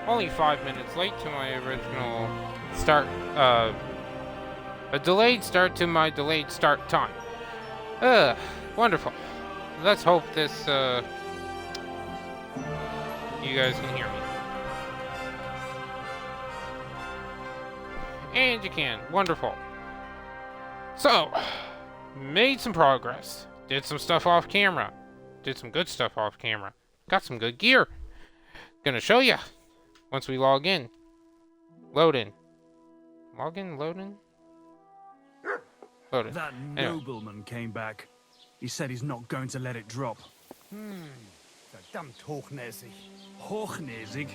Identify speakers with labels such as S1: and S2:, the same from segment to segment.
S1: Only 5 minutes late to my original start, a delayed start to my delayed start time. Wonderful. Let's hope this, you guys can hear me. And you can. Wonderful. So, made some progress. Did some stuff off camera. Did some good stuff off camera. Got some good gear. Gonna show ya once we log in. Load in. Log in, load in? Load in.
S2: That
S1: Anyway.
S2: nobleman came back. He said he's not going to let it drop.
S3: Verdammt hochnäsig.
S2: Hochnäsig?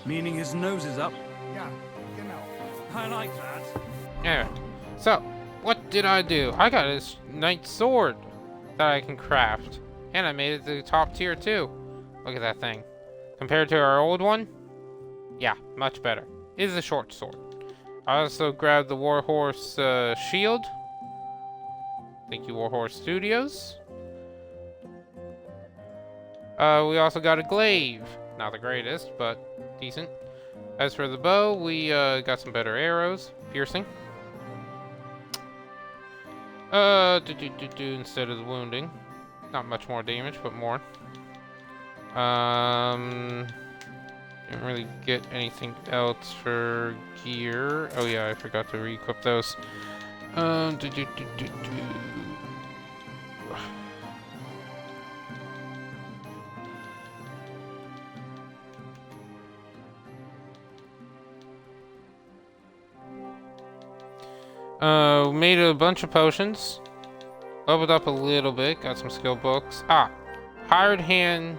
S2: Meaning his nose is up?
S3: Ja, genau.
S2: I like that.
S1: Anyway, so, what did I do? I got this knight's sword that I can craft. And I made it to the top tier too. Look at that thing. Compared to our old one, yeah, much better. It is a short sword. I also grabbed the Warhorse shield. Thank you, Warhorse Studios. We also got a glaive. Not the greatest, but decent. As for the bow, we got some better arrows. Piercing. Instead of the wounding. Not much more damage, but more. Didn't really get anything else for gear. Oh yeah, I forgot to re-equip those. Made a bunch of potions. Leveled up a little bit. Got some skill books. Hired hand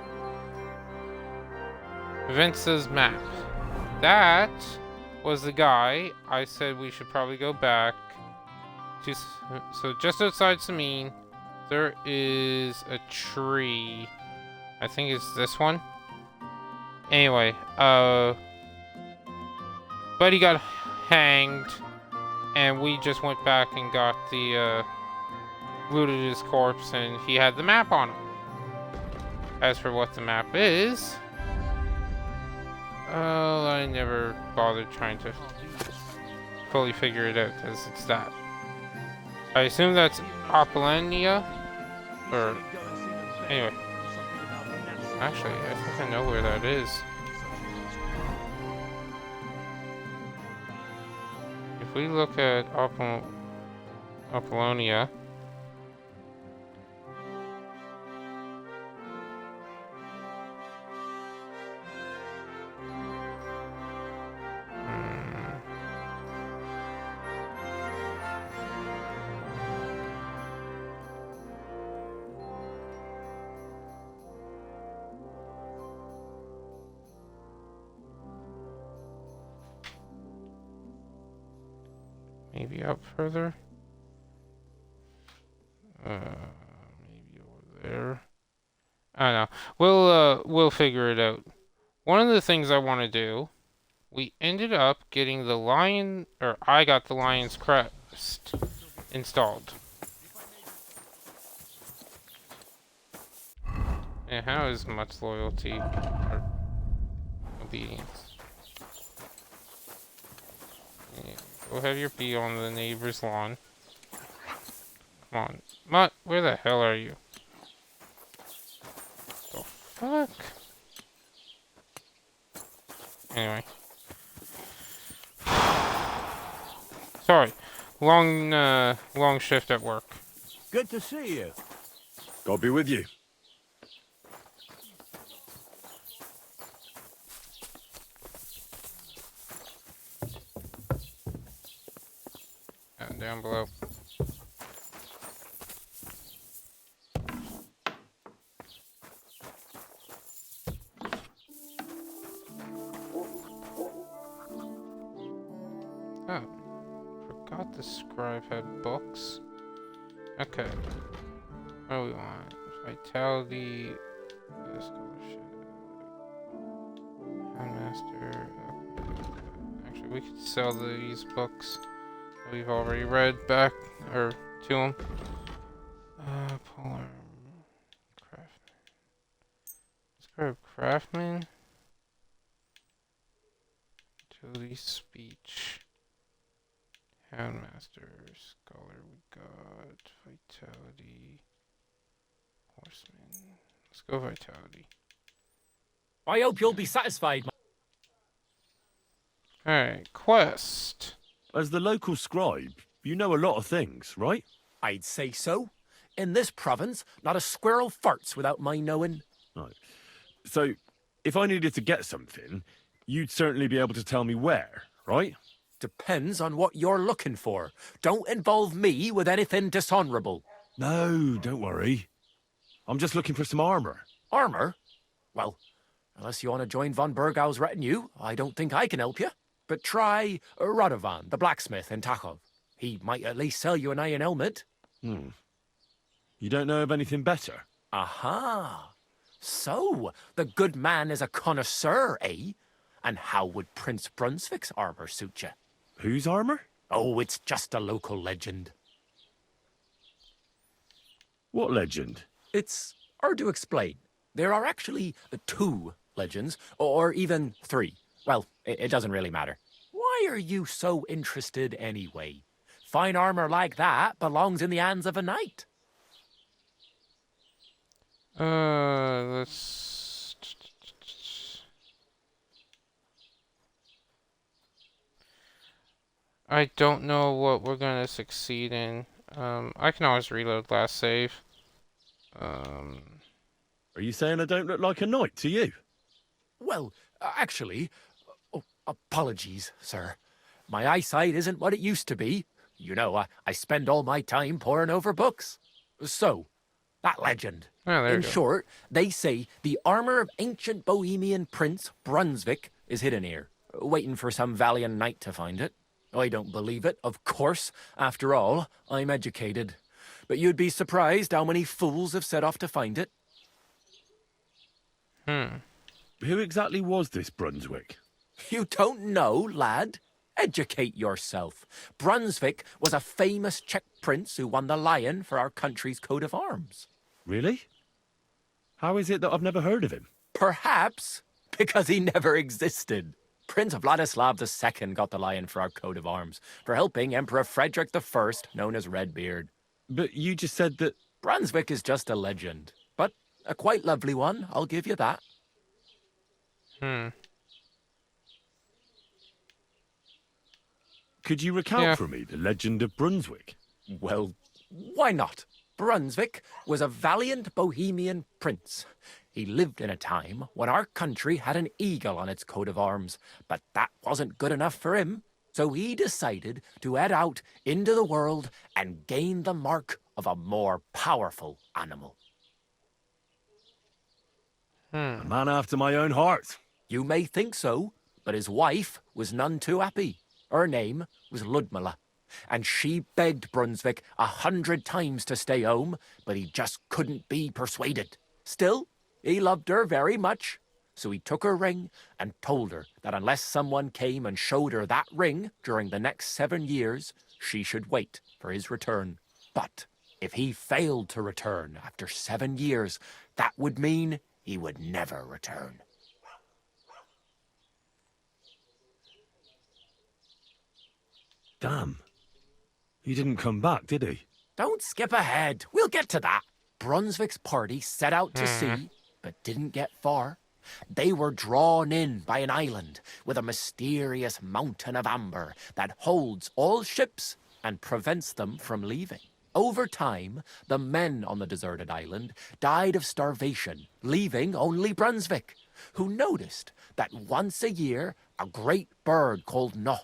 S1: Vince's map. That was the guy I said we should probably go back to. So just outside Samine, there is a tree. I think it's this one. Anyway, Buddy got hanged, and we just went back and got the, looted his corpse, and he had the map on him. As for what the map is, I never bothered trying to fully figure it out, because it's that. I assume that's Apollonia, or, anyway. Actually, I think I know where that is. If we look at Apollonia, maybe up further. Maybe over there. I don't know. We'll figure it out. One of the things I want to do, we ended up getting the lion, or I got the lion's crest installed. And how is much loyalty or obedience? Yeah. Go have your pee on the neighbor's lawn. Come on. Mutt, where the hell are you? The fuck? Anyway. Sorry. Long shift at work.
S3: Good to see you.
S4: God be with you.
S1: Down below. Oh, forgot the scribe had books. Okay, what do we want? Vitality, scholarship, Handmaster. Actually, we could sell these books we've already read back, or to them. Polar Craftsman. Scribe Craftsman. Ability, speech. Houndmaster, scholar, we got vitality, horseman. Let's go vitality.
S5: I hope you'll be satisfied.
S1: Alright, quest.
S4: As the local scribe, you know a lot of things, right?
S5: I'd say so. In this province, not a squirrel farts without my knowing.
S4: Right. So, if I needed to get something, you'd certainly be able to tell me where, right?
S5: Depends on what you're looking for. Don't involve me with anything dishonorable.
S4: No, don't worry. I'm just looking for some armor.
S5: Armor? Well, unless you want to join von Burgau's retinue, I don't think I can help you. But try Radovan, the blacksmith in Tachov. He might at least sell you an iron helmet.
S4: You don't know of anything better?
S5: Aha! So, the good man is a connoisseur, eh? And how would Prince Brunswick's armor suit you?
S4: Whose armor?
S5: Oh, it's just a local legend.
S4: What legend?
S5: It's hard to explain. There are actually 2 legends, or even 3. Well, it doesn't really matter. Why are you so interested anyway? Fine armor like that belongs in the hands of a knight.
S1: Let's... I don't know what we're gonna succeed in. I can always reload last save.
S4: Are you saying I don't look like a knight to you?
S5: Well, actually, apologies, sir. My eyesight isn't what it used to be. You know, I spend all my time poring over books. So, that legend.
S1: Oh, there
S5: In
S1: we go.
S5: short, they say the armor of ancient Bohemian Prince Brunswick is hidden here, waiting for some valiant knight to find it. I don't believe it, of course. After all, I'm educated. But you'd be surprised how many fools have set off to find it.
S4: Who exactly was this Brunswick?
S5: You don't know, lad? Educate yourself. Brunswick was a famous Czech prince who won the lion for our country's coat of arms.
S4: Really? How is it that I've never heard of him?
S5: Perhaps because he never existed. Prince Vladislav II got the lion for our coat of arms for helping Emperor Frederick I, known as Redbeard.
S4: But you just said that...
S5: Brunswick is just a legend, but a quite lovely one, I'll give you that.
S4: Could you recount
S1: Yeah.
S4: for me the legend of Brunswick?
S5: Well, why not? Brunswick was a valiant Bohemian prince. He lived in a time when our country had an eagle on its coat of arms, but that wasn't good enough for him. So he decided to head out into the world and gain the mark of a more powerful animal.
S4: A man after my own heart.
S5: You may think so, but his wife was none too happy. Her name was Ludmilla, and she begged Brunswick 100 times to stay home, but he just couldn't be persuaded. Still, he loved her very much, so he took her ring and told her that unless someone came and showed her that ring during the next 7 years, she should wait for his return. But if he failed to return after 7 years, that would mean he would never return.
S4: Damn. He didn't come back, did he?
S5: Don't skip ahead. We'll get to that. Brunswick's party set out to sea, but didn't get far. They were drawn in by an island with a mysterious mountain of amber that holds all ships and prevents them from leaving. Over time, the men on the deserted island died of starvation, leaving only Brunswick, who noticed that once a year a great bird called No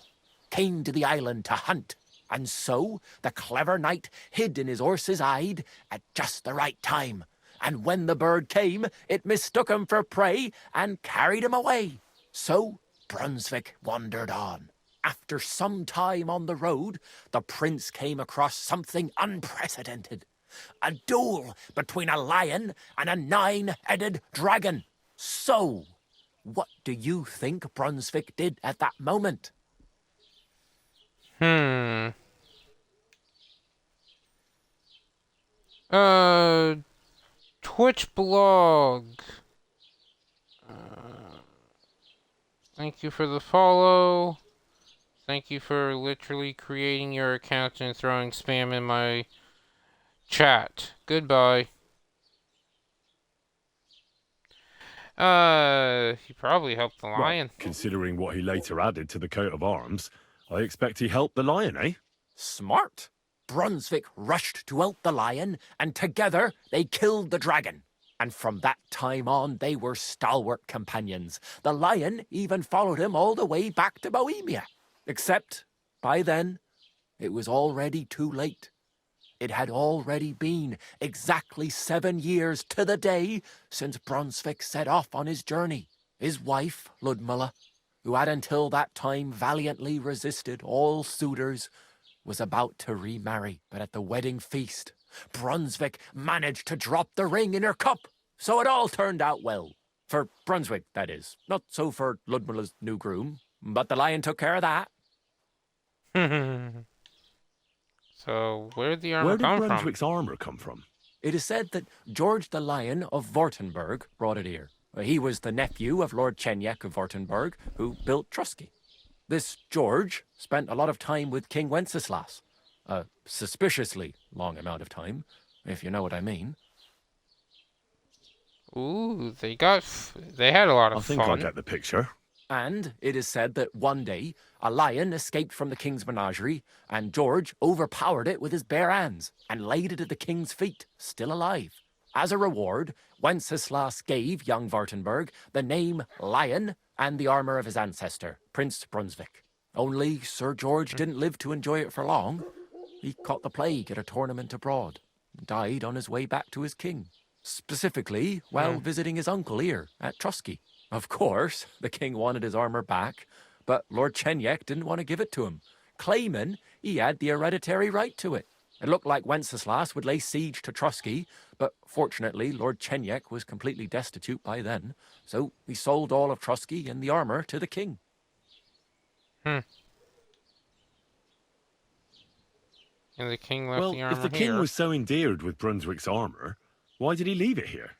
S5: came to the island to hunt. And so the clever knight hid in his horse's hide at just the right time. And when the bird came, it mistook him for prey and carried him away. So Brunswick wandered on. After some time on the road, the prince came across something unprecedented. A duel between a lion and a 9-headed dragon. So, what do you think Brunswick did at that moment?
S1: Twitch blog. Thank you for the follow. Thank you for literally creating your account and throwing spam in my chat. Goodbye. He probably helped the
S4: Well,
S1: lion.
S4: considering what he later added to the coat of arms, I expect he helped the lion, eh?
S5: Smart. Brunswick rushed to help the lion, and together they killed the dragon. And from that time on, they were stalwart companions. The lion even followed him all the way back to Bohemia. Except, by then, it was already too late. It had already been exactly 7 years to the day since Brunswick set off on his journey. His wife, Ludmilla, who had until that time valiantly resisted all suitors, was about to remarry. But at the wedding feast, Brunswick managed to drop the ring in her cup. So it all turned out well. For Brunswick, that is. Not so for Ludmilla's new groom. But the lion took care of that.
S1: So, where did the armor
S4: Where did
S1: come from?
S4: Brunswick's armor come from?
S5: It is said that George the Lion of Württemberg brought it here. He was the nephew of Lord Chenyek of Württemberg, who built Trusky. This George spent a lot of time with King Wenceslas. A suspiciously long amount of time, if you know what I mean.
S1: Ooh, they had a lot of
S4: I think I
S1: fun.
S4: get the picture.
S5: And it is said that one day, a lion escaped from the king's menagerie, and George overpowered it with his bare hands and laid it at the king's feet, still alive. As a reward, Wenceslas gave young Württemberg the name Lion and the armor of his ancestor, Prince Brunswick. Only Sir George didn't live to enjoy it for long. He caught the plague at a tournament abroad, and died on his way back to his king. Specifically, while visiting his uncle here at Trusky. Of course, the king wanted his armor back, but Lord Chenyek didn't want to give it to him, claiming he had the hereditary right to it. It looked like Wenceslas would lay siege to Trusky, but fortunately Lord Chenyek was completely destitute by then, so he sold all of Trusky and the armor to the king.
S1: And the king left
S4: Well,
S1: the armor
S4: if the king
S1: here.
S4: was so endeared with Brunswick's armor, why did he leave it here?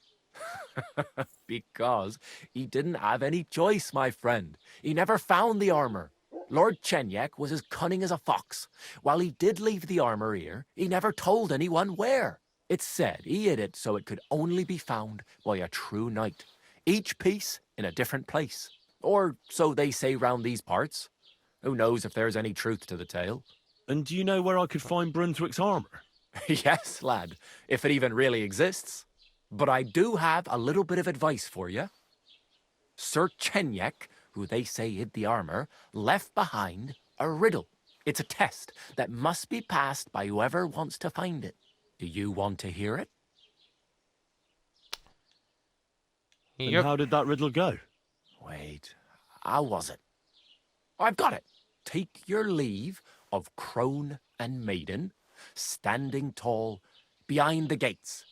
S5: Because he didn't have any choice, my friend. He never found the armor. Lord Chenyek was as cunning as a fox. While he did leave the armor here, he never told anyone where. It's said he hid it so it could only be found by a true knight. Each piece in a different place. Or so they say round these parts. Who knows if there's any truth to the tale?
S4: And do you know where I could find Brunswick's armor?
S5: Yes, lad, if it even really exists. But I do have a little bit of advice for you. Sir Chenyek, who they say hid the armor, left behind a riddle. It's a test that must be passed by whoever wants to find it. Do you want to hear it?
S4: And
S1: Yep.
S4: how did that riddle go?
S5: Wait, how was it? I've got it. Take your leave of crone and maiden, standing tall behind the gates.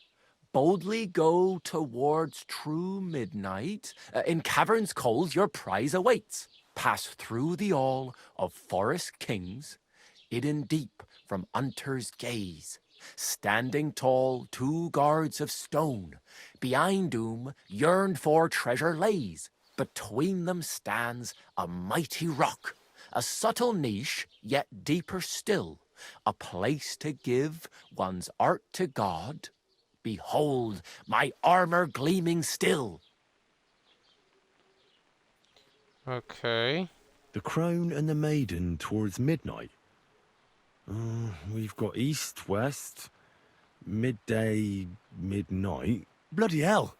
S5: Boldly go towards true midnight. In caverns cold your prize awaits. Pass through the all of forest kings, hidden deep from hunter's gaze. Standing tall, 2 guards of stone, behind whom yearned for treasure lays. Between them stands a mighty rock, a subtle niche, yet deeper still, a place to give one's art to God. Behold, my armor gleaming still.
S1: Okay.
S4: The crone and the maiden towards midnight. We've got east, west, midday, midnight. Bloody hell!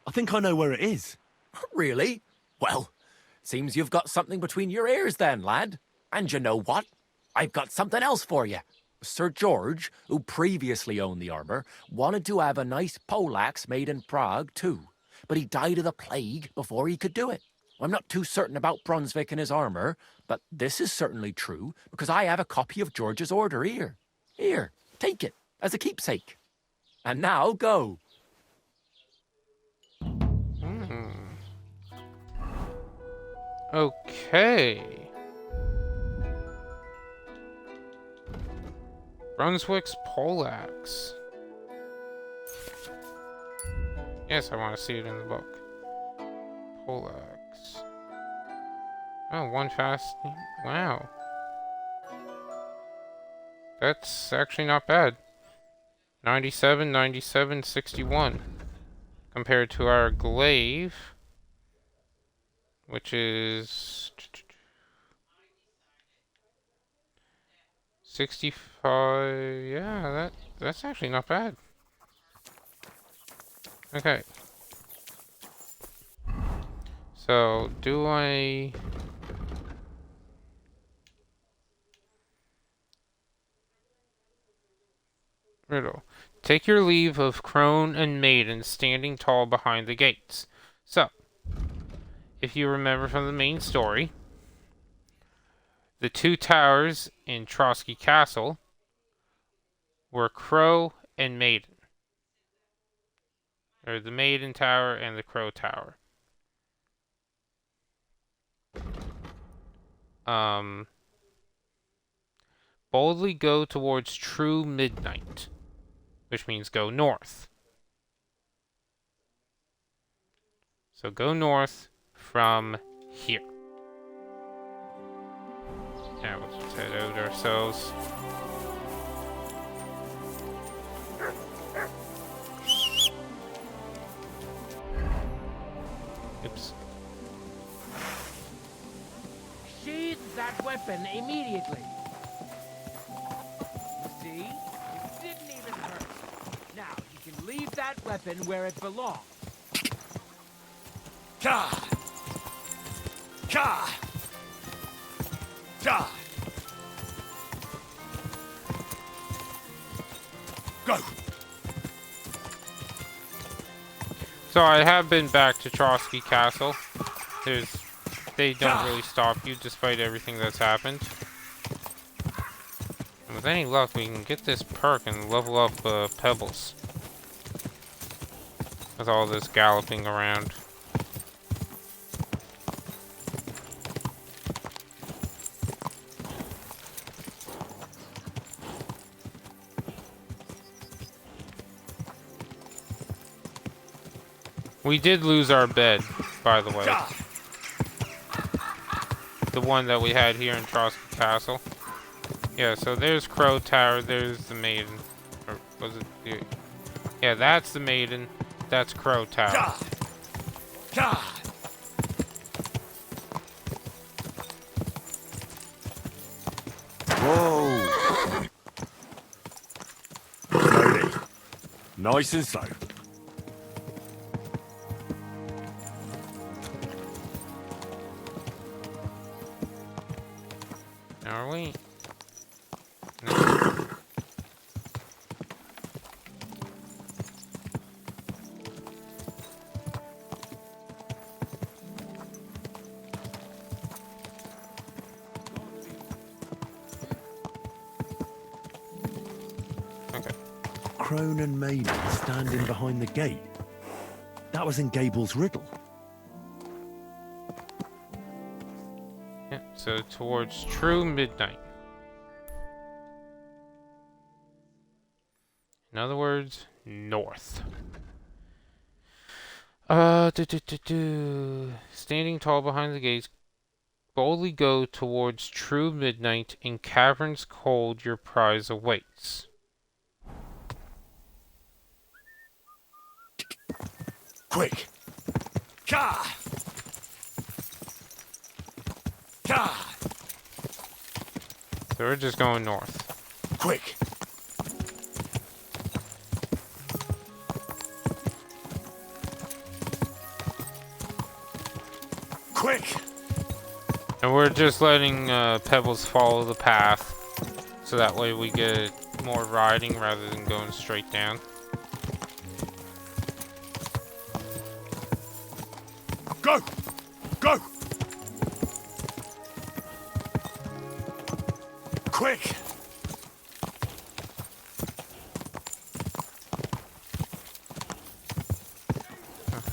S4: I think I know where it is.
S5: Really? Well, seems you've got something between your ears then, lad. And you know what? I've got something else for you. Sir George, who previously owned the armor, wanted to have a nice poleaxe made in Prague too, but he died of the plague before he could do it. I'm not too certain about Brunswick and his armor, but this is certainly true because I have a copy of George's order here. Here, take it as a keepsake. And now go.
S1: Okay. Brunswick's poleaxe. Yes, I want to see it in the book. Poleaxe. Oh, one fast. Wow. That's actually not bad. 97, 97, 61. Compared to our glaive, which is 65. Yeah, that's actually not bad. Okay. So, do I... Riddle. Take your leave of crone and maiden standing tall behind the gates. So, if you remember from the main story, the two towers in Trotsky Castle were Crow and Maiden. Or the Maiden Tower and the Crow Tower. Boldly go towards true midnight, which means go north. So go north from here. Now let's head out ourselves. Oops.
S5: Sheathe that weapon immediately. You see? It didn't even hurt. Now, you can leave that weapon where it belongs.
S2: Ka! Ka! Ka! Go!
S1: So I have been back to Trotsky Castle. They don't really stop you despite everything that's happened. And with any luck, we can get this perk and level up Pebbles. With all this galloping around. We did lose our bed, by the way. The one that we had here in Trotsky Castle. Yeah, so there's Crow Tower, there's the Maiden. Or was it the... Yeah, that's the Maiden, that's Crow Tower.
S4: Whoa! Slowly. Nice and slow.
S1: Are we? Okay.
S4: Crone and maiden standing behind the gate. That was in Gable's riddle.
S1: Yeah, so towards true midnight. In other words, north. Standing tall behind the gates, boldly go towards true midnight. In caverns cold, your prize awaits.
S2: Quick! Ka! Ka!
S1: So we're just going north.
S2: Quick! Quick!
S1: And we're just letting Pebbles follow the path. So that way we get more riding rather than going straight down.
S2: Go! Go! Quick!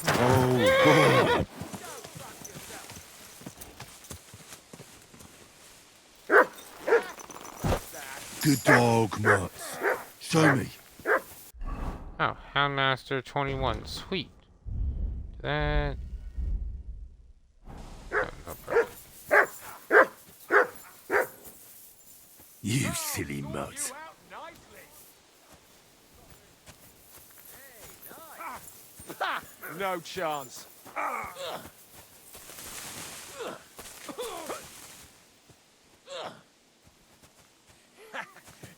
S4: Oh, God. Good dog, Mutz. Show me.
S1: Oh, Houndmaster 21. Sweet. That... Oh, no problem.
S4: You silly mutt.
S6: No chance.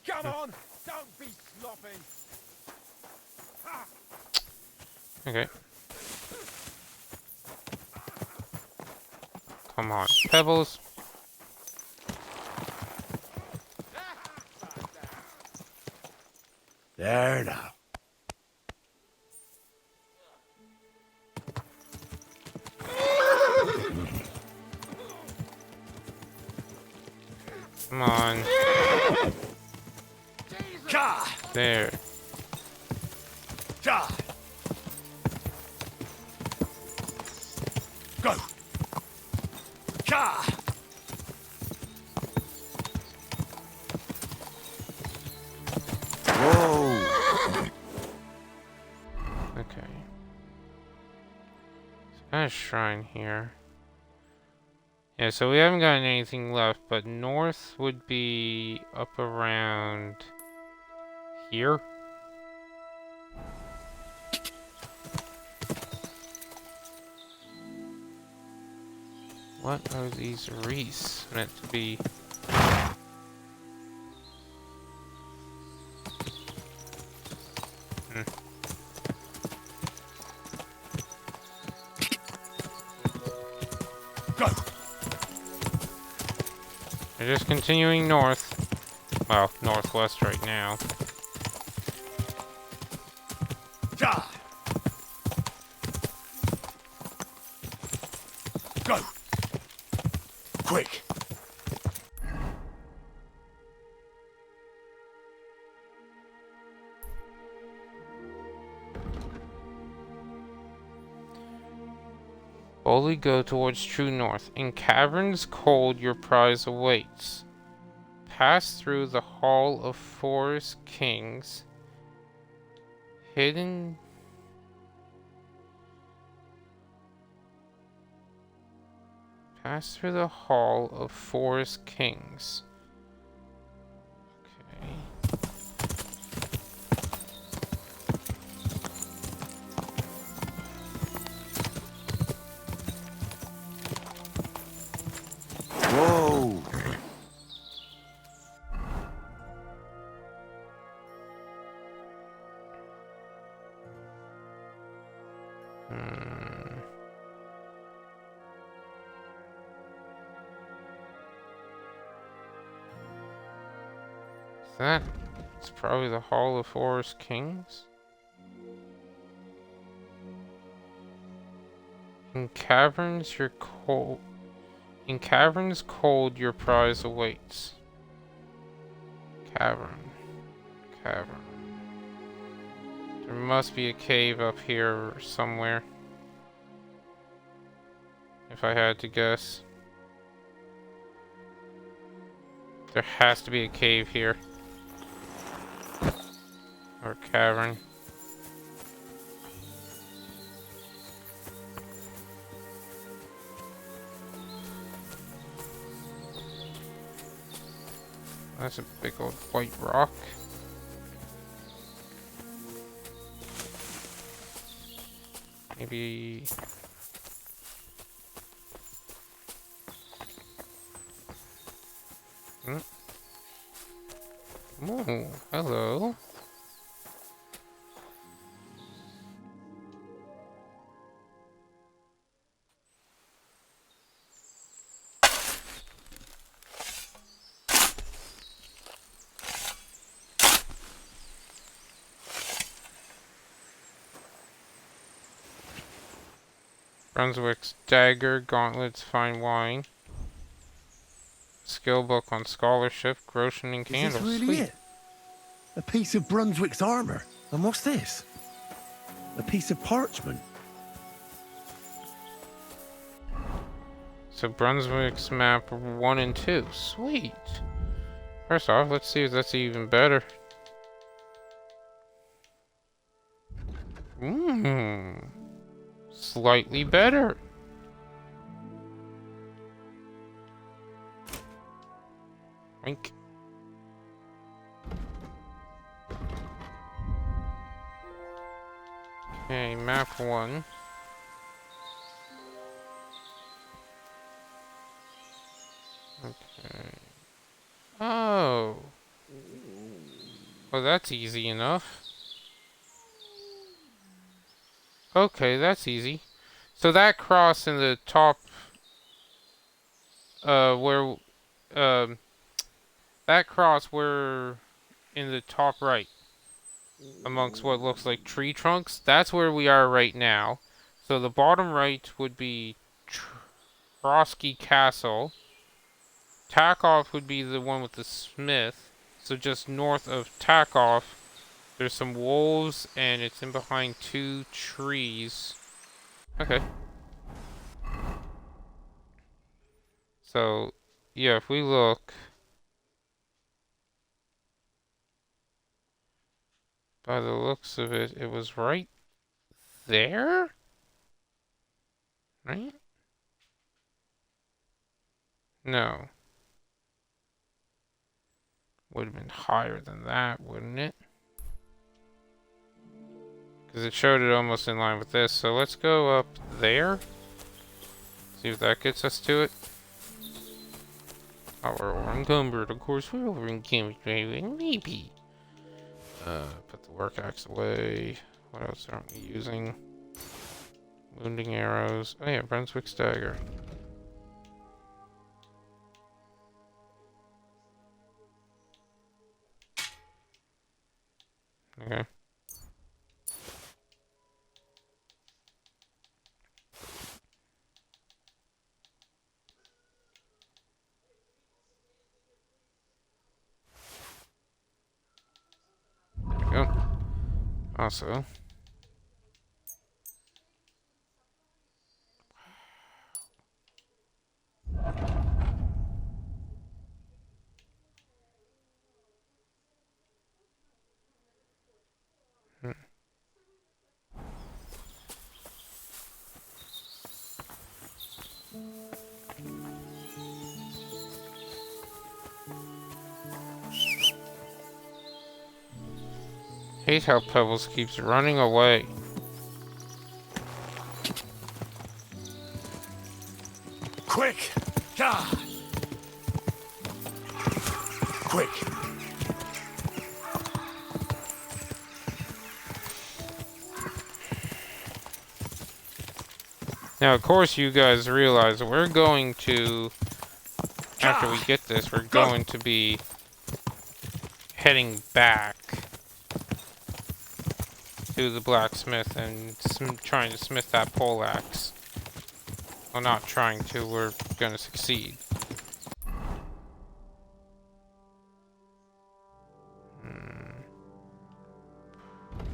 S6: Come on, don't be sloppy.
S1: Okay. Come on, pebbles.
S4: There now.
S1: Come on.
S4: Ka!
S1: There.
S4: Ja! Go! Ka! Whoa!
S1: Okay. So got a shrine here. Yeah, so we haven't gotten anything left, but north would be up around here. What are these wreaths meant to be?
S4: Go!
S1: They're just continuing north. Well, northwest right now.
S4: Ja! Go! Quick!
S1: Boldly go towards true north. In caverns cold your prize awaits. Pass through the hall of forest kings. Hidden... Pass through the hall of forest kings. Okay.
S4: Whoa!
S1: It's probably the Hall of Forest Kings. In caverns cold your prize awaits. Cavern. There must be a cave up here somewhere. If I had to guess. There has to be a cave here. Or cavern. That's a big old white rock. Maybe... Ooh, hello. Brunswick's dagger, gauntlets, fine wine. Skill book on scholarship, groschen and
S4: Is
S1: candles.
S4: this really
S1: Sweet.
S4: it? A piece of Brunswick's armor. And what's this? A piece of parchment.
S1: So Brunswick's map 1 and 2. Sweet. First off, let's see if that's even better. Slightly better. Wink. Okay, map 1. Okay. Oh. Well, that's easy enough. Okay, that's easy. So that cross in the top, where, um, that cross where in the top right, amongst what looks like tree trunks, that's where we are right now. So the bottom right would be Trotsky Castle. Takeoff would be the one with the smith. So just north of Takeoff, there's some wolves, and it's in behind 2 trees. Okay. So, yeah, if we look, by the looks of it, it was right there? Right? No. Would have been higher than that, wouldn't it? Because it showed it almost in line with this. So let's go up there. See if that gets us to it. Oh, we're encumbered. Of course, we're over encumbered. Maybe. Put the work axe away. What else aren't we using? Wounding arrows. Oh yeah, Brunswick's dagger. Okay. There we go. Also. Hmm. Hate how Pebbles keeps running away.
S2: Quick! God! Quick!
S1: Now, of course, you guys realize that we're going to, after we get this, we're going to be heading back to the blacksmith and trying to smith that poleaxe. Well, not trying to, we're gonna succeed.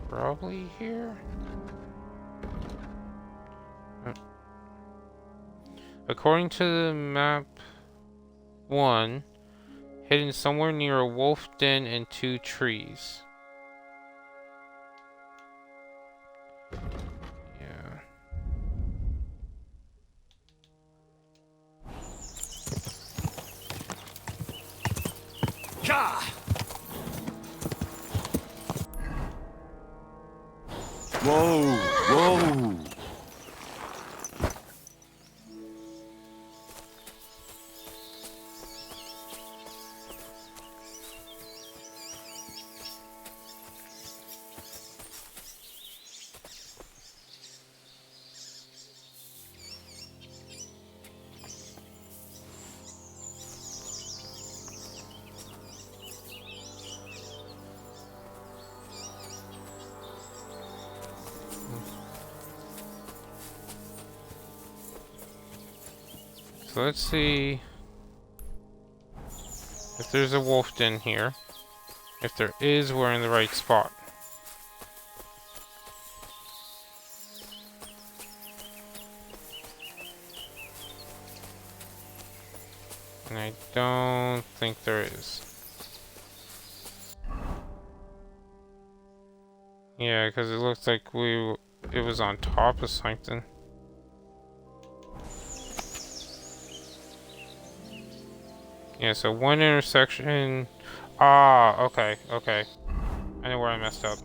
S1: Probably here? According to the map 1, hidden somewhere near a wolf den and 2 trees. Yeah.
S2: God! Whoa! Whoa!
S1: So let's see if there's a wolf den here. If there is, we're in the right spot. And I don't think there is. Yeah, because it looks like it was on top of something. Yeah, so one intersection. Ah, okay, okay. I know where I messed up.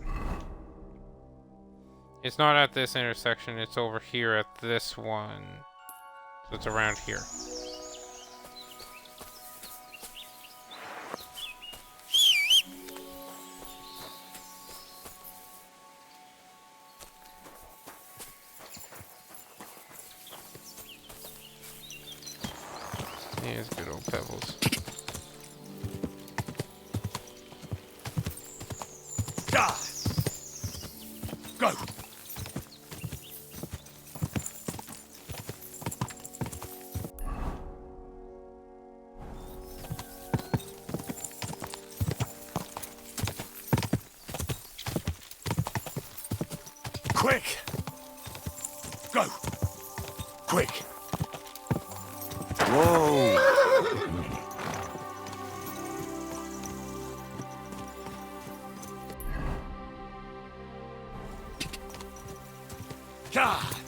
S1: It's not at this intersection, it's over here at this one. So it's around here. Here's good old Pebbles.
S3: Ah! Go! Quick! Go! Quick!
S4: Whoa!
S3: Ah!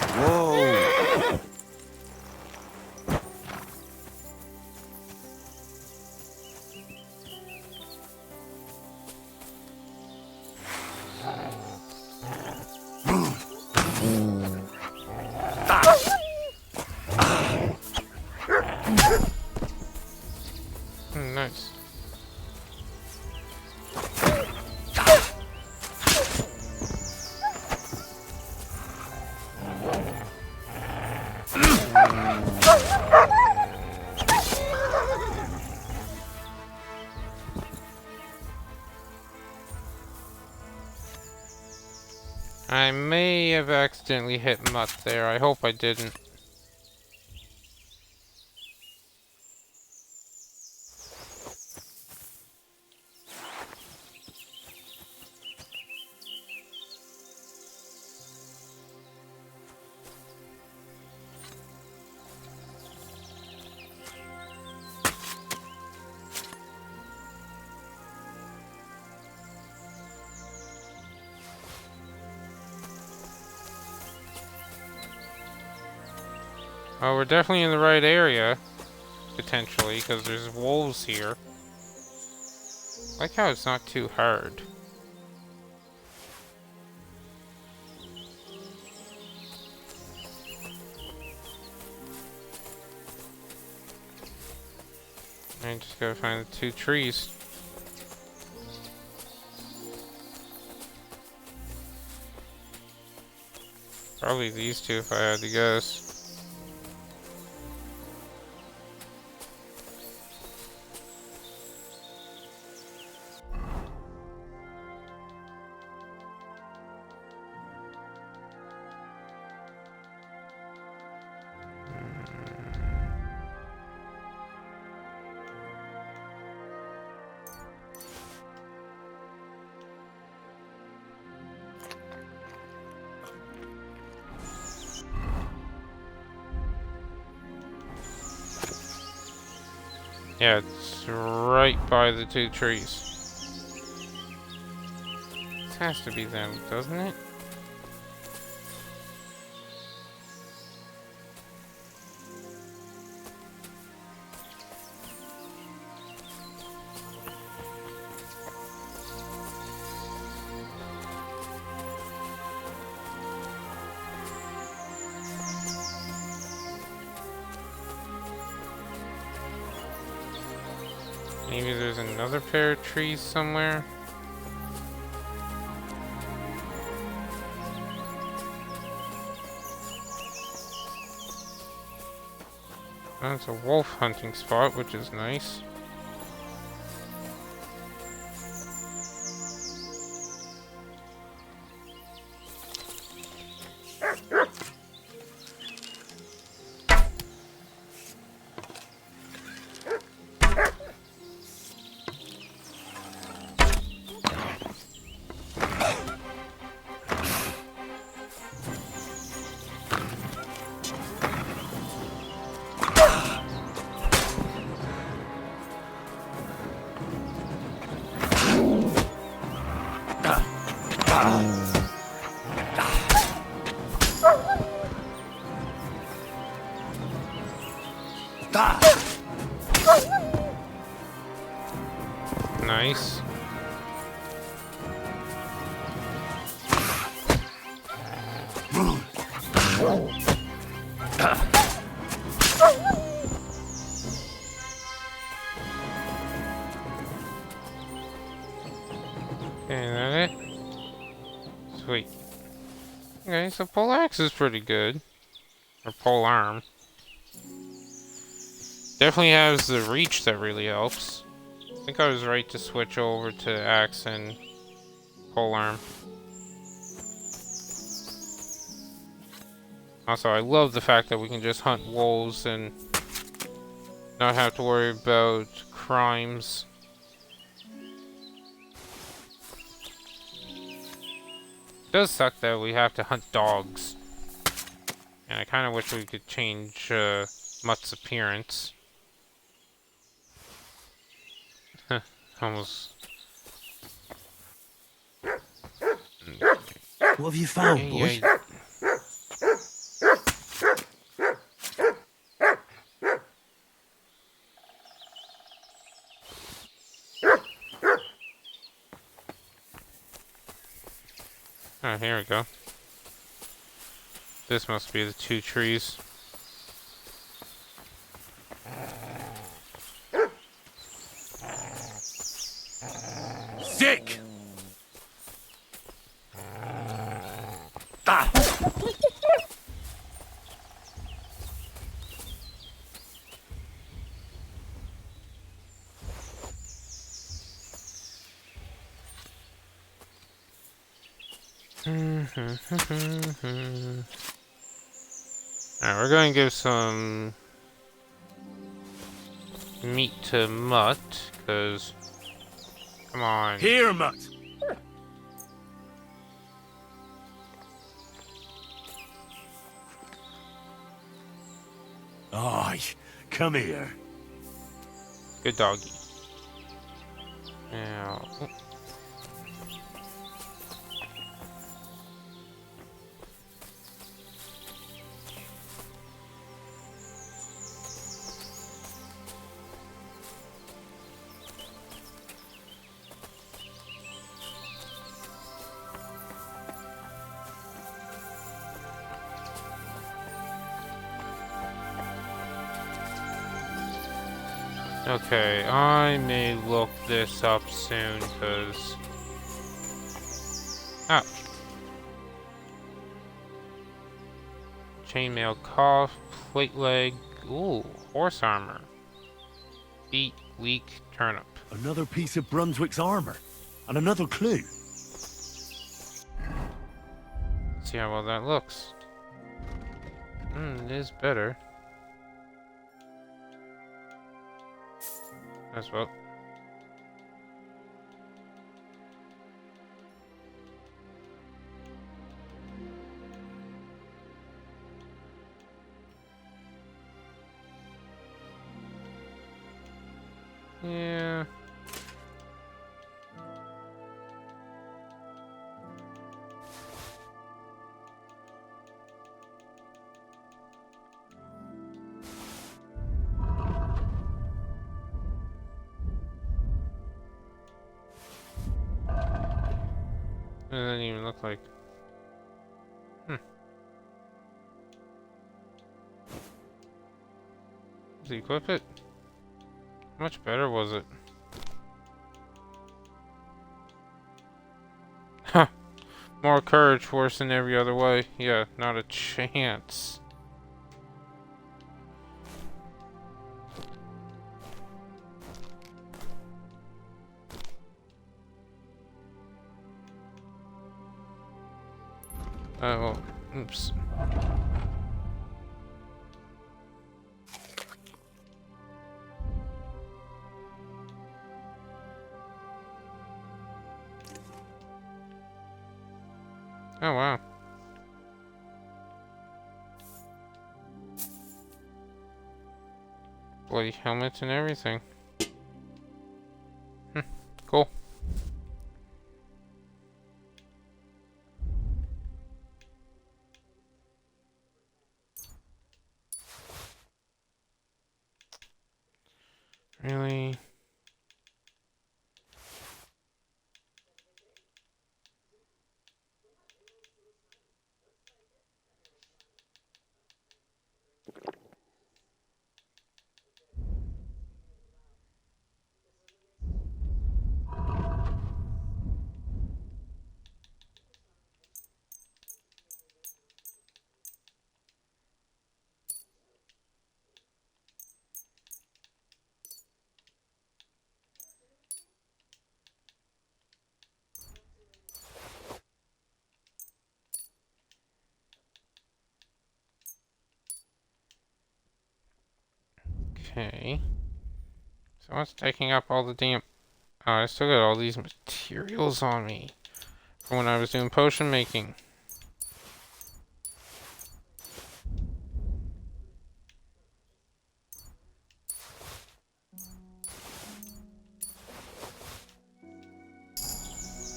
S4: Whoa!
S1: Nice. I may have accidentally hit Mutt there. I hope I didn't. Oh, we're definitely in the right area, potentially, because there's wolves here. I like how it's not too hard. I just gotta find the 2 trees. Probably these 2 if I had to guess. Yeah, it's right by the 2 trees. This has to be them, doesn't it? Maybe there's another pair of trees somewhere. That's a wolf hunting spot, which is nice. Nice. Okay, so pole axe is pretty good. Or pole arm. Definitely has the reach that really helps. I think I was right to switch over to axe and pole arm. Also, I love the fact that we can just hunt wolves and not have to worry about crimes. It does suck that we have to hunt dogs. And I kind of wish we could change Mutt's appearance. Almost.
S4: What have you found,
S1: Yeah,
S4: boy?
S1: yeah. Oh, here we go. This must be the 2 trees.
S3: Sick! Ah!
S1: Alright, we're going to give some meat to Mutt, because, come on.
S3: Here, Mutt.
S4: Aye, come here.
S1: Good doggy. Now, okay, I may look this up soon, because... Ah! Chainmail cough, plate leg, ooh, horse armor. Feet, weak, turnip.
S4: Another piece of Brunswick's armor. And another clue.
S1: See how well that looks. It is better. As well. Yeah. It doesn't even look like. Does he equip it? How much better was it? Huh. More courage, worse than every other way. Yeah, not a chance. Oh, oops. Oh, wow. Bloody helmets and everything. Cool. Really? Okay. So what's taking up all the damn... Oh, I still got all these materials on me from when I was doing potion making.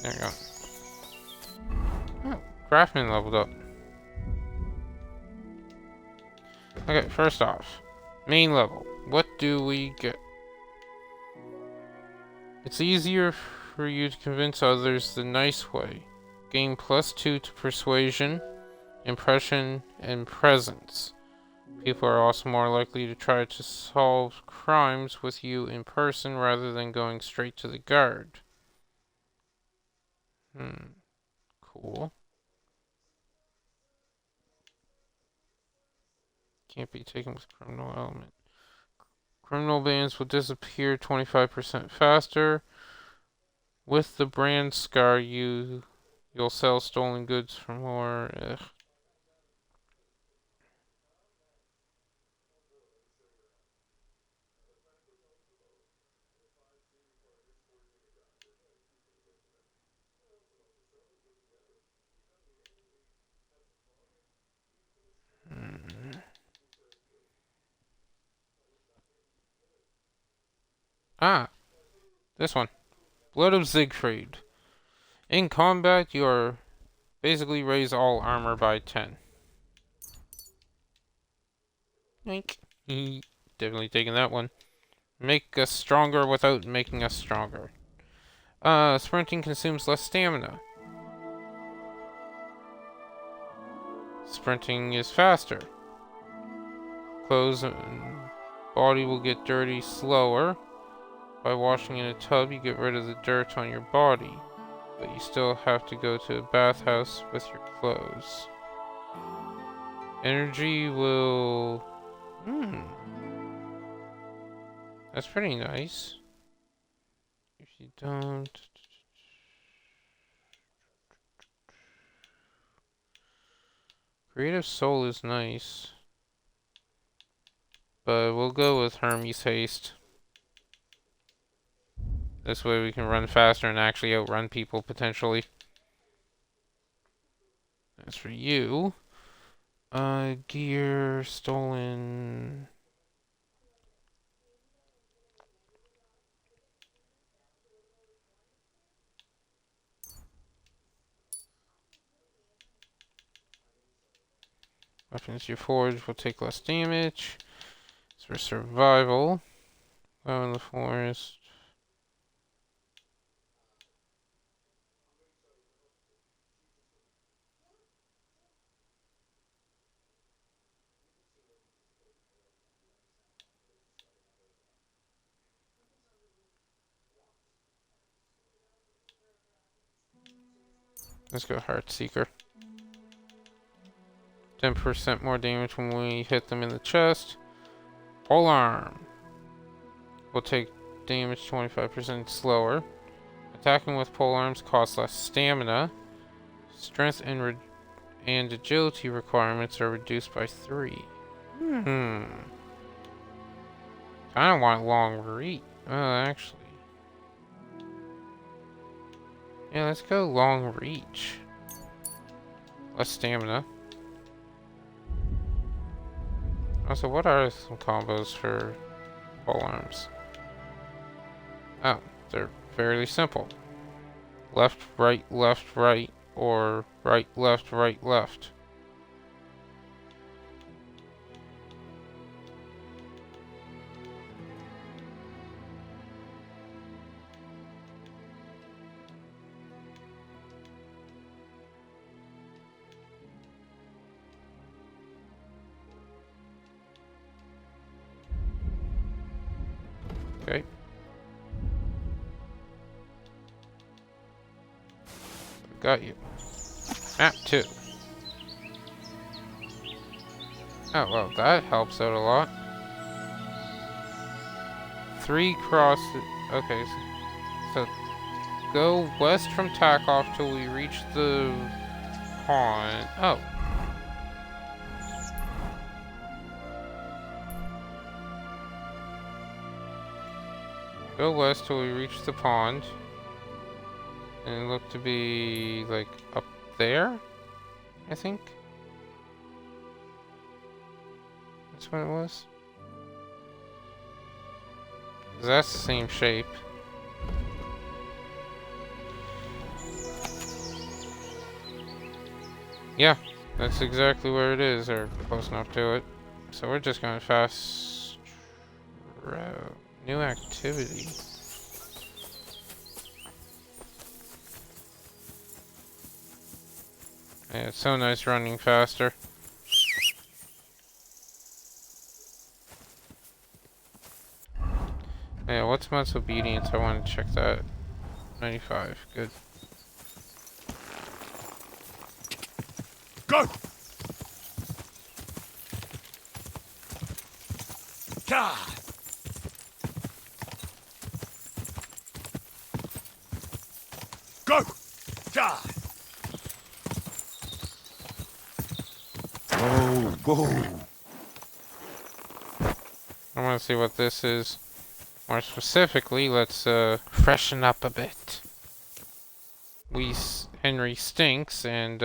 S1: There we go. Oh, Craftsman leveled up. Okay, first off, main level. What do we get? It's easier for you to convince others the nice way. Gain +2 to persuasion, impression, and presence. People are also more likely to try to solve crimes with you in person rather than going straight to the guard. Cool. Can't be taken with criminal element. Criminal bands will disappear 25% faster. With the brand scar, you'll sell stolen goods for more. Ugh. Ah, this one. Blood of Siegfried. In combat, you are basically raise all armor by 10. Yank. Definitely taking that one. Make us stronger without making us stronger. Sprinting consumes less stamina. Sprinting is faster. Clothes and body will get dirty slower. By washing in a tub, you get rid of the dirt on your body, but you still have to go to a bathhouse with your clothes. Energy will... That's pretty nice. If you don't... Creative Soul is nice. But we'll go with Hermes Haste. This way we can run faster and actually outrun people, potentially. As for you... gear, stolen... Weapons you forge will take less damage. As for survival... Go in the forest... Let's go Heartseeker. 10% more damage when we hit them in the chest. Polearm. Will take damage 25% slower. Attacking with polearms costs less stamina. Strength and agility requirements are reduced by 3. Kinda want long reach. Oh, actually. Yeah, let's go long reach. Less stamina. Also, what are some combos for polearms? Oh, they're fairly simple. Left, right, or right, left. Okay. Got you. Map 2. Oh, well, that helps out a lot. 3 crosses. Okay, so go west from Takoff till we reach the pond. Oh. Go west till we reach the pond. And it looked to be like up there, I think. That's what it was. 'Cause that's the same shape. Yeah, that's exactly where it is, or close enough to it. So we're just going fast. New activity. Yeah, it's so nice running faster. Yeah, what's Mutt's obedience? I want to check that. 95, good.
S3: Go! God! Go! God!
S4: Oh, whoa.
S1: I want to see what this is. More specifically, let's freshen up a bit. Henry stinks, and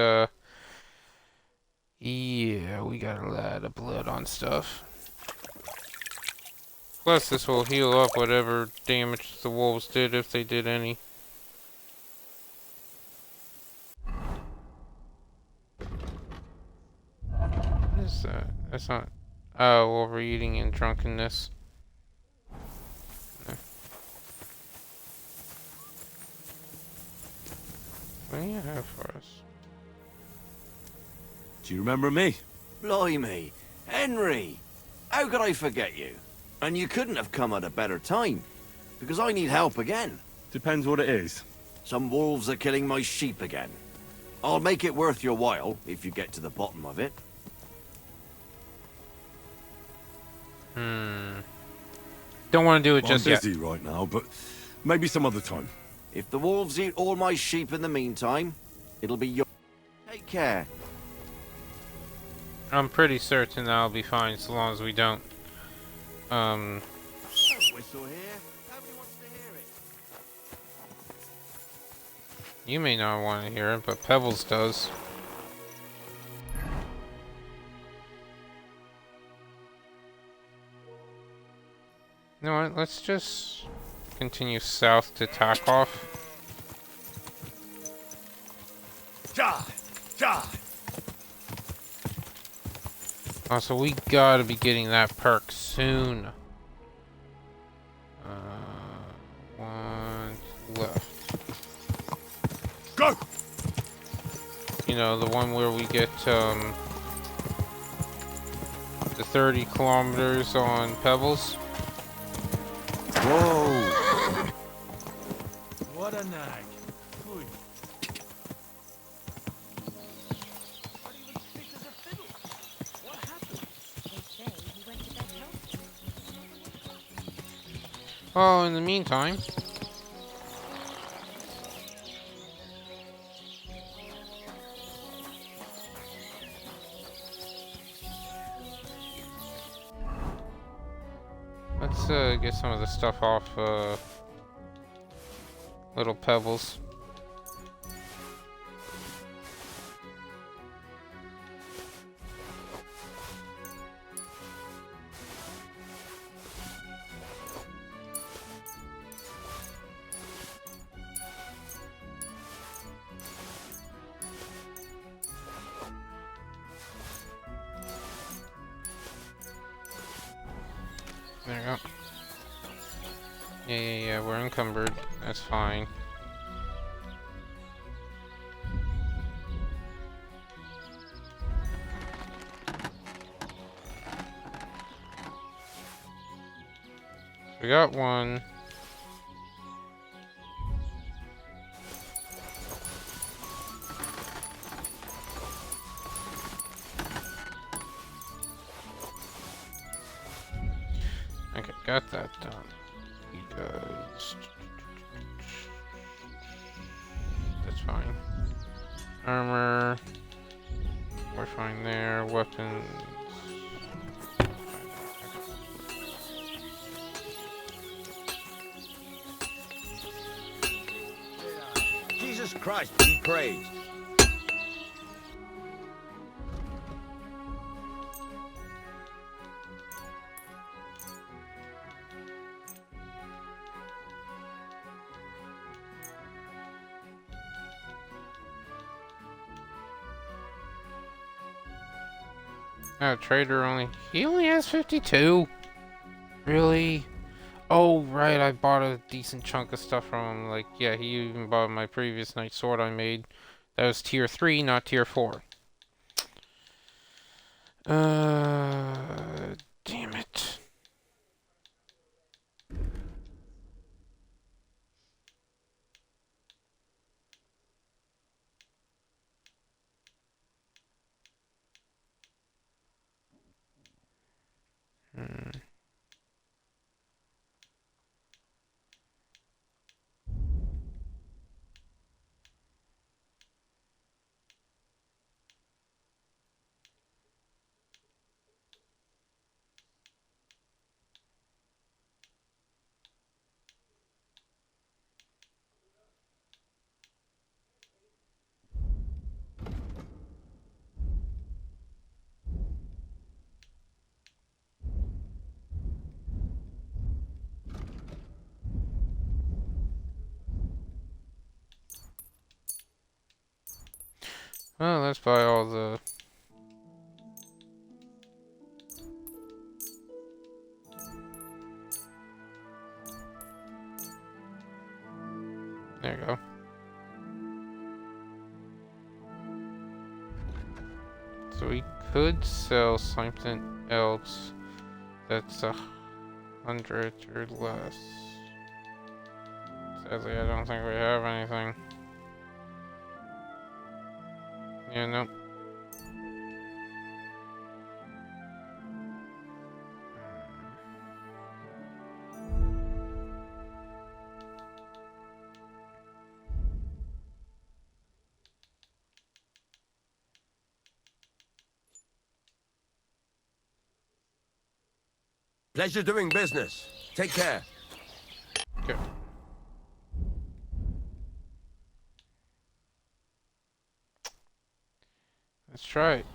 S1: yeah, we got a lot of blood on stuff. Plus, this will heal up whatever damage the wolves did, if they did any. What is that? That's not... Oh, overeating and drunkenness. No. What do you have for us?
S4: Do you remember me?
S7: Blimey, Henry! How could I forget you? And you couldn't have come at a better time, because I need help again.
S4: Depends what it is.
S7: Some wolves are killing my sheep again. I'll make it worth your while, if you get to the bottom of it.
S1: Don't want to do it
S4: I'm
S1: just yet.
S4: busy right now, but maybe some other time.
S7: If the wolves eat all my sheep in the meantime, it'll be your... Take care.
S1: I'm pretty certain that'll be fine, so long as we don't.
S7: Whistle here. Nobody wants to hear it.
S1: You may not want to hear it, but Pebbles does. You know what? Let's just continue south to Takoff.
S3: Die! Die!
S1: Also, we gotta be getting that perk soon. One left.
S3: Go!
S1: You know, the one where we get, the 30 kilometers on Pebbles.
S4: Whoa!
S2: What a nag. Good.
S1: Oh, in the meantime... let's get some of the stuff off Little Pebbles. There you go. Yeah, we're encumbered. That's fine. We got one. Okay, got that done. He does. That's fine. Armor. We're fine there. Weapons.
S6: Christ be praised.
S1: Oh, trader he only has 52. Really? Oh, right, I bought a decent chunk of stuff from him. Like, yeah, he even bought my previous night sword I made. That was tier 3, not tier 4. Damn it. Well, let's buy all the... There you go. So we could sell something else that's 100 or less. Sadly, I don't think we have anything. Yeah, nope.
S6: Pleasure doing business. Take care.
S1: Okay. Let's try it.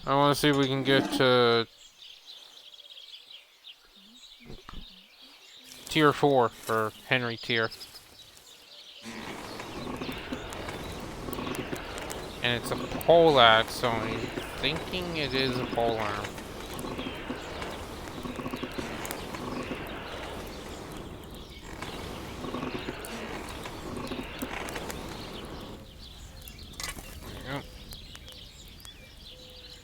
S1: I want to see if we can get to tier 4 for Henry tier. And it's a pole axe, so I'm thinking it is a pole arm. There you go.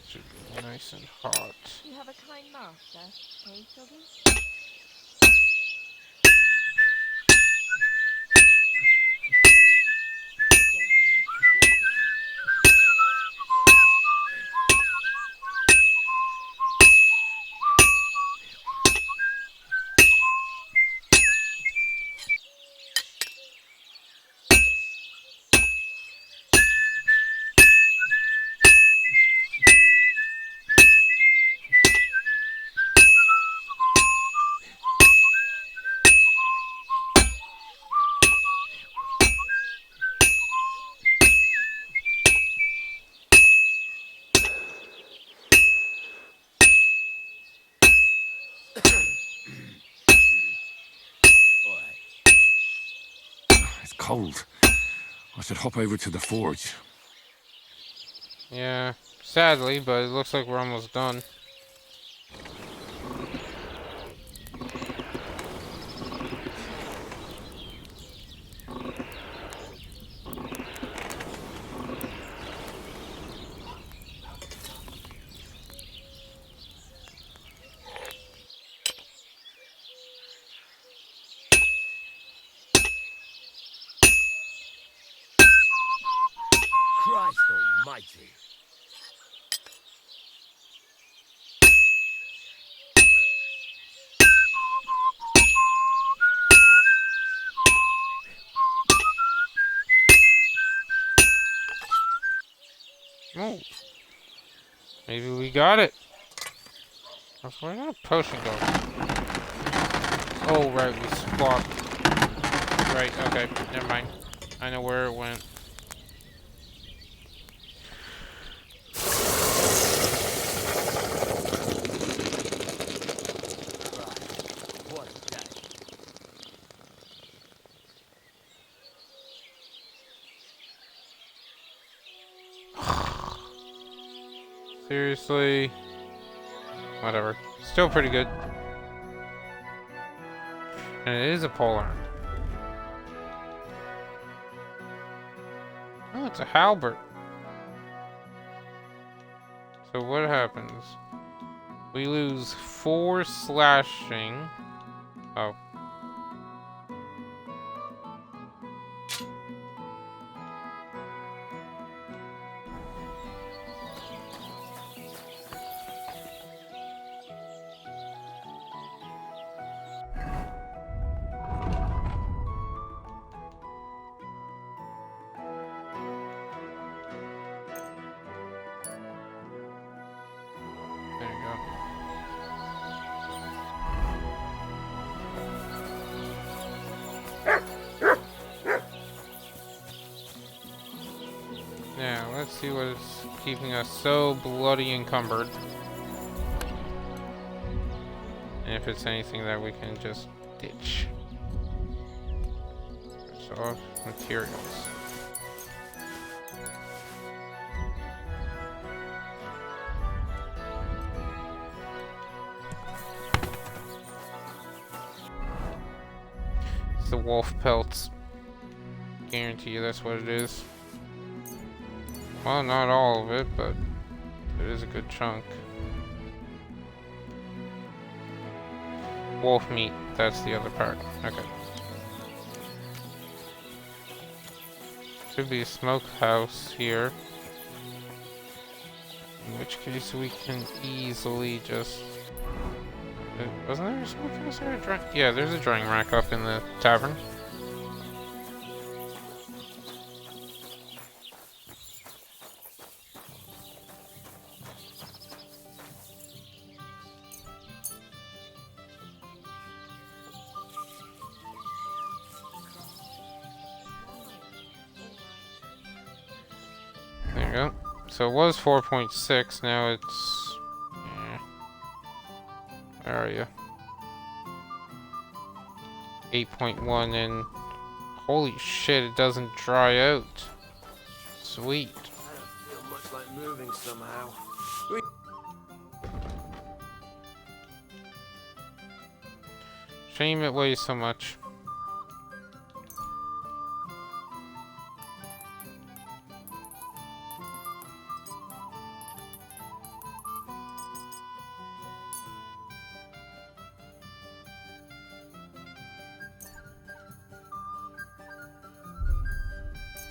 S1: Should be nice and hot.
S8: You have a kind master, hey, Soggy?
S3: It's cold. I should hop over to the forge.
S1: Yeah, sadly, but it looks like we're almost done.
S6: Christ almighty.
S1: Oh. Maybe we got it. Where's our potion go? Oh, right, we swapped. right. Okay, never mind. I know where it went. Seriously. Whatever. Still pretty good. And it is a polearm. Oh, it's a halberd. So what happens? We lose 4 slashing. Oh. There you go. Now, let's see what is keeping us so bloody encumbered. And if it's anything that we can just ditch. First off, materials. It's the wolf pelts. Guarantee you that's what it is. Well, not all of it, but it is a good chunk. Wolf meat, that's the other part. Okay. Should be a smokehouse here. In which case we can easily just... Wasn't there a smokehouse or a drying? Yeah, there's a drying rack up in the tavern. There you go. So it was 4.6, now it's... Yeah. Where are you? 8.1, and... Holy shit, it doesn't dry out. Sweet.
S7: I don't feel much like moving somehow.
S1: Shame it weighs so much.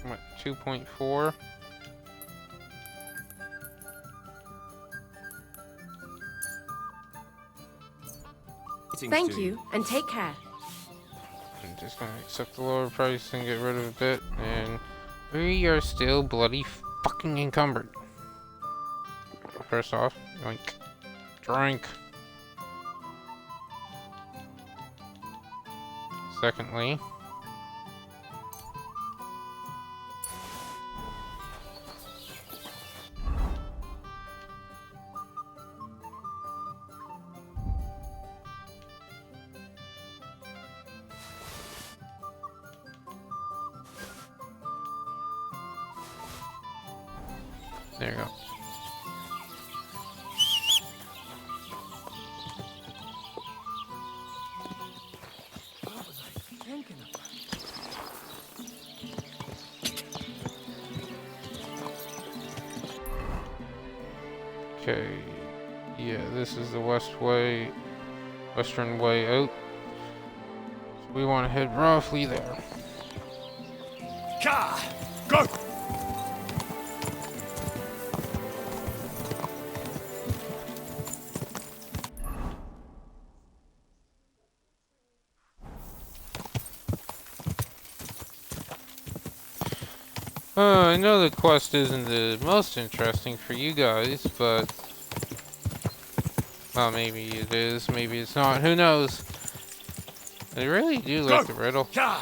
S1: What, 2.4?
S9: Thank you, and take care.
S1: I'm just gonna accept the lower price and get rid of a bit, and we are still bloody fucking encumbered. First off, yoink. Drink. Secondly, there you go.
S5: What was I thinking about?
S1: Okay, yeah, this is the western way out. So we want to head roughly there.
S2: Car! Go!
S1: I know the quest isn't the most interesting for you guys, but... Well, maybe it is, maybe it's not, who knows? I really do like the riddle.
S2: Car!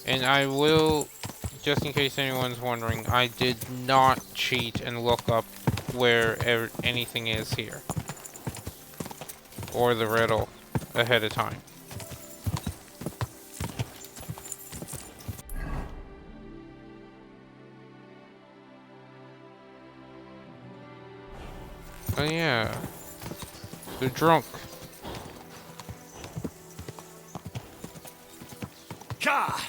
S1: And I will, just in case anyone's wondering, I did not cheat and look up where anything is here. Or the riddle ahead of time. Oh yeah. They're drunk.
S5: Ka!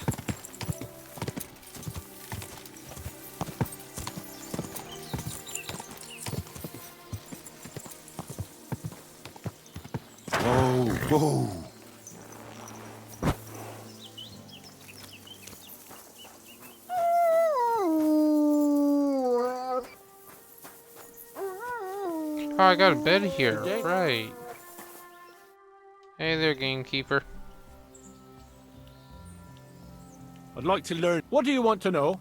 S3: Whoa, whoa.
S1: Oh, I got a bed here. Right. Hey there, gamekeeper.
S3: I'd like to learn.
S5: What do you want to know?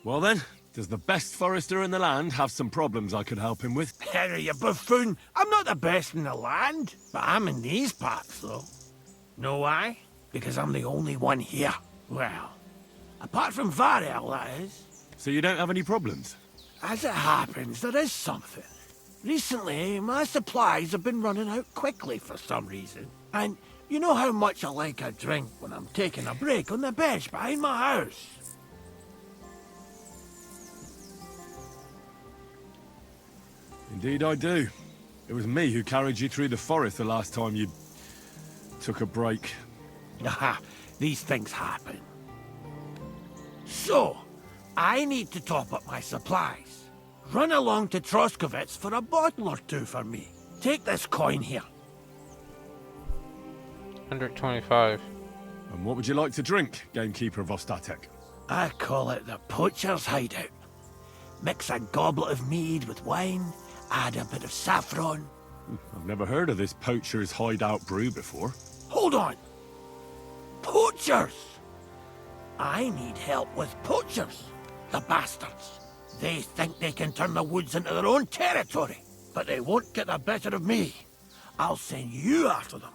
S3: Well then, does the best forester in the land have some problems I could help him with?
S10: Harry, you buffoon. I'm not the best in the land, but I'm in these parts, though. Know why? Because I'm the only one here. Well, apart from Varel, that is.
S3: So you don't have any problems?
S10: As it happens, there is something. Recently, my supplies have been running out quickly for some reason. And you know how much I like a drink when I'm taking a break on the bench behind my house.
S3: Indeed I do. It was me who carried you through the forest the last time you took a break.
S10: Aha, these things happen. So, I need to top up my supplies. Run along to Troskovitz for a bottle or two for me. Take this coin here.
S1: 125.
S3: And what would you like to drink, gamekeeper of Ostatek?
S10: I call it the poacher's hideout. Mix a goblet of mead with wine, add a bit of saffron.
S3: I've never heard of this poacher's hideout brew before.
S10: Hold on! Poachers! I need help with poachers. The bastards. They think they can turn the woods into their own territory, but they won't get the better of me. I'll send you after them.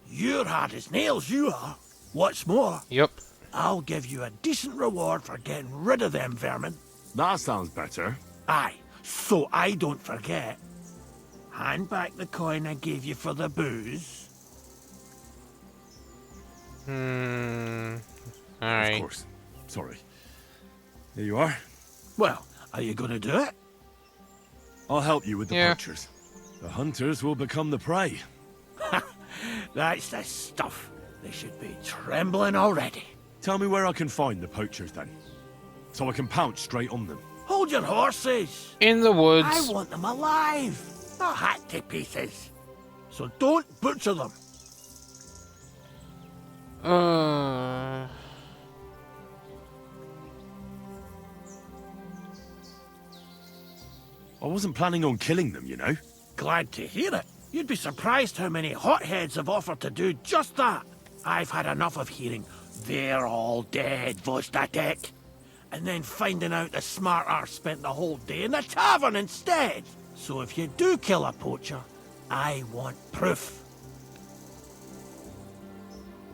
S10: You're hard as nails, you are. What's more,
S1: Yep.
S10: I'll give you a decent reward for getting rid of them vermin.
S3: That sounds better.
S10: Aye, so I don't forget. Hand back the coin I gave you for the booze.
S3: Of
S1: Alright.
S3: course. Sorry. Here you are.
S10: Well, are you gonna do it?
S3: I'll help you with the
S1: Yeah.
S3: poachers. The hunters will become the prey.
S10: That's the stuff. They should be trembling already.
S3: Tell me where I can find the poachers then, so I can pounce straight on them.
S10: Hold your horses.
S1: In the woods.
S10: I want them alive, not hacked to pieces. So don't butcher them.
S3: I wasn't planning on killing them, you know.
S10: Glad to hear it. You'd be surprised how many hotheads have offered to do just that. I've had enough of hearing, "They're all dead, Vostatek," and then finding out the smart arse spent the whole day in the tavern instead. So if you do kill a poacher, I want proof.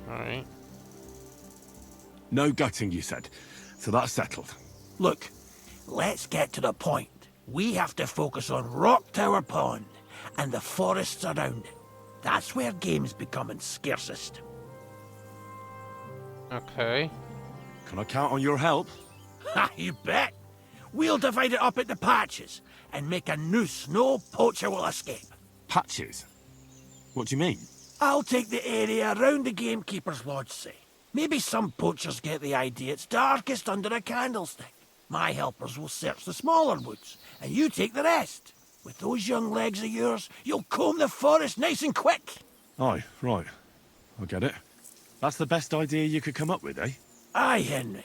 S1: Alright.
S3: No gutting, you said. So that's settled.
S10: Look, let's get to the point. We have to focus on Rock Tower Pond and the forests around it. That's where game's becoming scarcest.
S1: Okay.
S3: Can I count on your help?
S10: Ha, you bet. We'll divide it up into patches and make a noose no poacher will escape.
S3: Patches? What do you mean?
S10: I'll take the area around the gamekeeper's lodge, say. Maybe some poachers get the idea it's darkest under a candlestick. My helpers will search the smaller woods, and you take the rest. With those young legs of yours, you'll comb the forest nice and quick.
S3: Aye, right. I get it. That's the best idea you could come up with, eh?
S10: Aye, Henry.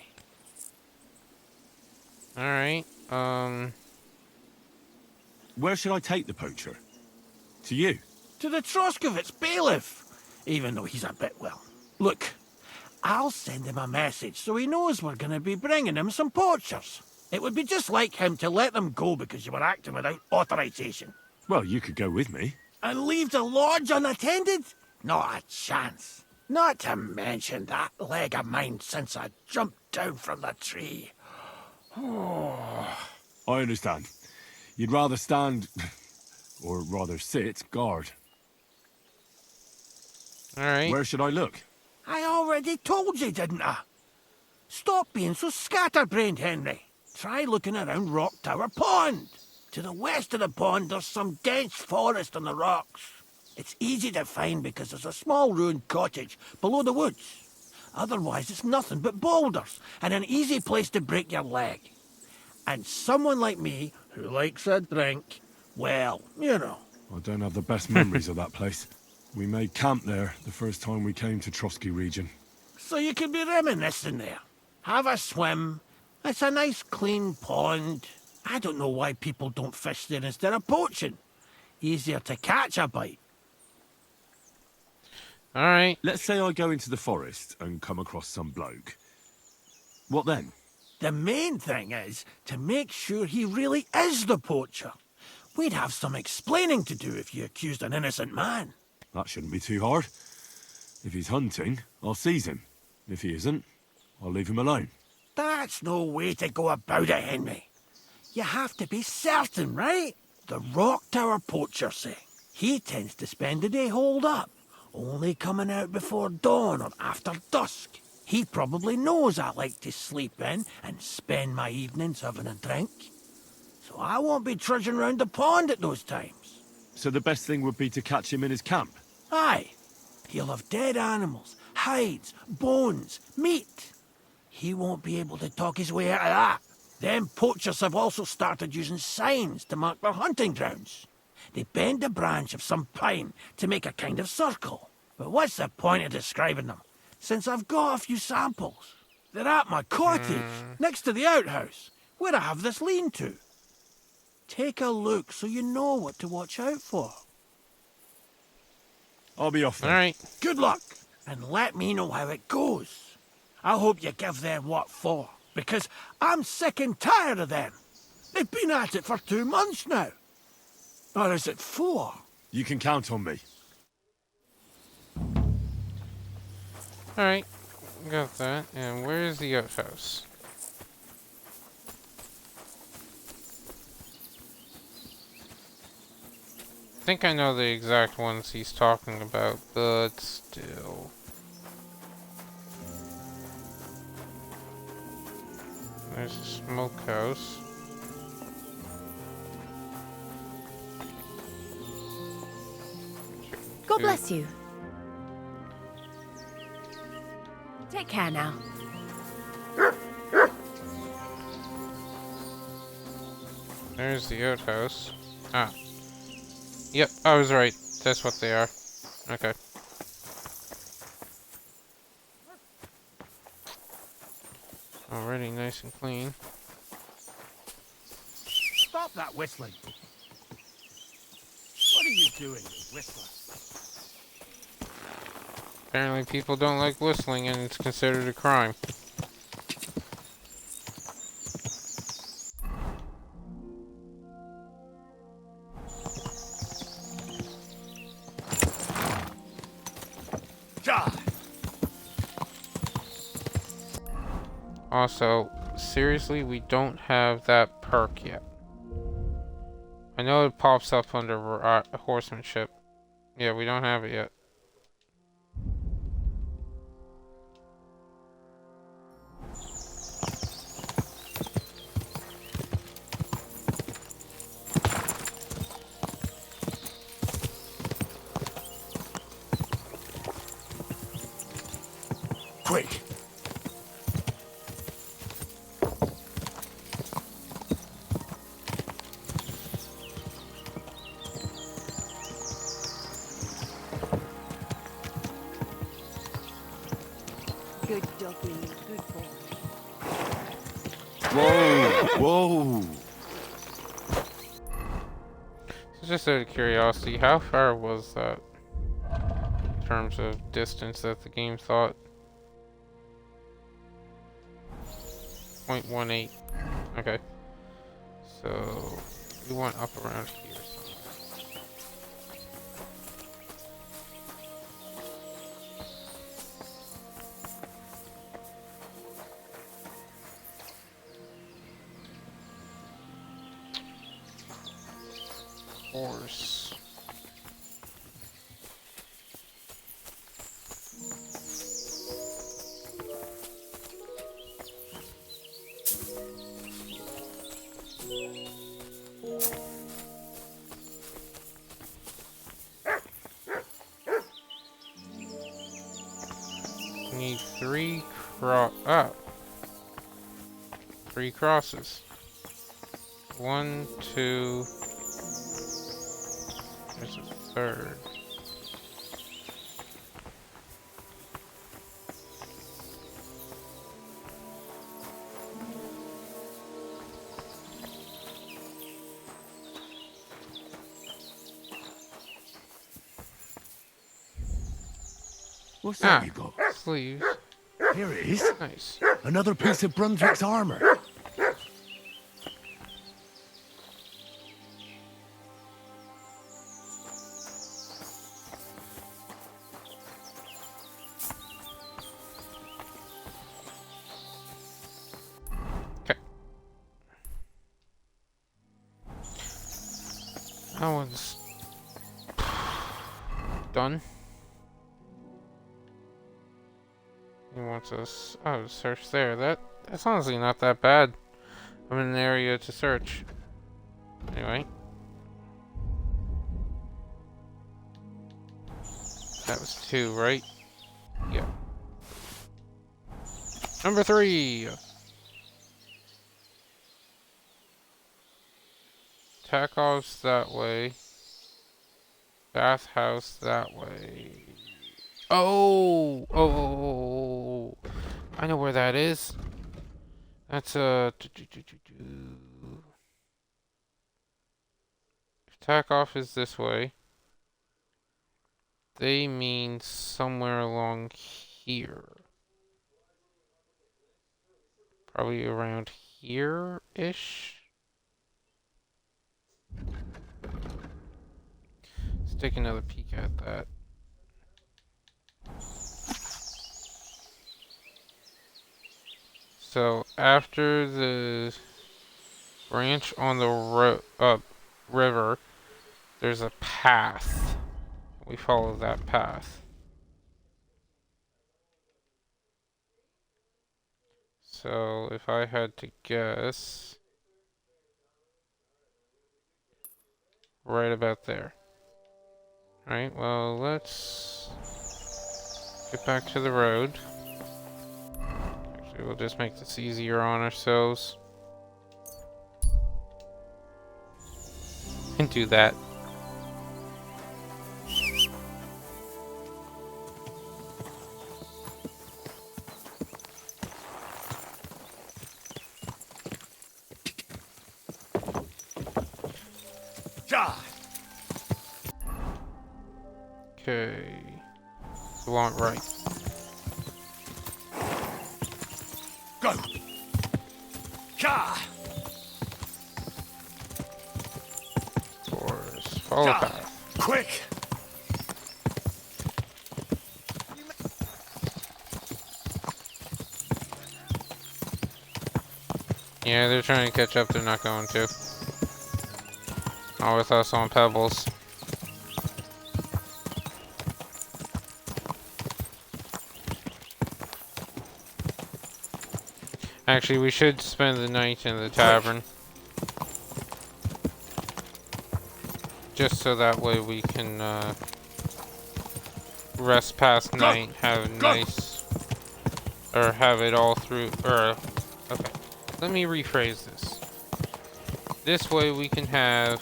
S1: Alright.
S3: Where should I take the poacher? To you?
S10: To the Troskovitz bailiff, even though he's a bit well. Look, I'll send him a message so he knows we're going to be bringing him some poachers. It would be just like him to let them go because you were acting without authorization.
S3: Well, you could go with me.
S10: And leave the lodge unattended? Not a chance. Not to mention that leg of mine since I jumped down from the tree.
S3: I understand. You'd rather stand, or rather sit, guard.
S1: Alright.
S3: Where should I look?
S10: I already told you, didn't I? Stop being so scatterbrained, Henry. Try looking around Rock Tower Pond. To the west of the pond, there's some dense forest on the rocks. It's easy to find because there's a small ruined cottage below the woods. Otherwise, it's nothing but boulders and an easy place to break your leg. And someone like me, who likes a drink, well, you know.
S3: I don't have the best memories of that place. We made camp there the first time we came to Trotsky region.
S10: So you could be reminiscing there. Have a swim. It's a nice clean pond. I don't know why people don't fish there instead of poaching. Easier to catch a bite.
S1: Alright.
S3: Let's say I go into the forest and come across some bloke. What then?
S10: The main thing is to make sure he really is the poacher. We'd have some explaining to do if you accused an innocent man.
S3: That shouldn't be too hard. If he's hunting, I'll seize him. If he isn't, I'll leave him alone.
S10: That's no way to go about it, Henry. You have to be certain, right? The Rock Tower poacher say. He tends to spend the day holed up, only coming out before dawn or after dusk. He probably knows I like to sleep in and spend my evenings having a drink. So I won't be trudging round the pond at those times.
S3: So the best thing would be to catch him in his camp?
S10: Aye. He'll have dead animals, hides, bones, meat. He won't be able to talk his way out of that. Them poachers have also started using signs to mark their hunting grounds. They bend a branch of some pine to make a kind of circle. But what's the point of describing them, since I've got a few samples? They're at my cottage, next to the outhouse, where I have this lean-to. Take a look so you know what to watch out for.
S3: I'll be off then.
S1: Alright.
S10: Good luck, and let me know how it goes. I hope you give them what for, because I'm sick and tired of them. They've been at it for 2 months now. Or is it 4?
S3: You can count on me.
S1: Alright. Got that. And where's the outhouse? I think I know the exact ones he's talking about, but still. There's a smokehouse.
S9: God bless you. Take care now.
S1: There's the outhouse. Ah. Yep, I was right. That's what they are. Okay. Already nice and clean.
S10: Stop that whistling. What are you doing, you whistler?
S1: Apparently people don't like whistling and it's considered a crime. Also, seriously, we don't have that perk yet. I know it pops up under horsemanship. Yeah, we don't have it yet.
S10: Quick.
S8: Good doggy, good boy.
S3: Whoa!
S1: So just out of curiosity, how far was that in terms of distance that the game thought? 0.18. Okay. So we want up around here somewhere. Horse. Need three crosses. 1, 2. There's a third.
S4: What's that you got?
S1: Sleeves.
S4: Here it is.
S1: Nice.
S4: Another piece of Brunswick's armor.
S1: Okay. That one's done. He wants us. Oh, search there. That's honestly not that bad. I'm in an area to search. Anyway. That was 2, right? Yeah. Number 3. Takov's that way. Bathhouse that way. Oh, I know where that is. That's if Takeoff is this way, they mean somewhere along here. Probably around here-ish. Let's take another peek at that. So after the branch on the river, there's a path. We follow that path. So if I had to guess, right about there. Alright, well, let's get back to the road. Actually, we'll just make this easier on ourselves. And do that. Okay. We want right.
S10: Go. Cha.
S1: Course. Follow the path.
S10: Quick.
S1: Yeah, they're trying to catch up. They're not going to. Not with us on pebbles. Actually, we should spend the night in the tavern. Just so that way we can rest past night, have nice, or have it all through, or, okay. Let me rephrase this. This way we can have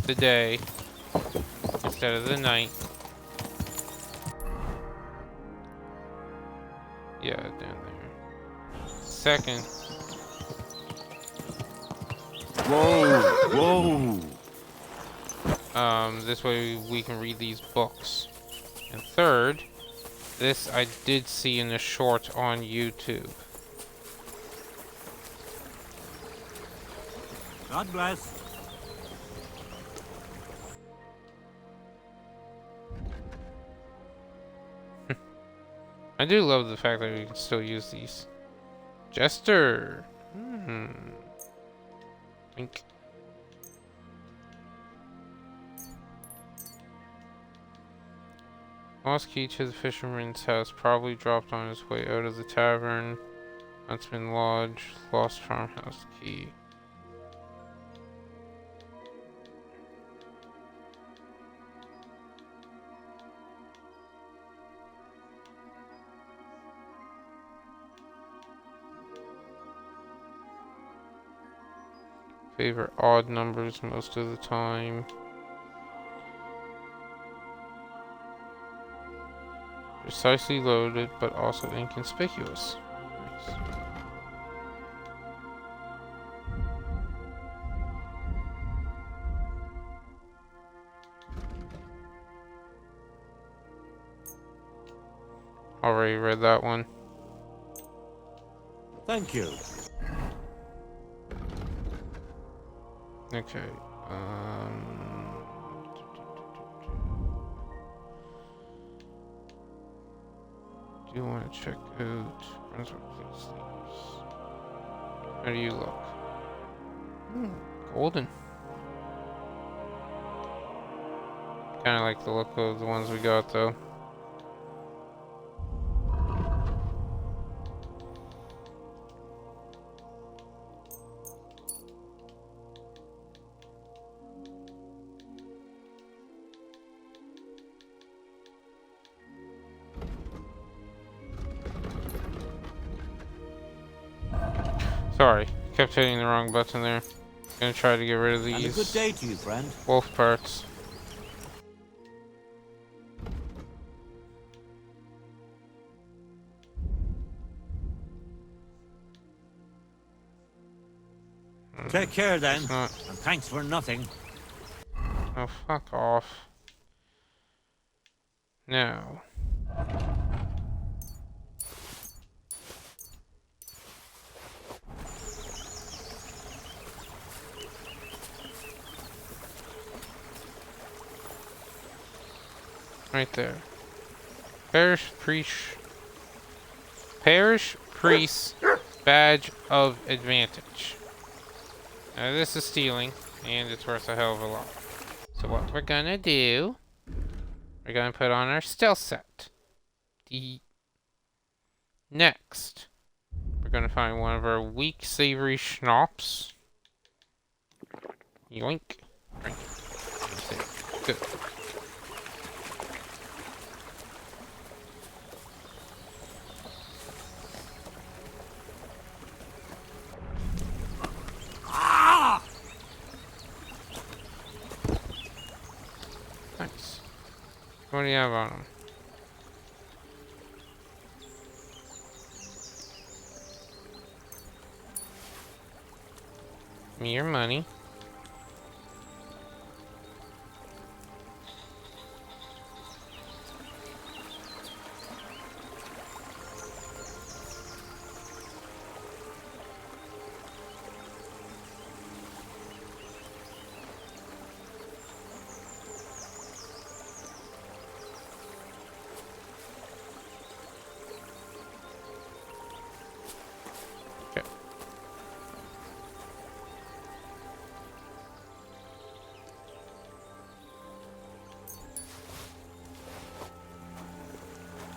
S1: the day instead of the night. Yeah, down there. Second.
S3: Whoa!
S1: This way we can read these books. And third, this I did see in a short on YouTube.
S2: God bless.
S1: I do love the fact that we can still use these. Jester. Wink. Lost key to the fisherman's house, probably dropped on his way out of the tavern. Huntsman Lodge, lost farmhouse key. Favor odd numbers most of the time. Precisely loaded, but also inconspicuous. Nice. Already read that one.
S10: Thank you.
S1: Okay. Do you want to check out Brunswick Place things? How do you look? Golden. Kind of like the look of the ones we got, though. Sorry, kept hitting the wrong button there. Gonna try to get rid of these.
S10: And a good day to you, friend.
S1: Wolf parts.
S10: Take care then,
S1: Not...
S10: and thanks for nothing.
S1: Oh, fuck off. Now. Right there. Parish priest badge of advantage. Now this is stealing, and it's worth a hell of a lot. So what we're gonna do, we're gonna put on our stealth set. Next, we're gonna find one of our weak savory schnapps. Yoink. Drink. Good. Nice. What do you have on them? Give me your money.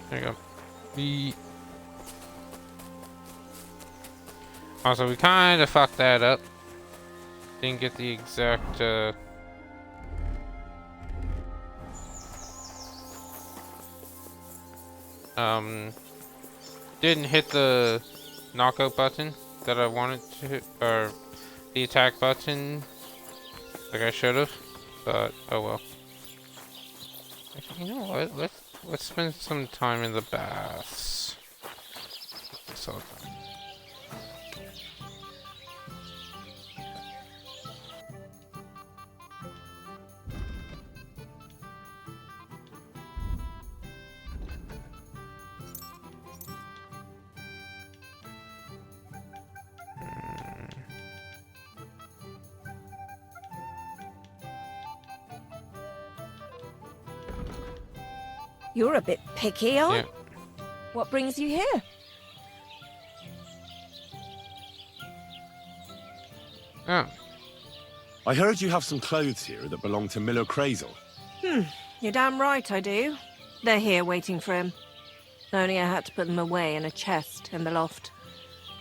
S1: There you go. Also, we kind of fucked that up. Didn't get the exact, didn't hit the knockout button that I wanted to hit, or the attack button like I should have, but oh well. Actually, you know what? Let's spend some time in the baths. Get this all done.
S8: You're a bit picky, aren't you?
S1: Yeah.
S8: What brings you here?
S1: Oh.
S4: I heard you have some clothes here that belong to Miller Crazel.
S8: You're damn right I do. They're here waiting for him. Only I had to put them away in a chest in the loft.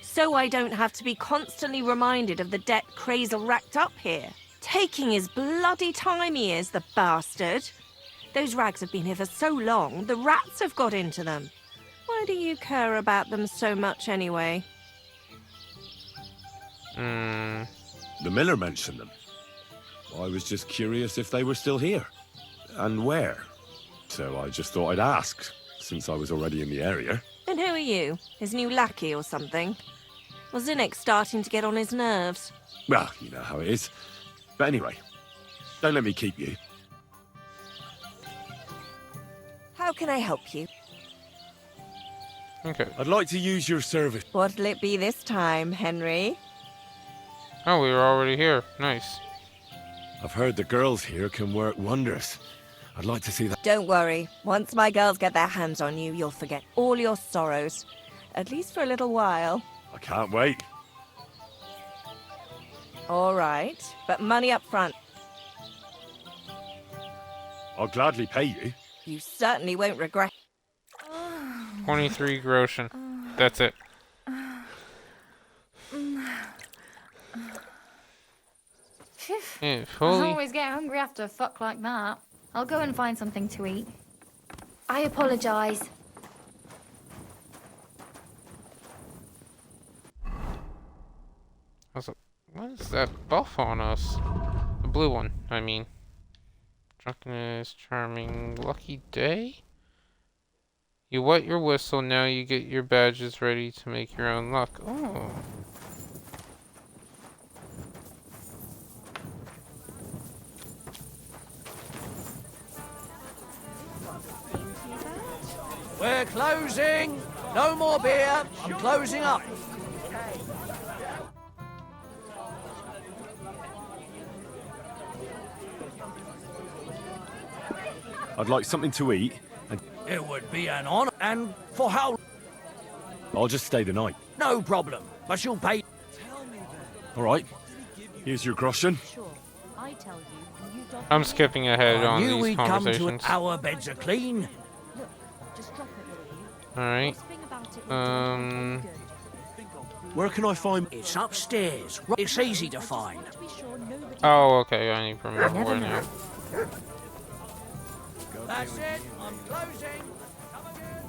S8: So I don't have to be constantly reminded of the debt Crazel racked up here. Taking his bloody time he is, the bastard. Those rags have been here for so long, the rats have got into them. Why do you care about them so much anyway?
S4: The miller mentioned them. I was just curious if they were still here. And where. So I just thought I'd ask, since I was already in the area.
S8: And who are you? His new lackey or something? Was Zinnik starting to get on his nerves?
S4: Well, you know how it is. But anyway, don't let me keep you.
S8: How can I help you?
S1: Okay.
S4: I'd like to use your service.
S8: What'll it be this time, Henry?
S1: Oh, we were already here. Nice.
S4: I've heard the girls here can work wonders. I'd like to see that.
S8: Don't worry. Once my girls get their hands on you, you'll forget all your sorrows. At least for a little while.
S4: I can't wait.
S8: All right, but money up front.
S4: I'll gladly pay you.
S8: You certainly won't regret.
S1: 23 groschen. That's it. Yeah,
S11: I
S1: fully.
S11: always get hungry after a fuck like that. I'll go and find something to eat. I apologise.
S1: What is that buff on us? The blue one, I mean. Drunkenness, charming, lucky day? You wet your whistle, now you get your badges ready to make your own luck. Oh.
S10: We're closing. No more beer. I'm closing up.
S4: I'd like something to eat, and
S10: It would be an honor. And for how?
S4: I'll just stay the night.
S10: No problem. But you'll pay.
S4: All right. Here's your groschen.
S1: I'm skipping ahead
S10: I
S1: on
S10: knew
S1: these
S10: we'd come to
S1: conversations.
S10: it. Our beds are clean.
S1: Alright.
S4: Where can I find?
S10: It's upstairs. It's easy to find.
S1: Oh, okay, I need to remember where now.
S10: That's it. I'm closing. Come again.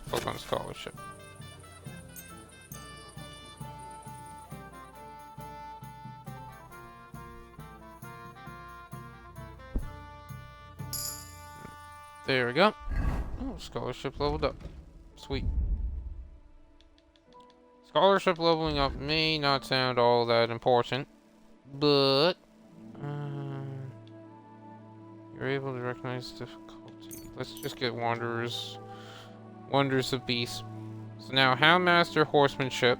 S1: Fuck on scholarship. There we go. Oh, scholarship leveled up. Sweet. Scholarship leveling up may not sound all that important, but you're able to recognize difficulty. Let's just get Wanderers. Wonders of Beasts. So now, Houndmaster, Horsemanship,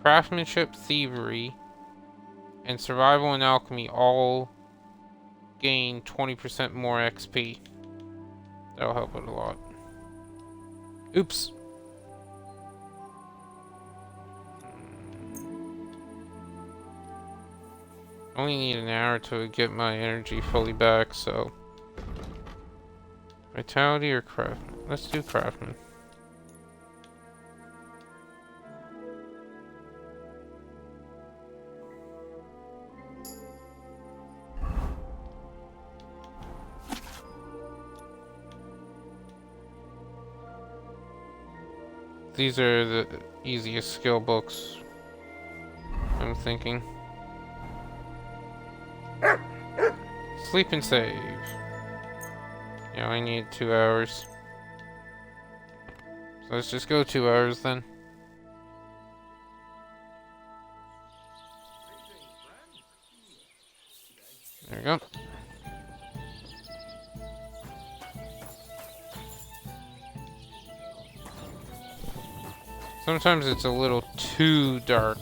S1: Craftsmanship, Thievery, and Survival and Alchemy all gain 20% more XP. That'll help it a lot. Oops. Only need an hour to get my energy fully back, so... Vitality or Craftsman? Let's do Craftsman. These are the easiest skill books, I'm thinking. Sleep and save. Yeah, I need 2 hours. So let's just go 2 hours then. There we go. Sometimes it's a little too dark.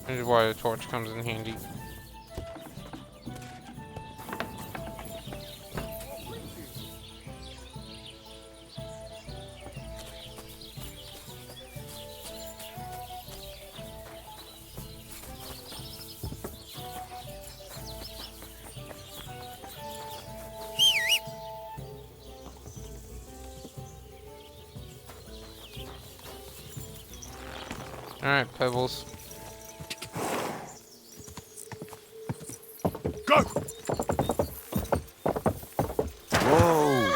S1: This is why the torch comes in handy. Alright, Pebbles.
S3: Go!
S7: Whoa!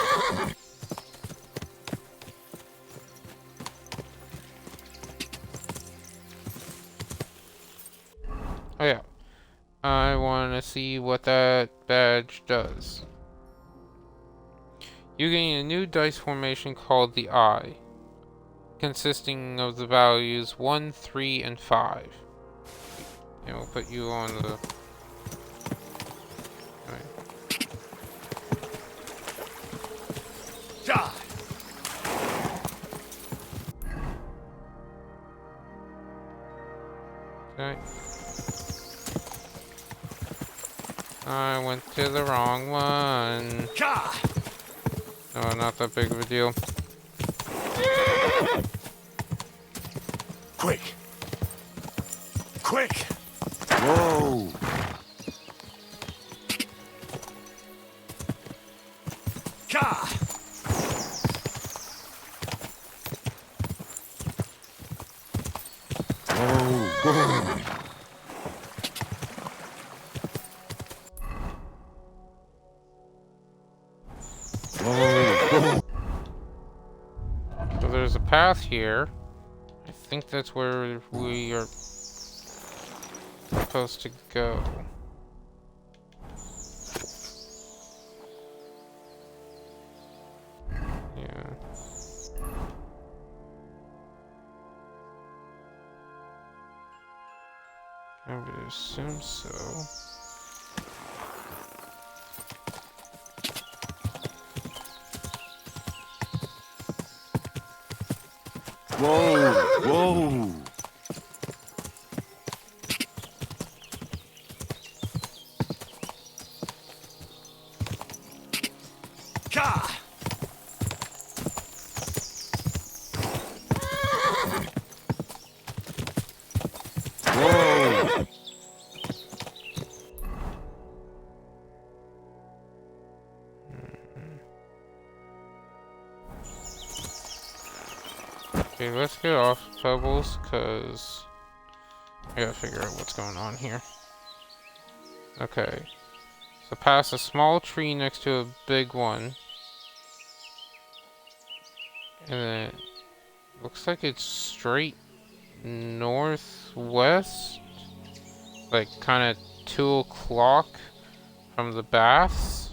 S1: Oh yeah. I want to see what that badge does. You gain a new dice formation called the Eye, consisting of the values 1, 3, and 5. And we'll put you on the...
S3: Die!
S1: Okay. I went to the wrong one. Oh, not that big of a deal.
S3: Quick! Quick!
S7: Whoa!
S3: Ka!
S1: So there's a path here. I think that's where we are supposed to go. Yeah. I would assume so.
S7: Whoa! Whoa!
S3: Ka!
S7: Whoa!
S1: Okay, let's get off Pebbles, cause I gotta figure out what's going on here. Okay. So past a small tree next to a big one. And then it looks like it's straight northwest. Like kinda 2 o'clock from the baths.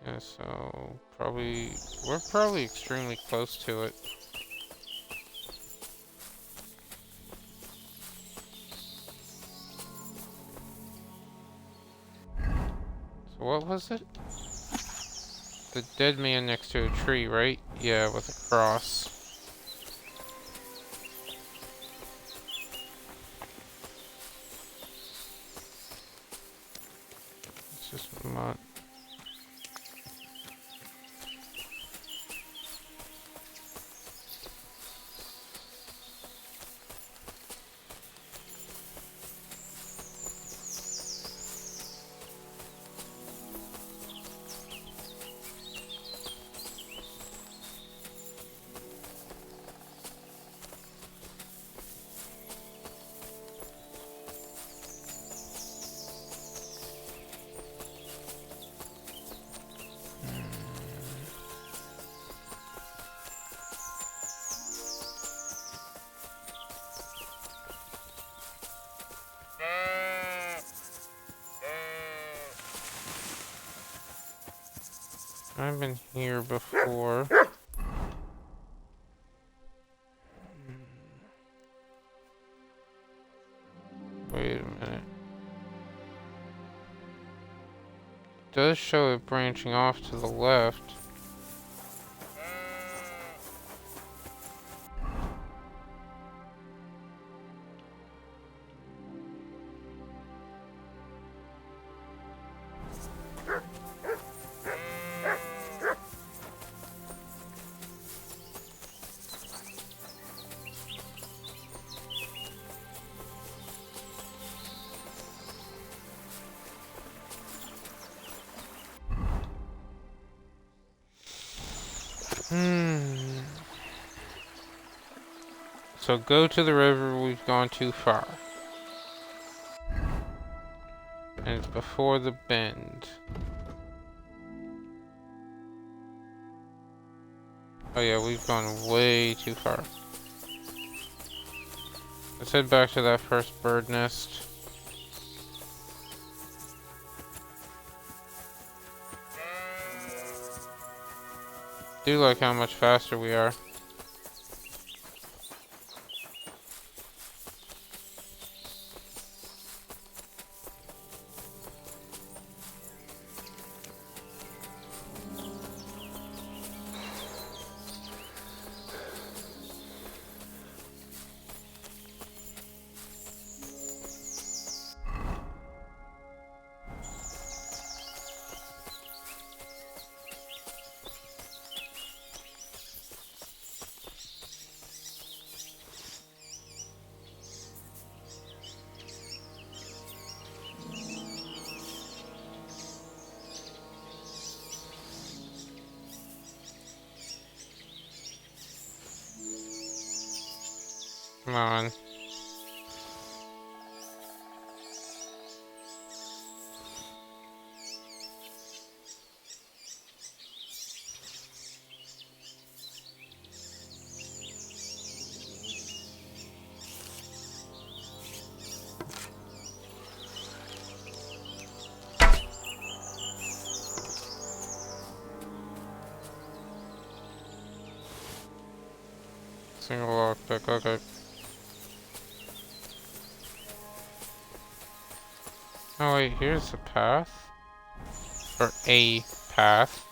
S1: Yeah, so we're probably extremely close to it. So what was it? The dead man next to a tree, right? Yeah, with a cross. It's just mud. I've been here before. Wait a minute. It does show it branching off to the left. So go to the river, we've gone too far. And it's before the bend. Oh yeah, we've gone way too far. Let's head back to that first bird nest. Do like how much faster we are. Come on. Single lockpick, okay. Oh wait, here's the path. Or a path.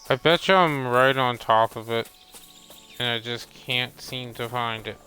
S1: I bet you I'm right on top of it, and I just can't seem to find it.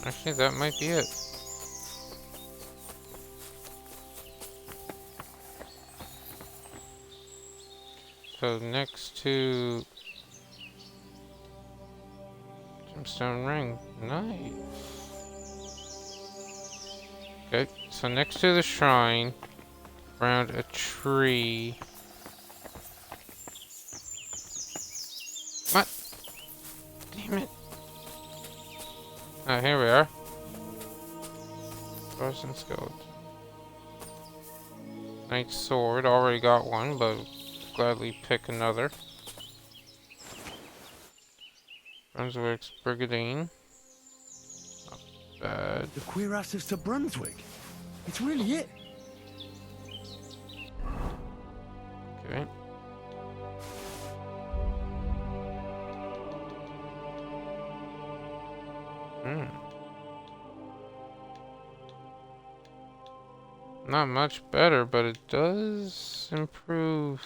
S1: Actually, that might be it. So next to Gemstone Ring. Nice. Okay, so next to the shrine, around a tree. What? Damn it. Oh, here we are. Frozen skeleton. Knight's sword, already got one, but gladly pick another. Brunswick's Brigandine. Not bad.
S4: The cuirass to Brunswick. It's really it.
S1: Okay. Not much better, but it does improve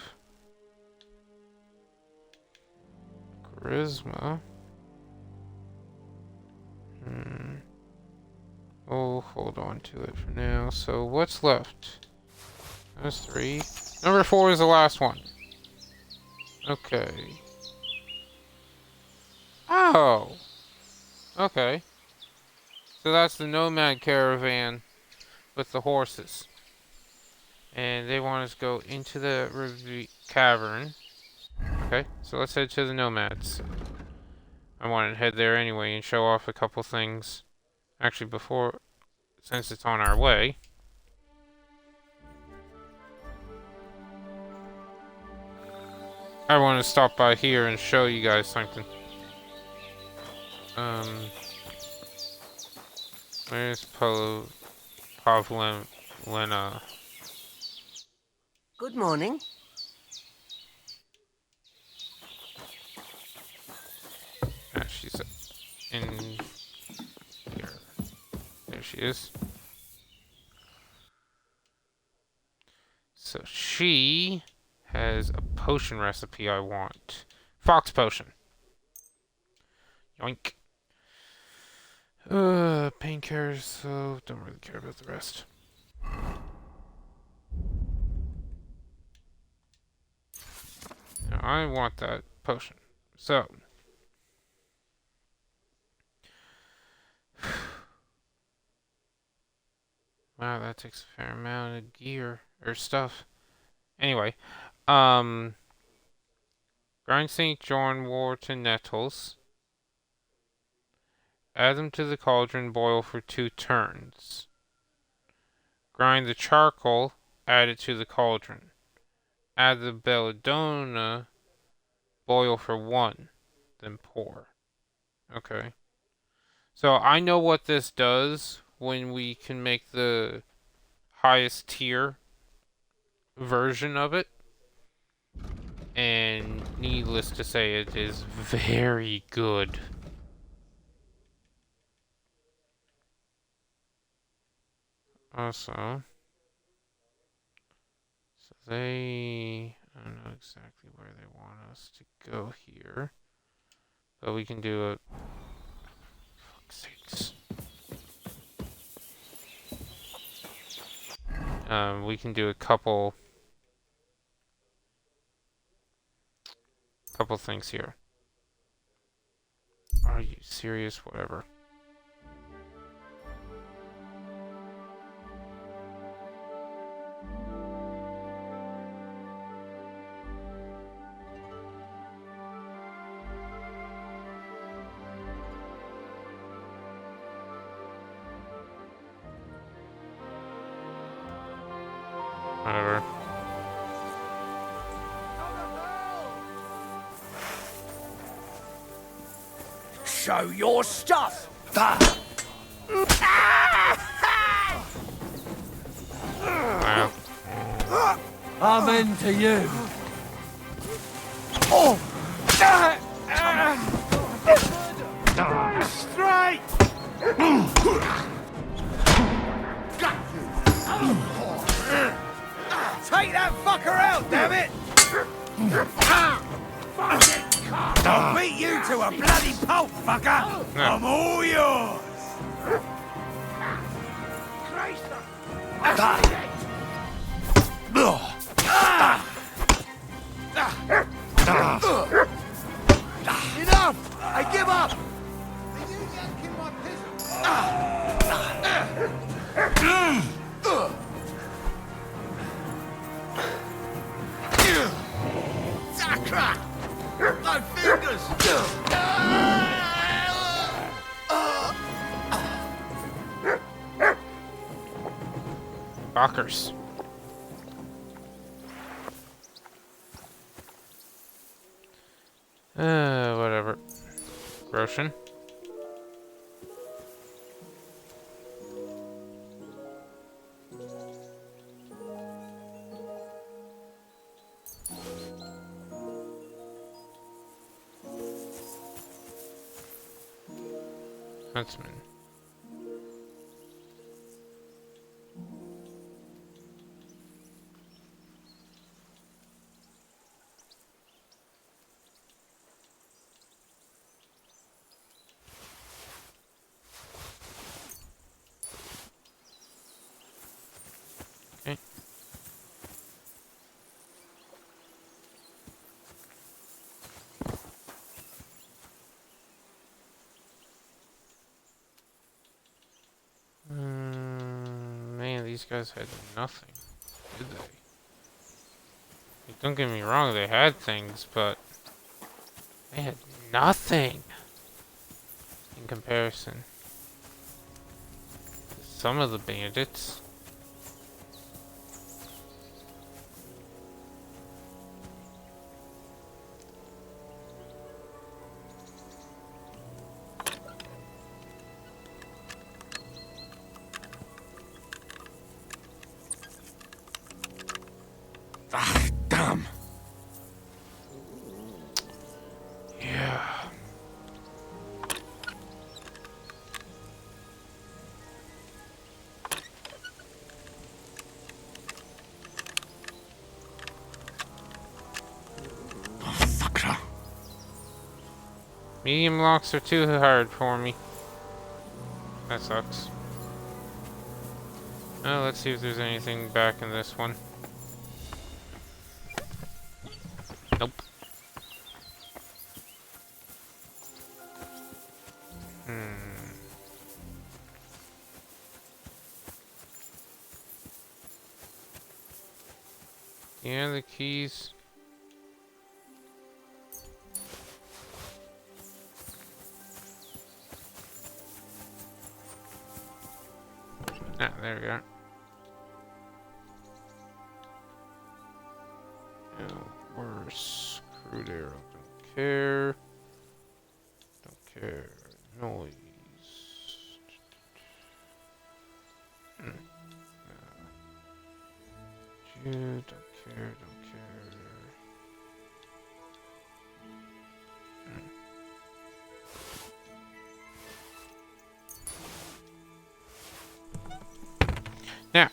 S1: charisma. Oh, hold on to it for now. So what's left? That's 3. Number 4 is the last one. Okay. Oh! Okay. So that's the nomad caravan with the horses. And they want us to go into the cavern. Okay, so let's head to the nomads. I wanted to head there anyway and show off a couple things. Actually, since it's on our way. I want to stop by here and show you guys something. Where's Pavlina?
S10: Good morning.
S1: She's in here. There she is. So she has a potion recipe I want. Fox potion. Yoink. Painkillers, so don't really care about the rest. Now, I want that potion. So. Wow, that takes a fair amount of gear or stuff. Anyway, grind St. John wort and nettles. Add them to the cauldron, boil for 2 turns. Grind the charcoal, add it to the cauldron. Add the belladonna, boil for 1, then pour. Okay. So I know what this does when we can make the highest tier version of it. And needless to say, it is very good. Also, so I don't know exactly where they want us to go here, but we can do it. Fuck's sakes. We can do a couple things here. Are you serious? Whatever. Whatever.
S10: Show your stuff!
S1: Wow.
S10: I'm into you. Straight! Take that fucker out, damn it! I'll beat you to a bloody pulp, fucker! I'm all yours! Enough! I give up! Are you yanking my Zakra! My fingers!
S1: Fuckers. Whatever. Roshan. Huntsman. Okay. Man, these guys had nothing, did they? Like, don't get me wrong, they had things, but they had nothing. comparison to some of the bandits.
S3: Ah, damn.
S1: Yeah.
S3: Oh, sucker.
S1: Medium locks are too hard for me. That sucks. Oh, let's see if there's anything back in this one. Nope. Yeah, the keys. Ah, there we go. We're screwed arrow. Don't care. Don't care. Noise. Don't care. Don't care. Now,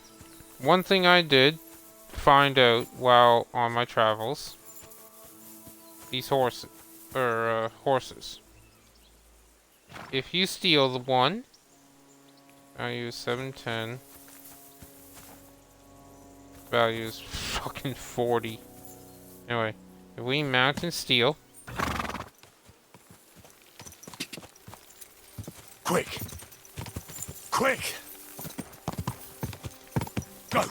S1: one thing I did find out while on my travels, these horses, if you steal the one, value is 710, value is fucking 40. Anyway, if we mount and steal,
S3: Quick! Quick! Go!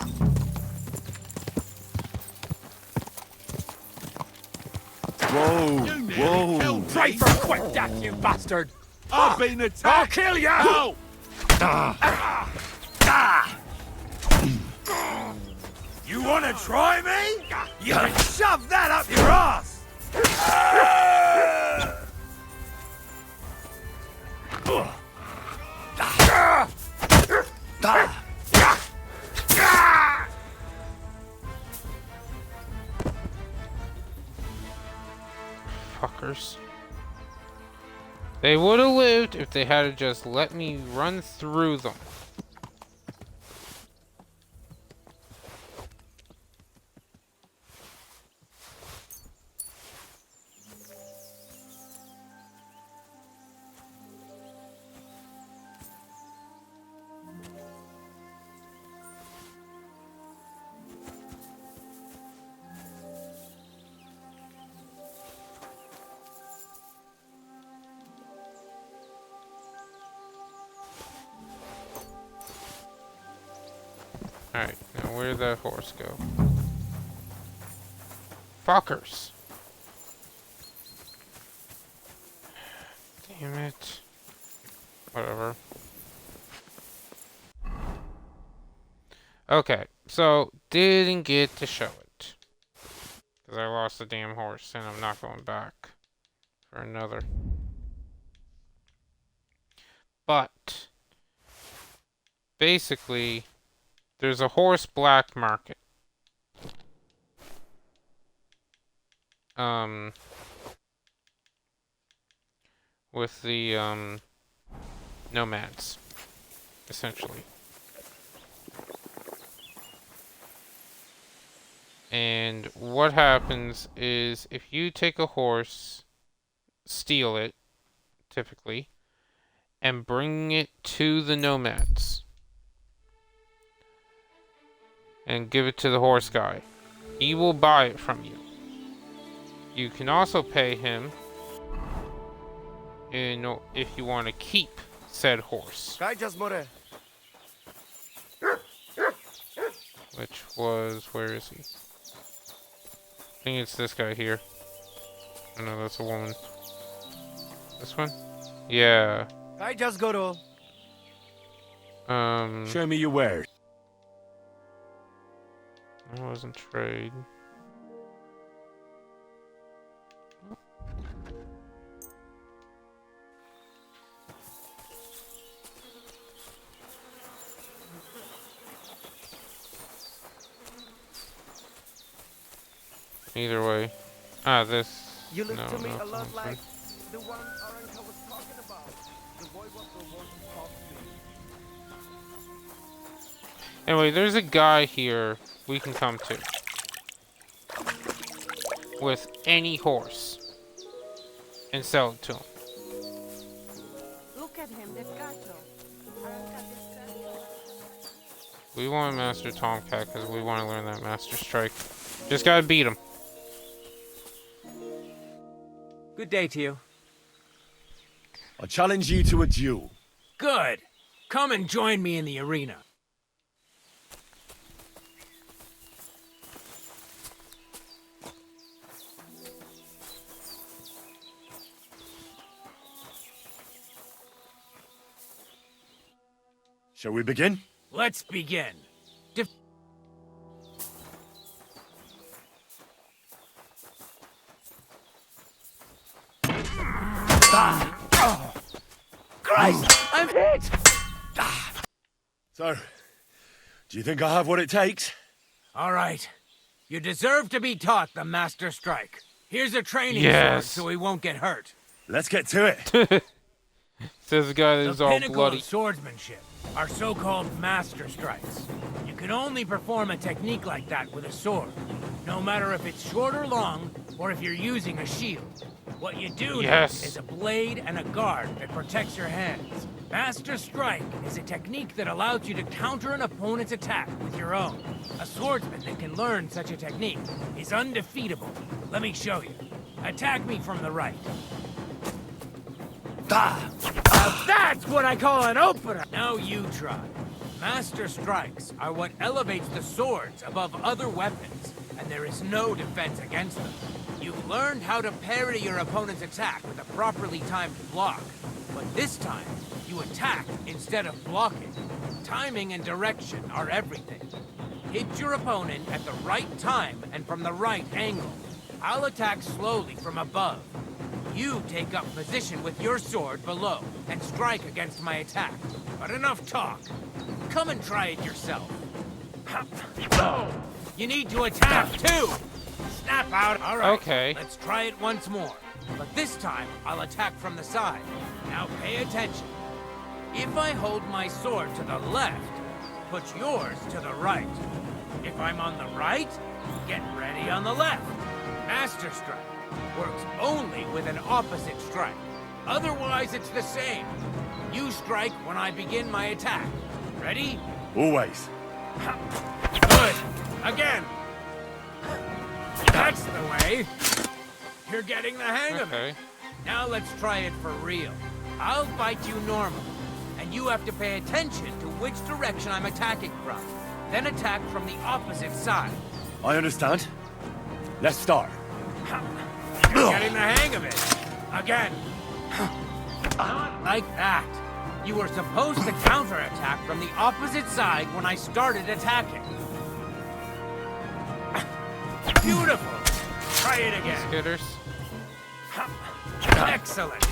S3: Whoa! Whoa!
S5: Pray for quick death, you bastard!
S3: I've been attacked!
S5: I'll kill you!
S3: No!
S10: You wanna try me? You can shove that up your ass!
S1: fuckers. They would have lived if they had just let me run through them. Alright, now where'd that horse go? Fuckers! Damn it. Whatever. Okay, so didn't get to show it. Because I lost the damn horse and I'm not going back for another. But basically, there's a horse black market. With the nomads, essentially. And what happens is if you take a horse, steal it, typically, and bring it to the nomads, and give it to the horse guy, he will buy it from you. You can also pay him if you want to keep said horse. Which was, where is he? I think it's this guy here. Oh no, that's a woman. This one? Yeah.
S10: I just go to.
S3: Show me your wares.
S1: That wasn't trade. Either way. Ah, this.
S10: You look
S1: no,
S10: to me
S1: no,
S10: a lot
S1: something.
S10: like the one our uncle was talking about. The boy was the one who talked to me.
S1: Anyway, there's a guy here we can come to. With any horse. And sell it to him.
S8: Look at him,
S1: We want to master Tomcat because we want to learn that Master Strike. Just gotta beat him.
S10: Good day to you.
S3: I challenge you to a duel.
S10: Good. Come and join me in the arena.
S3: Shall we begin?
S10: Let's begin. Christ! I'm hit!
S3: So, do you think I have what it takes?
S10: All right. You deserve to be taught the Master Strike. Here's a training
S1: Yes.
S10: sword so he won't get hurt.
S3: Let's get to it.
S1: Says the guy that's
S10: The
S1: all
S10: pinnacle
S1: bloody.
S10: of swordsmanship are so-called Master Strikes. You can only perform a technique like that with a sword, no matter if it's short or long, or if you're using a shield. What you do
S1: Yes.
S10: need is a blade and a guard that protects your hands. Master Strike is a technique that allows you to counter an opponent's attack with your own. A swordsman that can learn such a technique is undefeatable. Let me show you. Attack me from the right. Now that's what I call an opener! Now you try. Master Strikes are what elevates the swords above other weapons, and there is no defense against them. You've learned how to parry your opponent's attack with a properly timed block, but this time, you attack instead of blocking. Timing and direction are everything. Hit your opponent at the right time and from the right angle. I'll attack slowly from above. You take up position with your sword below and strike against my attack. But enough talk. Come and try it yourself. You need to attack too! Snap out. All right.
S1: Okay.
S10: Let's try it once more. But this time, I'll attack from the side. Now pay attention. If I hold my sword to the left, put yours to the right. If I'm on the right, get ready on the left. Master Strike works only with an opposite strike. Otherwise, it's the same. You strike when I begin my attack. Ready?
S3: Always.
S10: Good. Again. That's the way. You're getting the hang of it. Now let's try it for real. I'll fight you normal, and you have to pay attention to which direction I'm attacking from. Then attack from the opposite side.
S3: I understand. Let's start.
S10: You're getting the hang of it. Again. Not like that. You were supposed to counterattack from the opposite side when I started attacking. Beautiful. Try it again.
S1: Skitters.
S10: Excellent.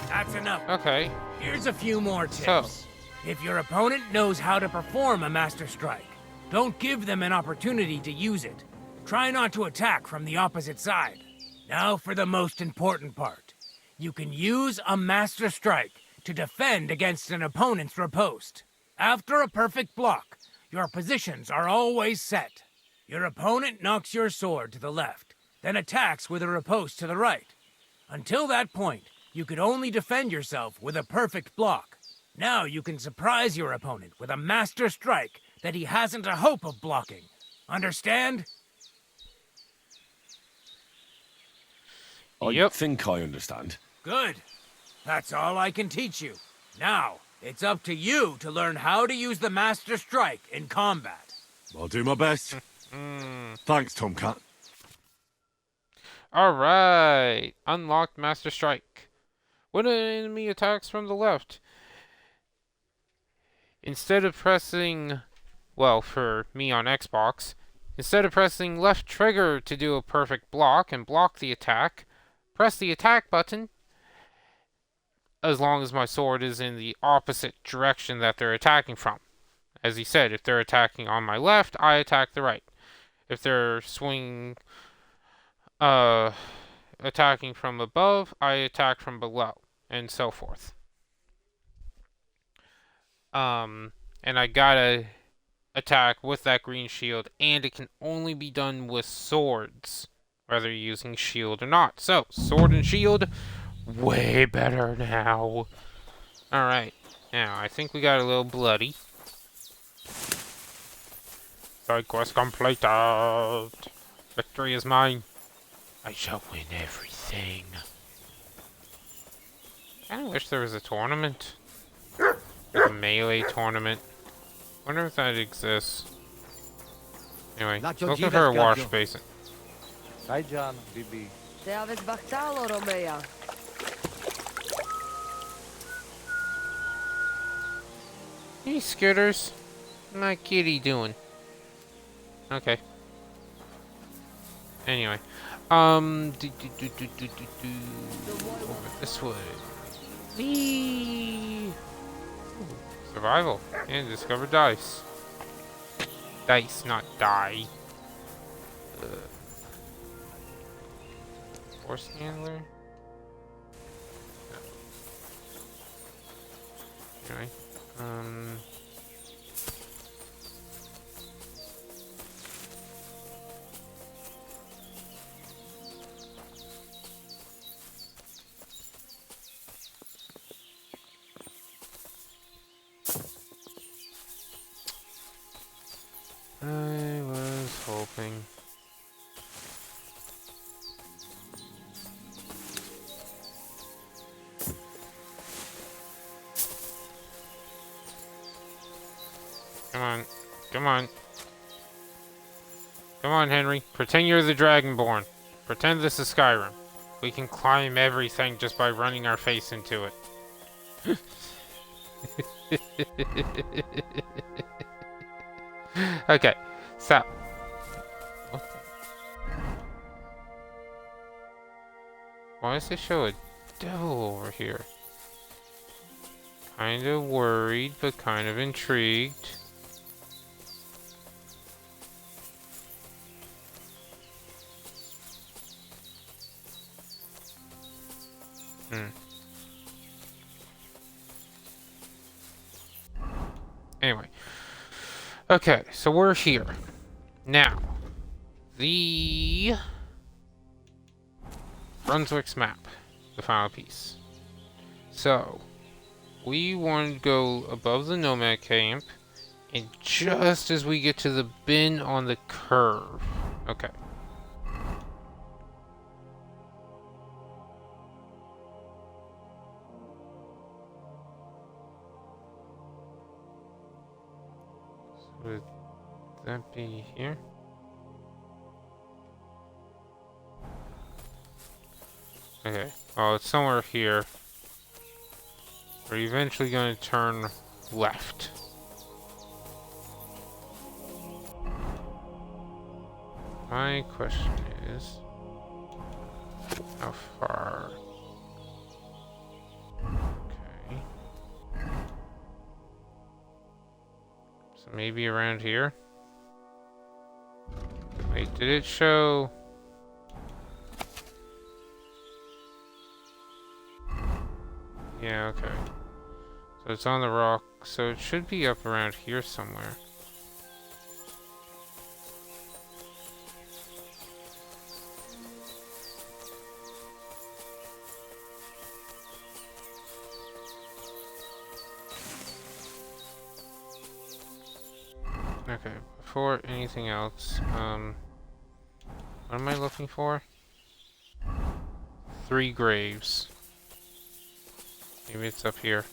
S10: That's enough.
S1: Okay.
S10: Here's a few more tips.
S1: So.
S10: If your opponent knows how to perform a Master Strike, don't give them an opportunity to use it. Try not to attack from the opposite side. Now for the most important part. You can use a Master Strike to defend against an opponent's riposte. After a perfect block, your positions are always set. Your opponent knocks your sword to the left, then attacks with a riposte to the right. Until that point, you could only defend yourself with a perfect block. Now you can surprise your opponent with a Master Strike that he hasn't a hope of blocking. Understand?
S3: I think I understand.
S10: Good. That's all I can teach you. Now, it's up to you to learn how to use the Master Strike in combat.
S3: I'll do my best. Thanks, Tomcat.
S1: Alright. Unlocked Master Strike. When an enemy attacks from the left, instead of pressing, well, for me on Xbox, instead of pressing left trigger to do a perfect block and block the attack, press the attack button as long as my sword is in the opposite direction that they're attacking from. As he said, if they're attacking on my left, I attack the right. If they're attacking from above, I attack from below, and so forth. And I gotta attack with that green shield, and it can only be done with swords, whether you're using shield or not. So, sword and shield, way better now. Alright, now I think we got a little bloody. Side quest completed. Victory is mine. I shall win everything. I kinda wish there was a tournament. Like a melee tournament. Wonder if that exists. Anyway, looking for a wash basin.
S12: Kaijan, Bibi.
S1: Hey, Skitters. My kitty doing? Okay. Anyway. Over this way. Whee! Survival. And discover dice. Dice, not die. Horse handler? Anyway. I was hoping. Come on. Come on. Come on, Henry. Pretend you're the Dragonborn. Pretend this is Skyrim. We can climb everything just by running our face into it. Okay, so. Why does it show a devil over here? Kind of worried, but kind of intrigued. Anyway. Okay, so we're here. Now, the Brunswick's map, the final piece. So, we want to go above the nomad camp, and just as we get to the bend on the curve. Okay. Would that be here? Okay. Oh, it's somewhere here. We're eventually going to turn left. My question is, how far? Okay. So maybe around here? Wait, did it show? Yeah, okay. So it's on the rock, so it should be up around here somewhere. Okay, before anything else, what am I looking for? 3 graves. Maybe it's up here.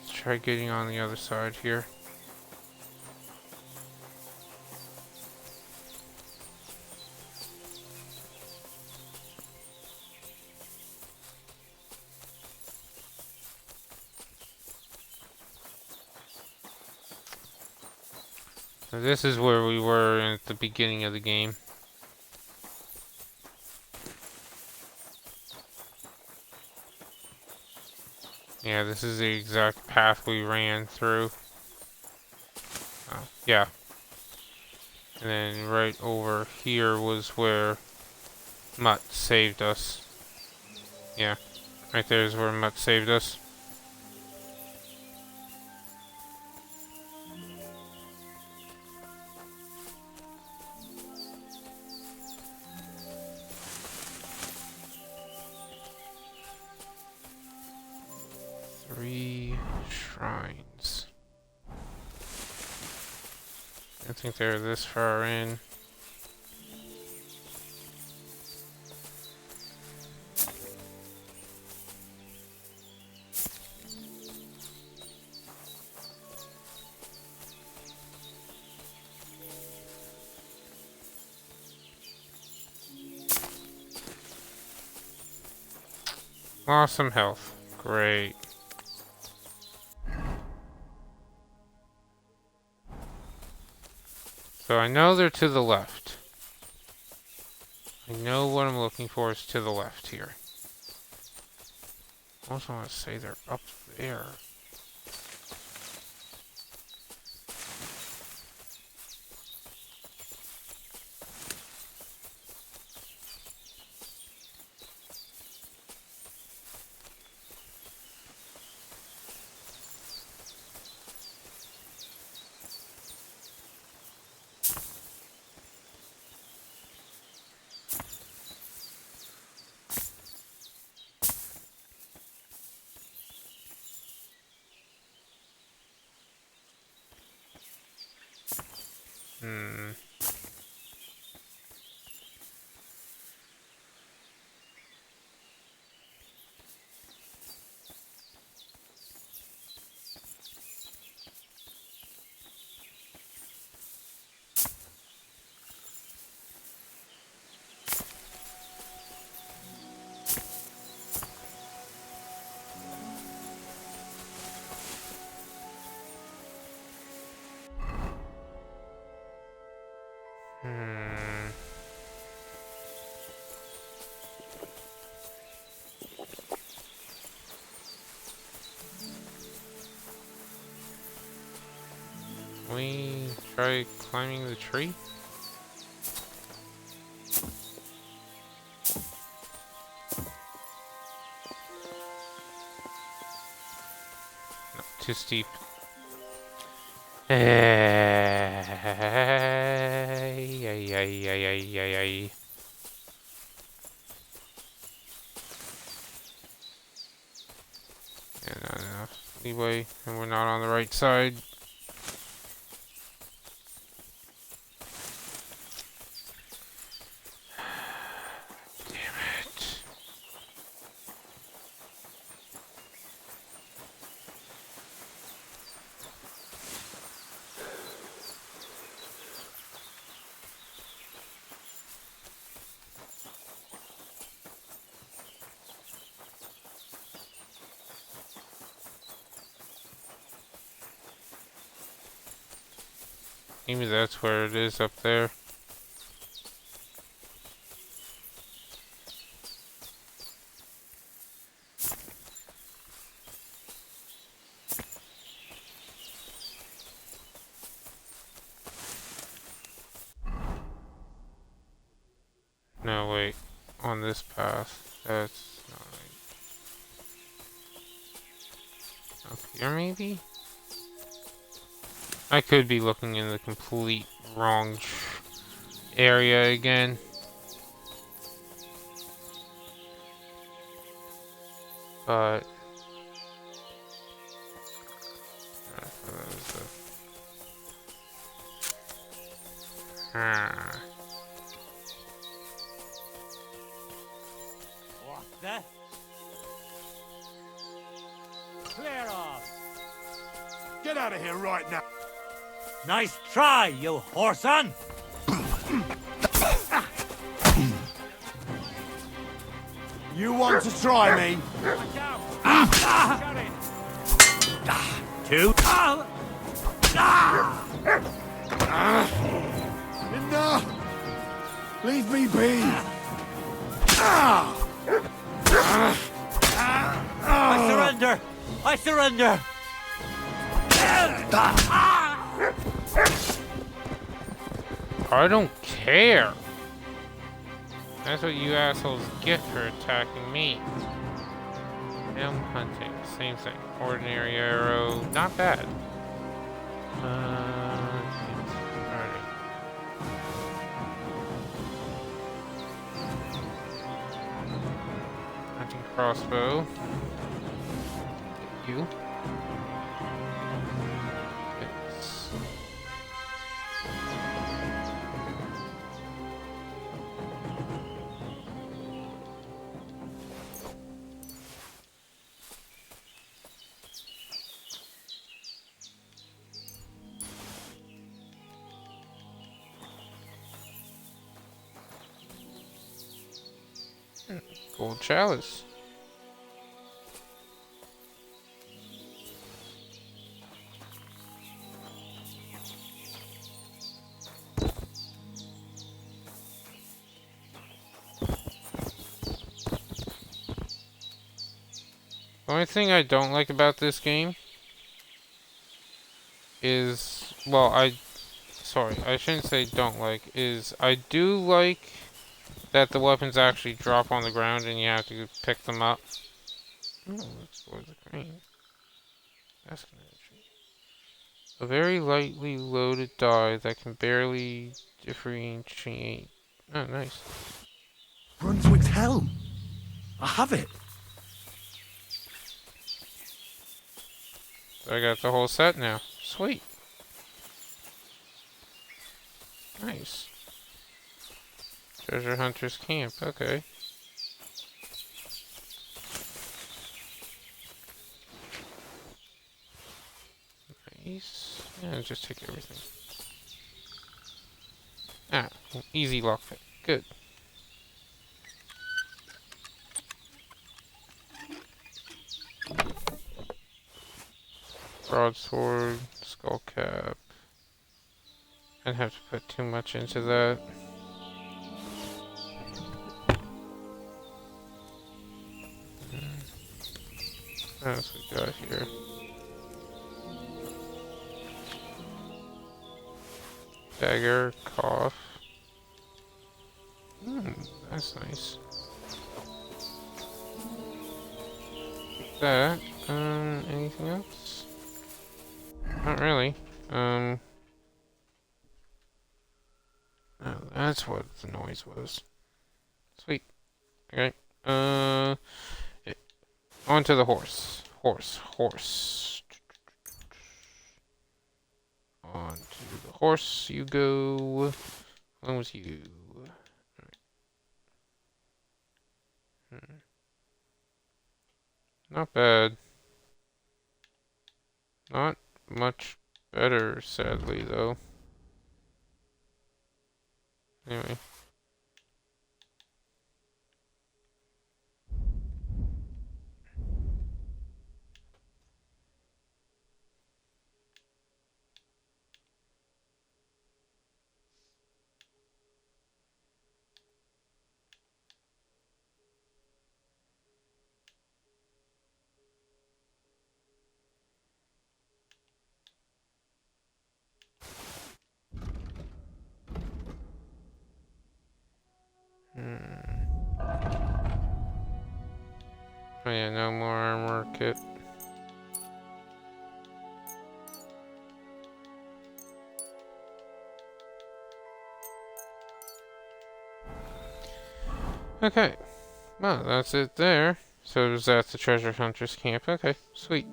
S1: Let's try getting on the other side here. So this is where we were at the beginning of the game. Yeah, this is the exact path we ran through. Yeah. And then right over here was where Mutt saved us. Yeah, right there is where Mutt saved us. Three shrines. I think they're this far in. Lost some health. Great. So I know they're to the left. I know what I'm looking for is to the left here. I also want to say they're up there. Hmm. We try climbing the tree? No, too steep. Hey, ay, ay, ay, ay, ay, ay. And not enough leeway, and we're not on the right side. Damn it. Maybe that's where it is up there. No, wait. On this path. That's not right. Up here, maybe? I could be looking in the complete wrong area again. But Ah.
S10: What the? Clear off!
S2: Get out of here right now!
S10: Nice try, you whoreson!
S2: You want to try me?
S10: Two.
S2: Enough! Leave me be!
S10: I surrender! I surrender!
S1: I don't care. That's what you assholes get for attacking me. Elm hunting, same thing. Ordinary arrow, not bad. Alright. Hunting crossbow. You. Yes. Gold chalice. The only thing I don't like about this game is, well, sorry, I shouldn't say don't like, is I do like that the weapons actually drop on the ground and you have to pick them up. Oh, explore the crane. That's gonna be a very lightly loaded die that can barely differentiate. Oh, nice.
S2: Brunswick's helm! I have it!
S1: So I got the whole set now. Sweet. Nice. Treasure Hunter's Camp, okay. Nice. Yeah, just take everything. Ah, easy lockpick. Good. Broadsword, skull cap. I'd have to put too much into that. What else we got here? Dagger, cough. That's nice. That. Anything else? Not really. Oh, that's what the noise was. Sweet. Okay. Onto the horse. Horse. Onto the horse you go. When was you? Right. Not bad. Not much better, sadly, though. Anyway. Oh yeah, no more armor kit. Okay. Well, that's it there. So is that the treasure hunter's camp? Okay, sweet.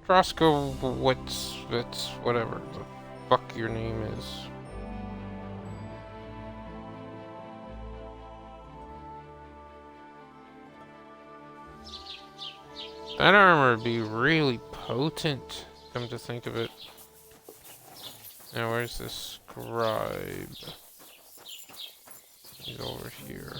S1: Roscoe, it's whatever the fuck your name is. That armor would be really potent, come to think of it. Now, where's this scribe? He's over here.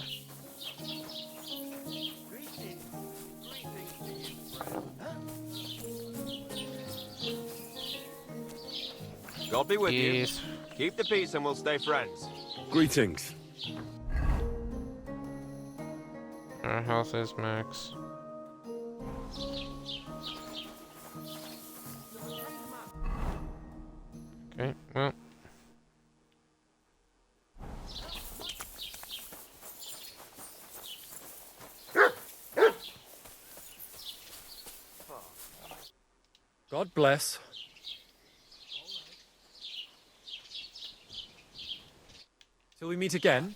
S6: God be with
S1: Yes.
S6: you. Keep the peace and we'll stay friends.
S3: Greetings.
S1: Our health is max. Okay, well.
S13: God bless. Till we meet again.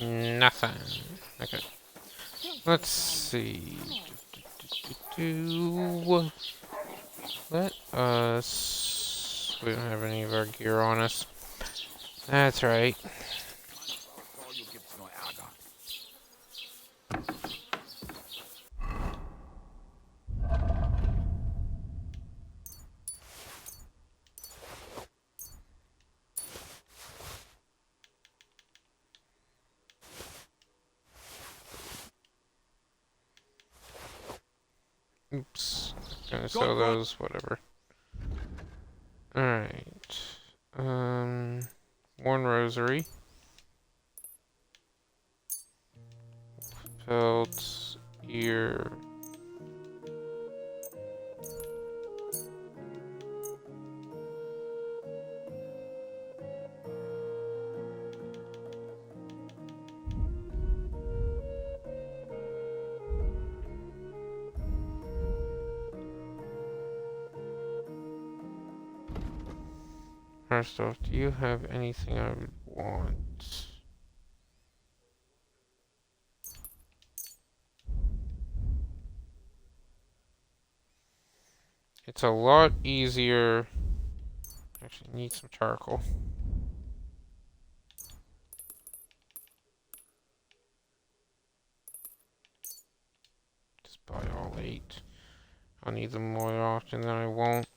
S1: Nothing. Okay. Let's see. Let us. We don't have any of our gear on us. That's right. Oops. Gonna sell those, whatever. Alright. Worn rosary. Pelt. Ear. First off, do you have anything I would want? It's a lot easier. Actually, need some charcoal. Just buy all 8. I'll need them more often than I won't.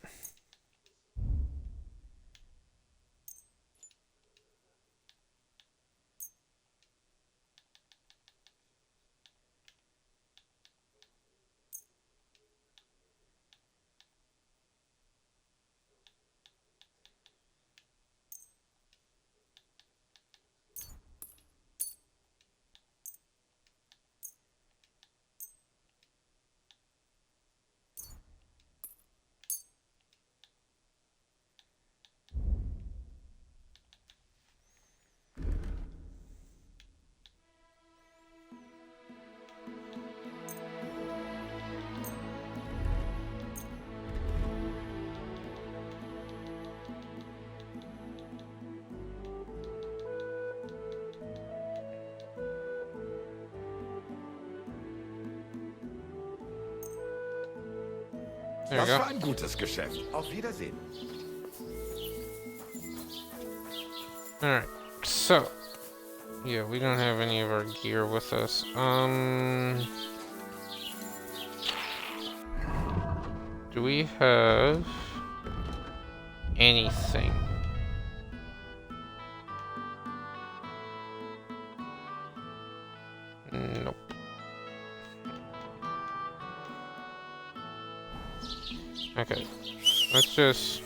S1: There you
S14: Das
S1: go.
S14: war ein gutes Geschäft. Auf Wiedersehen.
S1: Alright, so. Yeah, we don't have any of our gear with us. Do we have anything? Nope. Okay, let's just...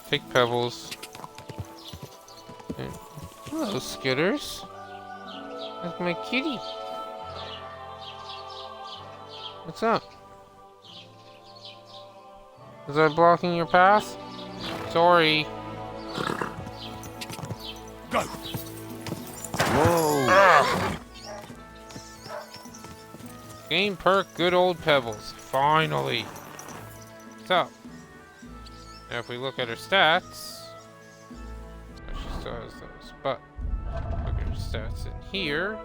S1: take pebbles. Okay. Hello, Skitters. That's my kitty. What's up? Was I blocking your path? Sorry.
S14: Go. Whoa.
S1: Game perk, good old pebbles. Finally. So, now if we look at her stats, she still has those, but look at her stats in here.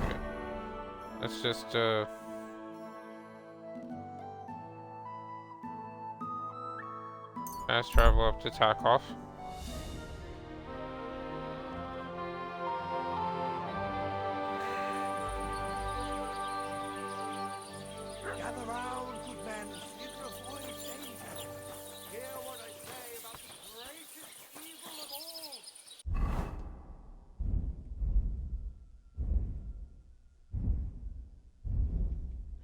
S1: Okay. Let's just fast travel up to Tarkov.
S10: Gather round, good men. You can avoid danger. Hear what I say about the greatest evil of all.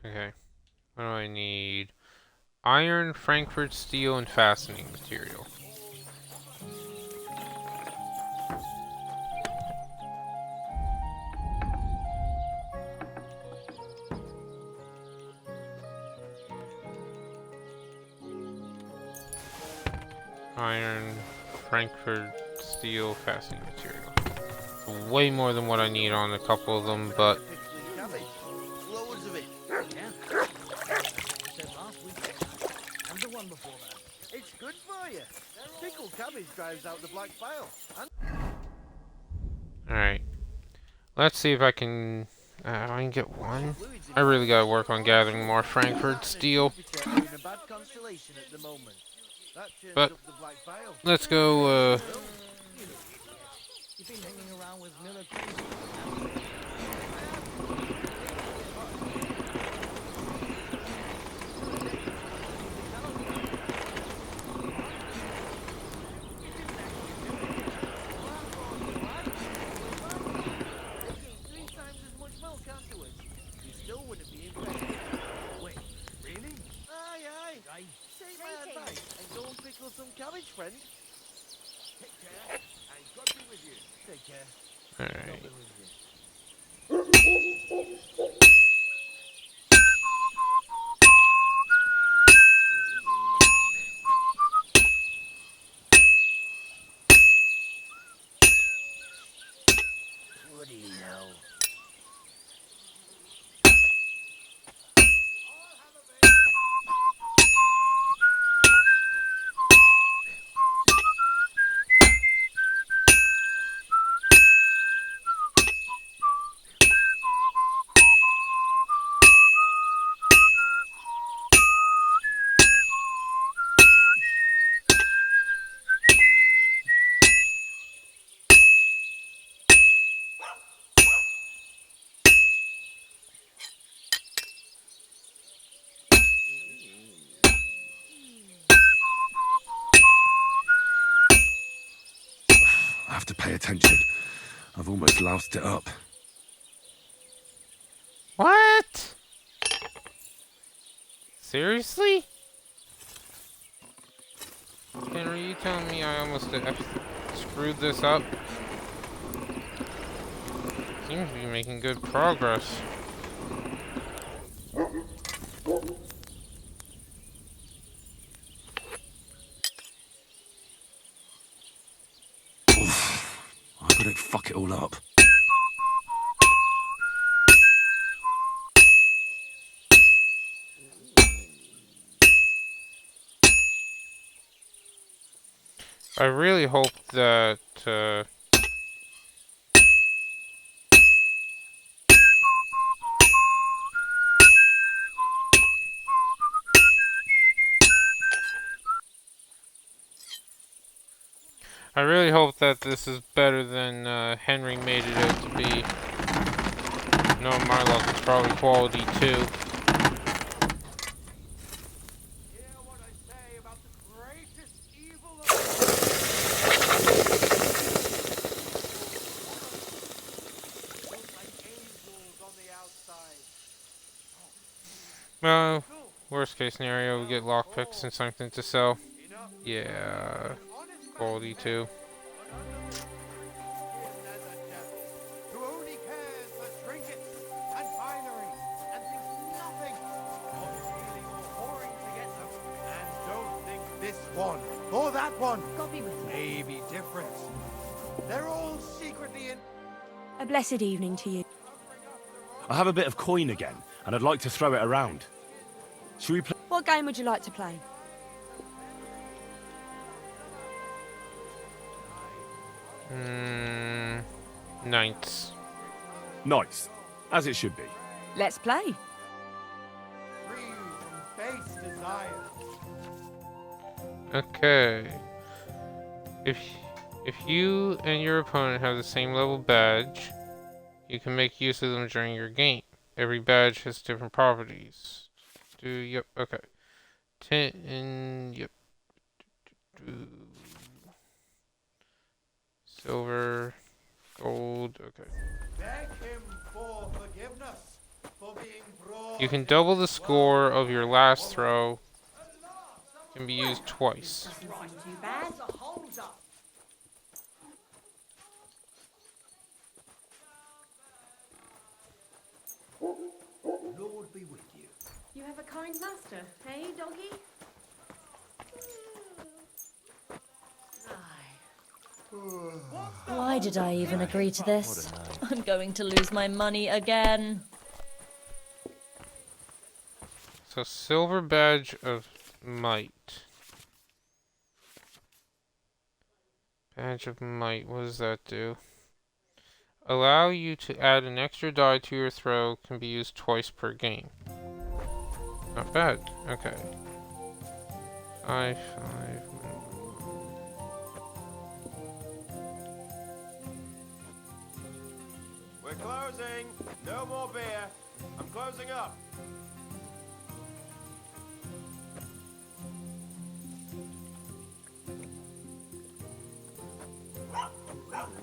S1: Okay. What do I need? Iron, Frankfurt steel, and fastening material. Iron, Frankfurt steel, fastening material. Way more than what I need on a couple of them, but
S10: Loads of it. And the one before that. It's good for you. Pickled cabbage drives out the black bile.
S1: alright. Let's see if I can get one. I really gotta work on gathering more Frankfurt steel. But let's go
S10: You've been hanging around with Miller. Some cabbage, friend. Take care, and God be with you. Take care.
S1: Alright.
S10: What do you know?
S3: I have to pay attention. I've almost loused it up.
S1: What? Seriously? Henry, you telling me I almost screwed this up? Seems to be making good progress.
S3: I couldn't fuck it all up.
S1: I really hope that I really hope that this is better than Henry made it out to be. No, my luck, it's probably quality 2. Well, worst case scenario, we get lockpicks and something to sell. Yeah, quality 2.
S10: Who only cares for trinkets and finery and thinks nothing of stealing or whoring to get them. And don't think this one or that one
S9: Copy with
S10: may be different. They're all secretly in.
S8: A blessed evening to you.
S4: I have a bit of coin again, and I'd like to throw it around. Shall we play?
S8: What game would you like to play?
S1: Knights.
S4: Knights, as it should be.
S8: Let's play.
S10: Free you from base desires.
S1: Okay. If you and your opponent have the same level badge, you can make use of them during your game. Every badge has different properties. Yep, okay. 10, yep. Silver, gold, okay.
S10: Beg him for forgiveness for being brought.
S1: You can double the score of your last throw. Can be used twice.
S9: Too bad.
S10: Lord be with you.
S9: You have a kind master, hey, doggy?
S15: Why did I even agree to this? I'm going to lose my money again.
S1: So silver badge of might. Badge of might, what does that do? Allow you to add an extra die to your throw, can be used twice per game. Not bad, okay. 5, 5.
S6: We're closing. No more beer. I'm closing up.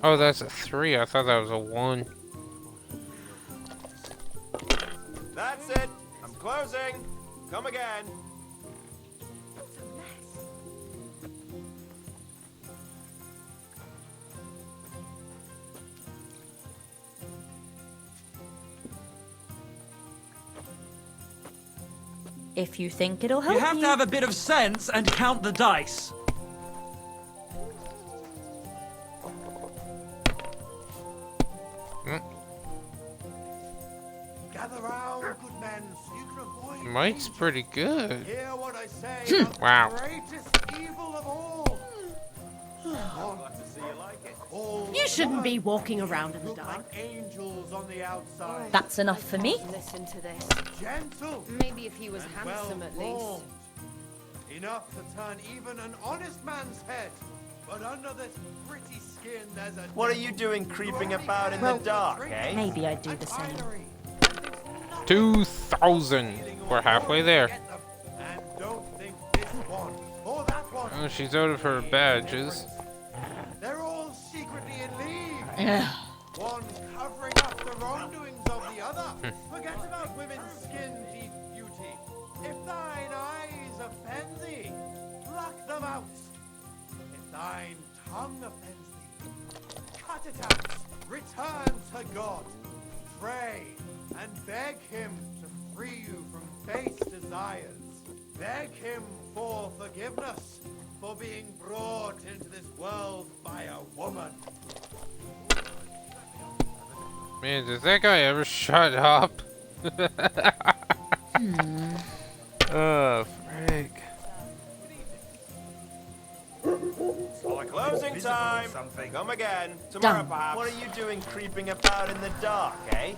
S1: Oh, that's a 3. I thought that was a 1.
S6: That's it. I'm closing. Come again.
S15: If you think it'll help
S13: You have to have a bit of sense and count the dice.
S10: Gather round, good men, so you can avoid.
S1: Might's pretty good.
S10: Hear what I say about
S1: Wow.
S10: the greatest evil of all.
S9: You shouldn't be walking around in the dark.
S10: Angels on the outside.
S15: That's enough for me.
S9: Listen to this.
S10: Gentle.
S9: Maybe if he was handsome at least.
S10: Well-formed. Enough to turn even an honest man's head. But under this pretty skin, there's a.
S6: What are you doing creeping about in the dark, eh?
S15: Maybe I'd do the same.
S1: 2,000. We're halfway there.
S10: And don't think this one or that one.
S1: Oh, she's out of her badges.
S10: They're all secretly in league. One covering up the wrongdoings of the other. Forget about women's skin deep beauty. If thine eyes offend thee, pluck them out. If thine tongue offends thee, cut it out. Return to God. Pray and beg him to free you from base desires. Beg him for forgiveness for being brought into this world by a woman.
S1: Man, does that guy ever shut up? Oh, frig.
S6: Closing time. Come again. Tomorrow, perhaps. What are you doing creeping about in the dark, eh?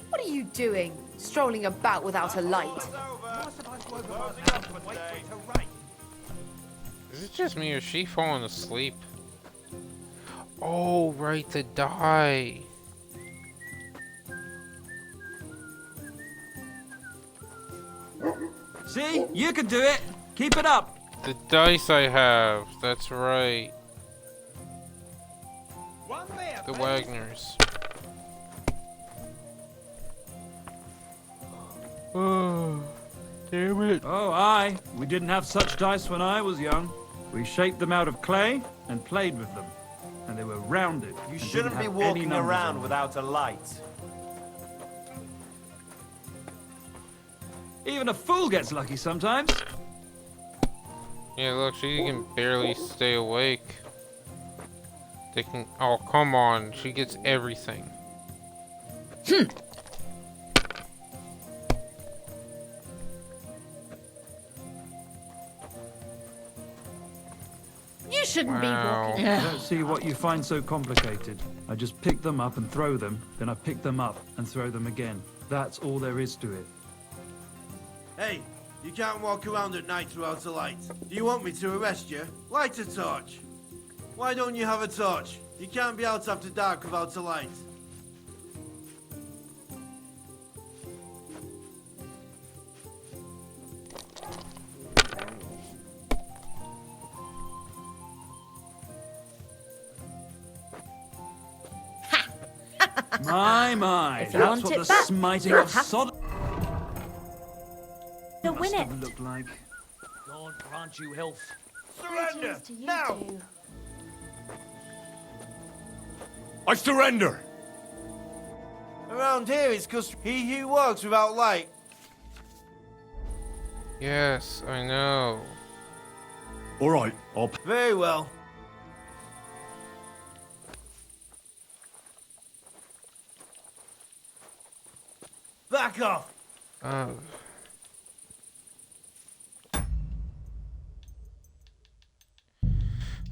S9: What are you doing? Strolling about without a light.
S1: Is it just me or is she falling asleep? Oh, right, the die.
S13: See? You can do it. Keep it up.
S1: The dice I have, that's right. The Wagners. Oh, damn it.
S13: Oh, aye. We didn't have such dice when I was young. We shaped them out of clay and played with them. And they were rounded.
S6: You shouldn't be walking around without a light.
S13: Even a fool gets lucky sometimes.
S1: Yeah, look, she can barely stay awake. They can. Oh, come on. She gets everything.
S15: You shouldn't be
S1: Wow.
S15: walking.
S13: I don't see what you find so complicated. I just pick them up and throw them, then I pick them up and throw them again. That's all there is to it.
S16: Hey, you can't walk around at night without a light. Do you want me to arrest you? Light a torch. Why don't you have a torch? You can't be out after dark without a light.
S13: My,
S15: If you
S13: that's
S15: want
S13: what
S15: it
S13: the
S15: back,
S13: smiting
S15: you'll
S13: of
S15: have
S13: Sodom
S15: to win it.
S13: looked like.
S5: God grant you health.
S16: Surrender! Now!
S3: I surrender!
S16: Around here it's because he who walks without light.
S1: Yes, I know.
S3: All right, I'll...
S16: Very well. Back off!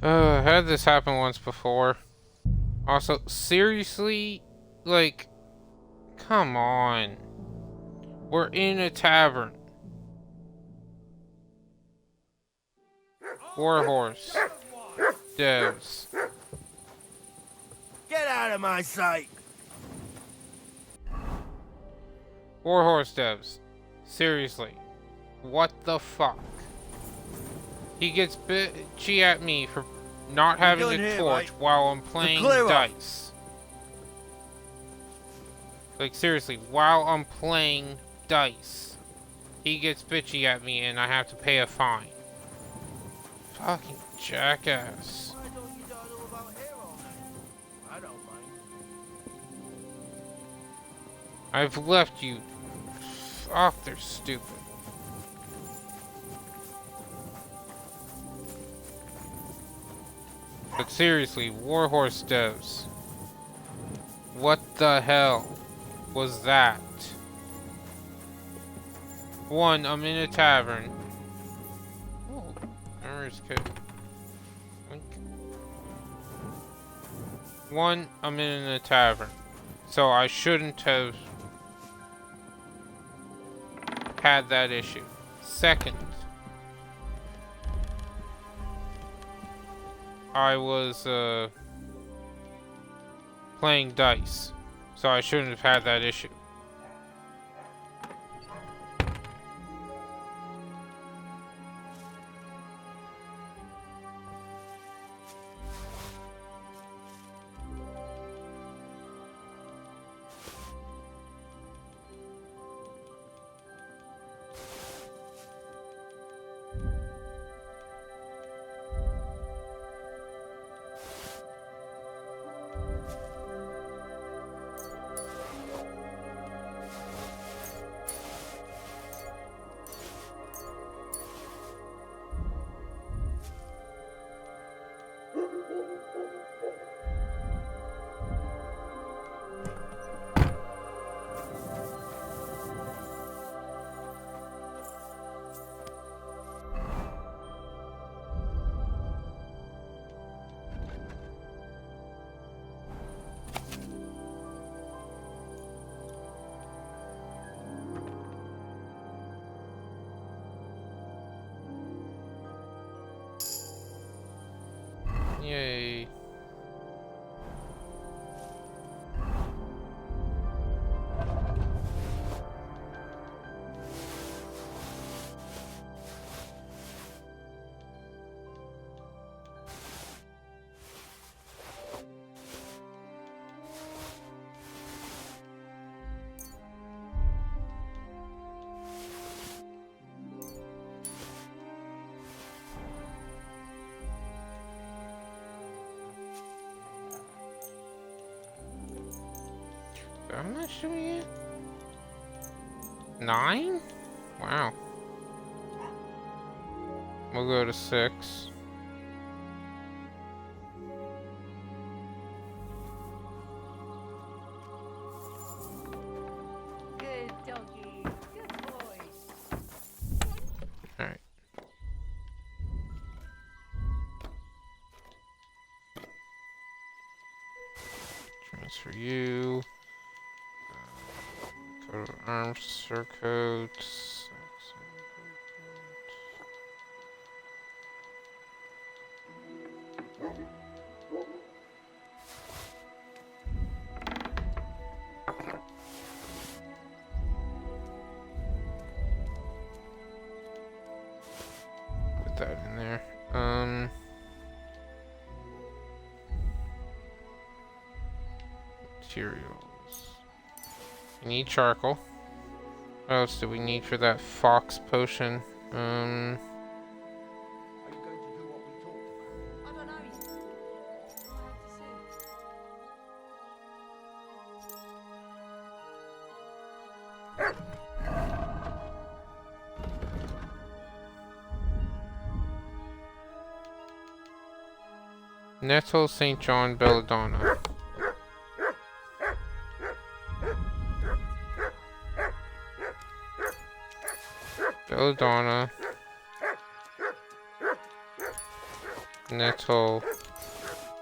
S1: I had this happen once before. Also, seriously? Like, come on. We're in a tavern. Warhorse. Devs.
S16: Get out of my sight!
S1: Warhorse devs. Seriously. What the fuck? He gets bitchy at me for not having a
S16: here,
S1: torch
S16: right?
S1: while I'm playing
S16: clear off.
S1: dice. Like, seriously, while I'm playing dice, he gets bitchy at me and I have to pay a fine. Fucking jackass.
S16: Why don't you dawdle about here all night? I don't mind.
S1: I've left you. Fuck, they're stupid. But seriously, Warhorse devs. What the hell was that? One, I'm in a tavern. Oh, memories code. One, I'm in a tavern. So I shouldn't have had that issue. Second, I was playing dice, so I shouldn't have had that issue. Yay. How much do we get? 9? Wow. We'll go to 6.
S17: Good doggy. Good boy.
S1: Alright. Transfer you. Go to arms, surcoats. Put that in there. Materials. We need charcoal. What else do we need for that fox potion? Nettle, St. John, Belladonna. Belladonna. Nettle,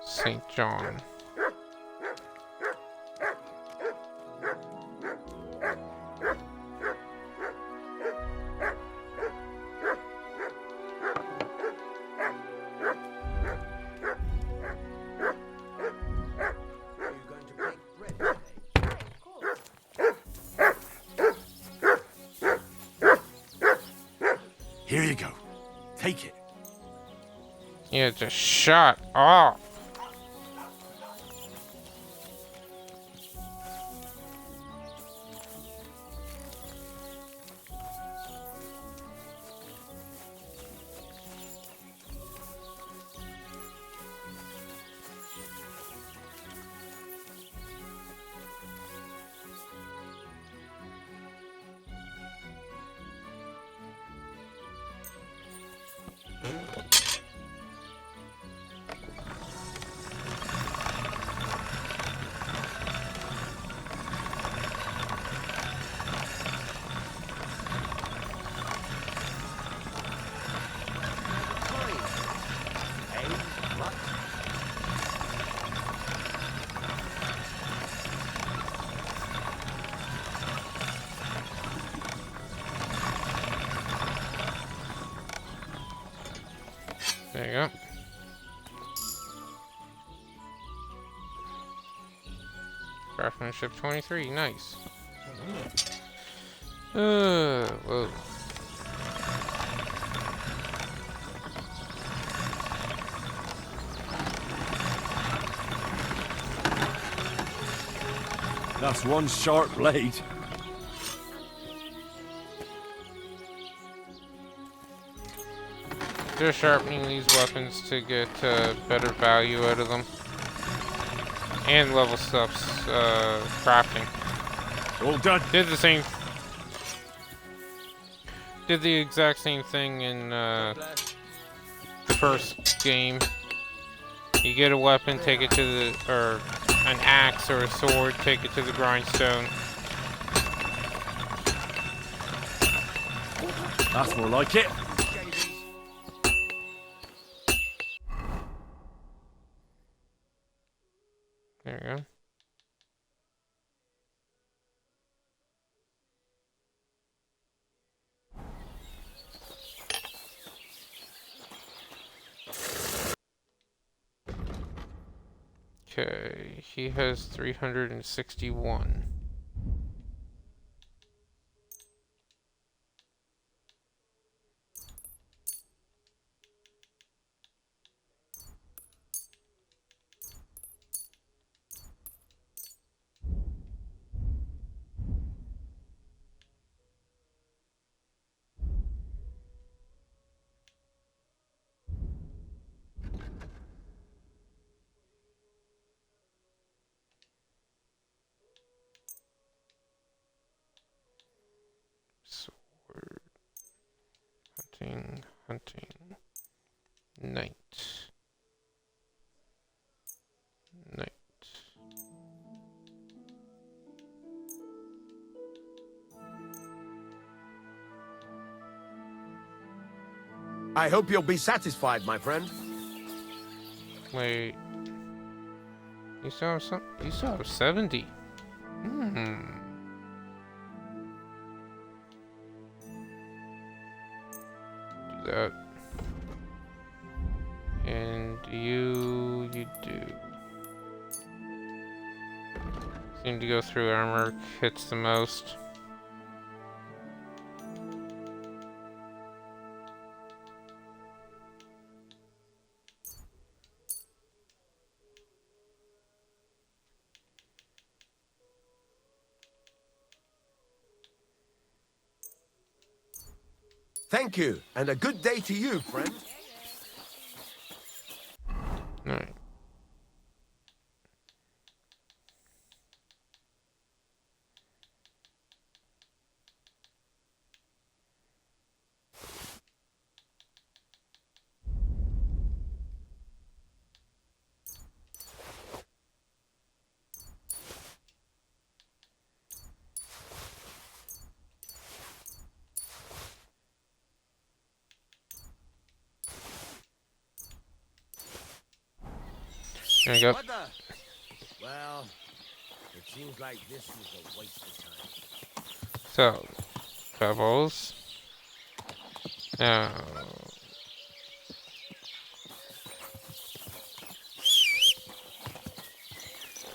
S1: St. John.
S4: Here you go. Take it.
S1: Yeah, just shut up. There you go. Craftsmanship 23, nice. Whoa.
S3: That's one sharp blade.
S1: Just sharpening these weapons to get better value out of them. And level stuff's crafting.
S3: All done.
S1: Did the exact same thing in the first game. You get a weapon, take it to the, or an axe or a sword, take it to the grindstone.
S3: That's more like it.
S1: There you go. Okay, he has 361. Hunting. Night. Night.
S10: I hope you'll be satisfied, my friend.
S1: Wait. You still have some? You still have 70. Hmm. Do that. And you do. Seem to go through armor, hits the most.
S10: Thank you, and a good day to you, friend.
S1: Alright. There you go.
S10: Well, it seems like this was a waste of time.
S1: So, Pebbles. Now.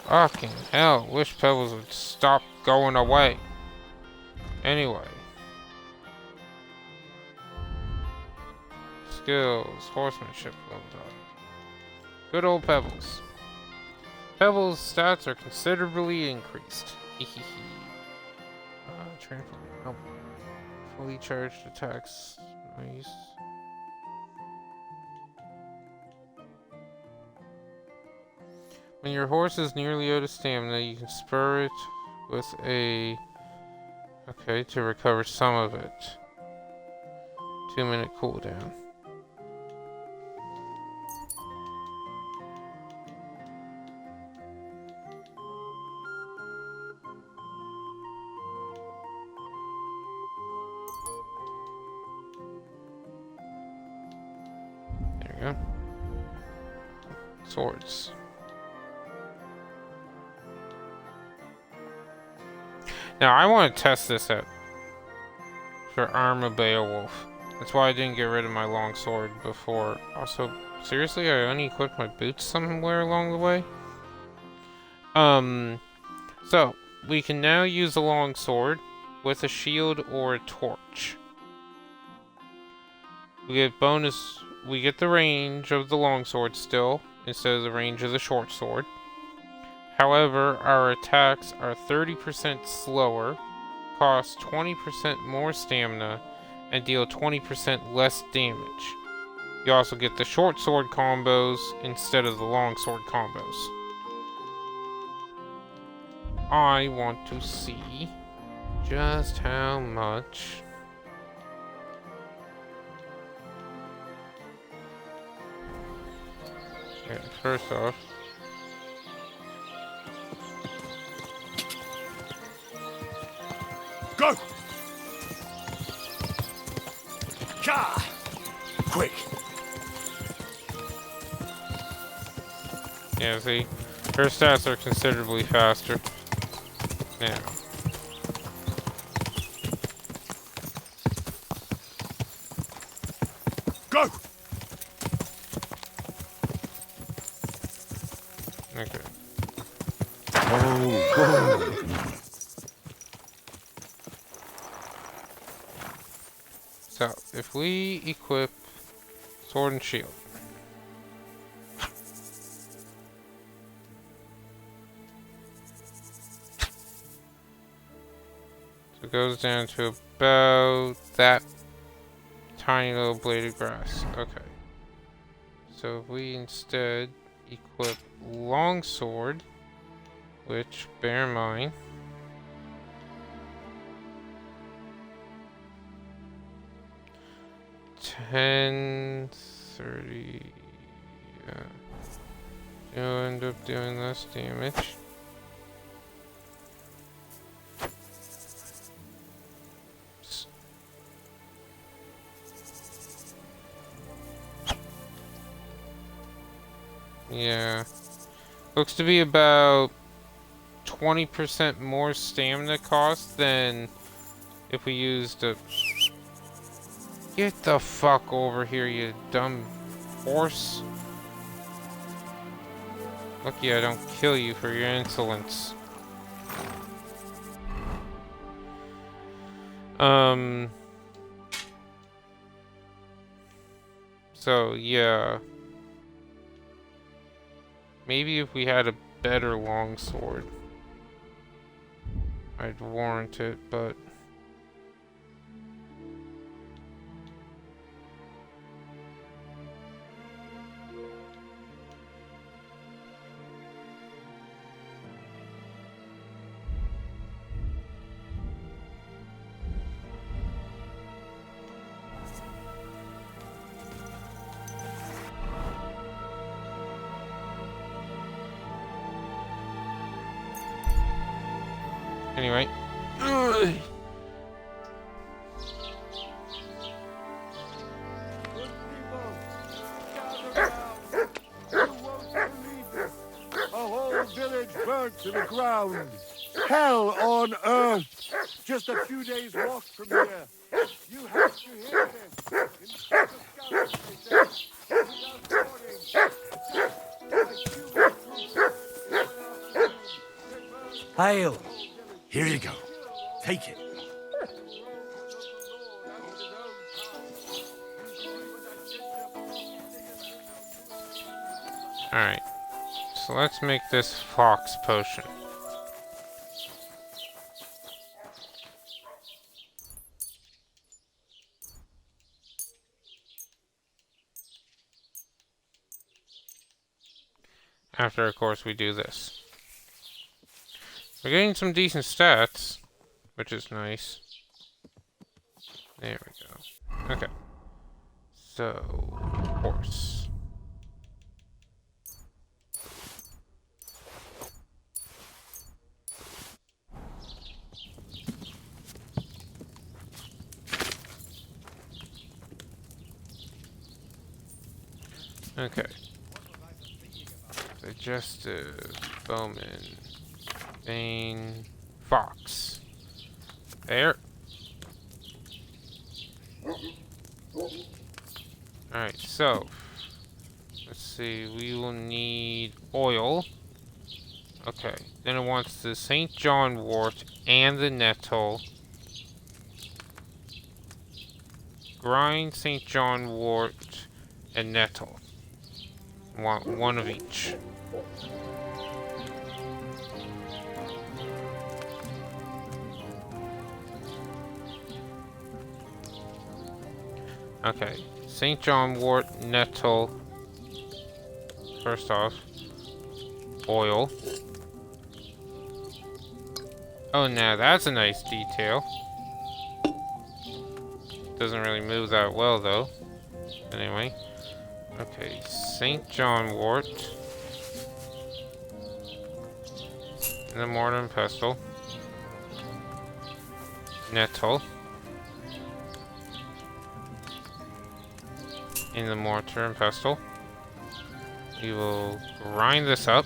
S1: Fucking hell, wish Pebbles would stop going away. Anyway. Skills, horsemanship leveled up. Good old Pebbles. Pebbles' stats are considerably increased. Trampoline. Nope. Fully charged attacks. Nice. When your horse is nearly out of stamina, you can spur it with a... Okay, to recover some of it. 2-minute cooldown. There we go. Swords. Now, I want to test this out for Arm of Beowulf. That's why I didn't get rid of my long sword before. Also, seriously, I only equipped my boots somewhere along the way? So, we can now use a long sword with a shield or a torch. We get the range of the long sword still, instead of the range of the short sword. However, our attacks are 30% slower, cost 20% more stamina, and deal 20% less damage. You also get the short sword combos instead of the long sword combos. I want to see just how much... Okay, first off...
S10: Go! Ka! Quick!
S1: Yeah, see? Her stats are considerably faster. Now.
S10: Go!
S1: Okay.
S4: Oh,
S1: So, if we equip sword and shield. So it goes down to about that tiny little blade of grass. Okay. So if we instead equip longsword, which, bear in mind, 1030. Yeah. You'll end up doing less damage. Yeah. Looks to be about 20% more stamina cost than if we used a... Get the fuck over here, you dumb horse. Lucky I don't kill you for your insolence. So, yeah. Maybe if we had a better longsword, I'd warrant it, but... Anyway.
S18: A whole village burnt to the ground. Hell on earth. Just a few days' walk from here. You have to hear this. In front of scouts, they say. Without warning.
S4: Hail! Here you go. Take it.
S1: Alright. So let's make this fox potion. After, of course, we do this. We're getting some decent stats, which is nice. There we go. Okay. So, horse. Okay. Digestive, bowman, Bane, fox. There. Alright, so let's see, we will need oil. Okay, then it wants the St. John wort and the nettle. Grind St. John wort and nettle. Want one of each. Okay, St. John wort, nettle. First off, oil. Oh, now that's a nice detail. Doesn't really move that well, though. Anyway. Okay, St. John wort. And the mortar and pestle. Nettle. In the mortar and pestle. We will grind this up.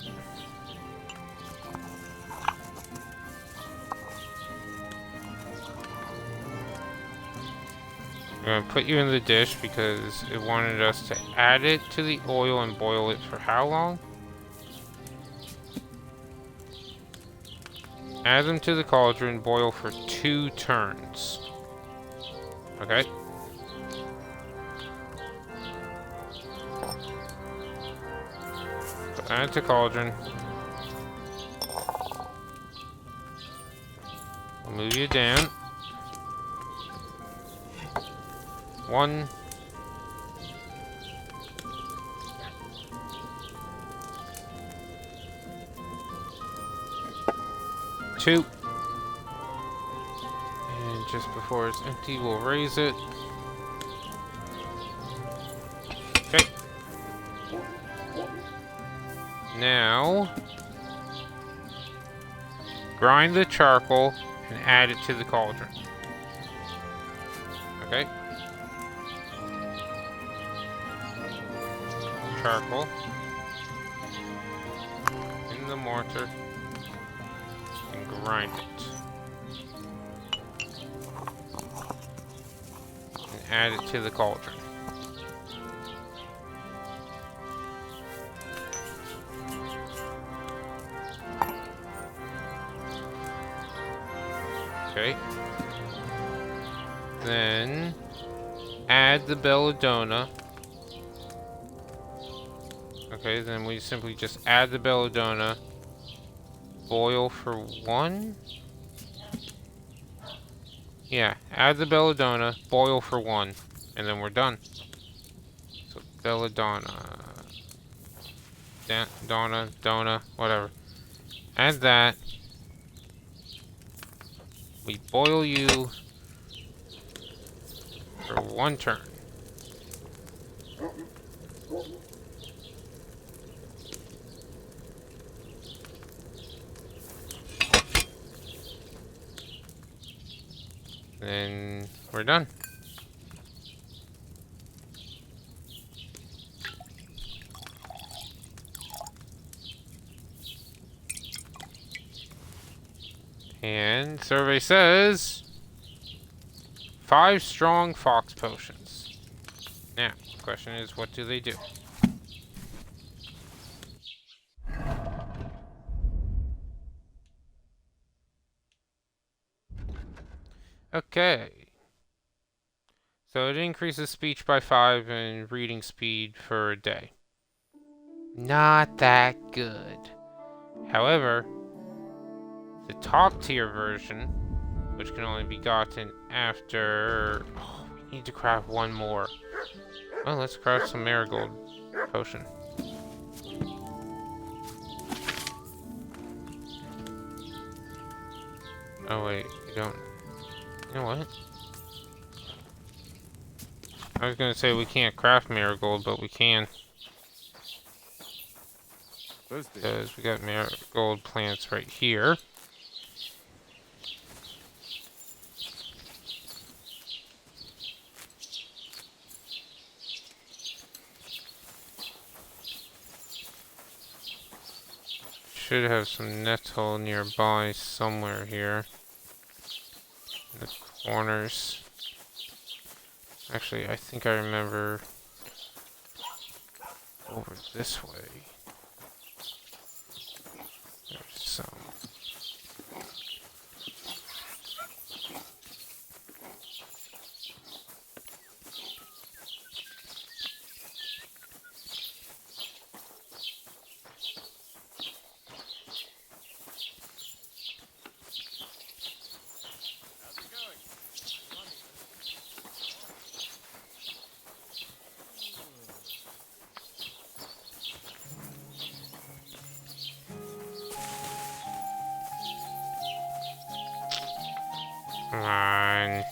S1: I'm going to put you in the dish because it wanted us to add it to the oil and boil it for how long? Add them to the cauldron, boil for 2 turns. Okay. So add to cauldron. I'll move you down. 1. 2. And just before it's empty, we'll raise it. Now, grind the charcoal and add it to the cauldron. Okay. Charcoal in the mortar and grind it. And add it to the cauldron. Okay. Then add the belladonna. Okay, then we simply just add the belladonna. Boil for 1. Yeah, add the belladonna, boil for 1, and then we're done. So belladonna, donna, whatever. Add that. We boil you for 1 turn. Then we're done. And survey says 5 strong fox potions. Now, the question is, what do they do? Okay. So it increases speech by 5 and reading speed for a day. Not that good. However, the top tier version, which can only be gotten after... Oh, we need to craft 1 more. Well, let's craft some marigold potion. Oh wait, you don't... You know what? I was gonna say we can't craft marigold, but we can. Because we got marigold plants right here. Should have some nettle nearby somewhere here. In the corners. Actually, I think I remember over this way. There's some. Come on.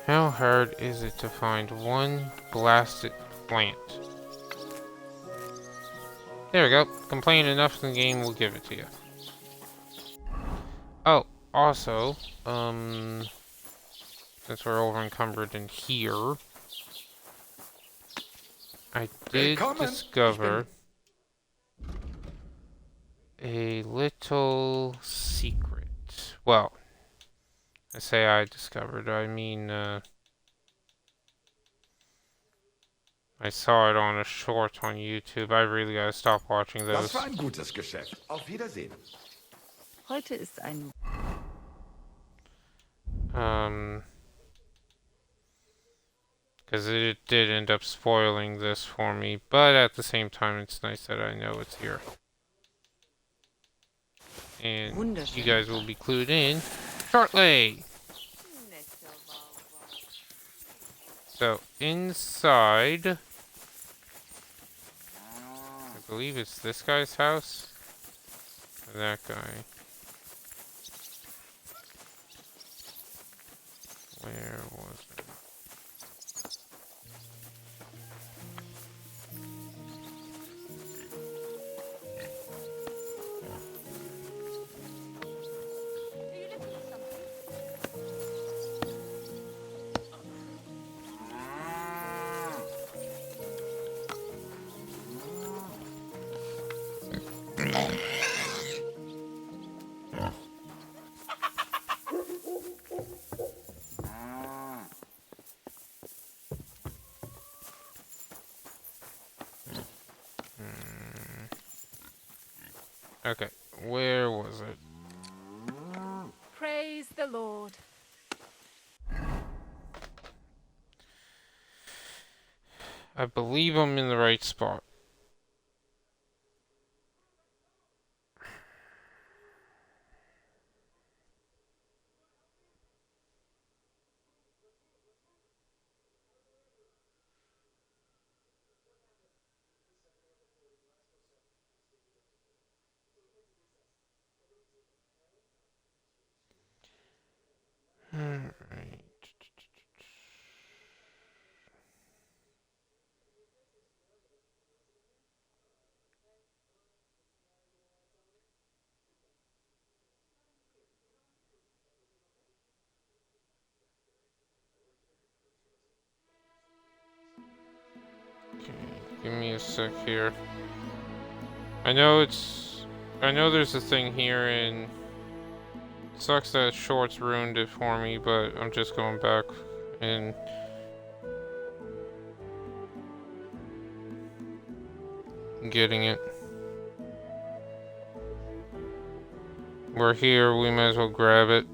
S1: How hard is it to find 1 blasted plant? There we go. Complain enough and the game will give it to you. Oh, also, since we're over encumbered in here, I did discover a little secret. Well, I say I discovered, I mean, I saw it on a short on YouTube. I really gotta stop watching those.
S14: Das war ein gutes Geschäft. Auf Wiedersehen.
S17: Heute ist ein...
S1: Because it did end up spoiling this for me, but at the same time, it's nice that I know it's here. And you guys will be clued in shortly. So, inside, I believe it's this guy's house, or that guy. Where was it? Okay, where was it?
S9: Praise the Lord.
S1: I believe I'm in the right spot. Alright. Okay, give me a sec here. I know there's a thing here and sucks that Shorts ruined it for me, but I'm just going back and getting it. We're here, we might as well grab it.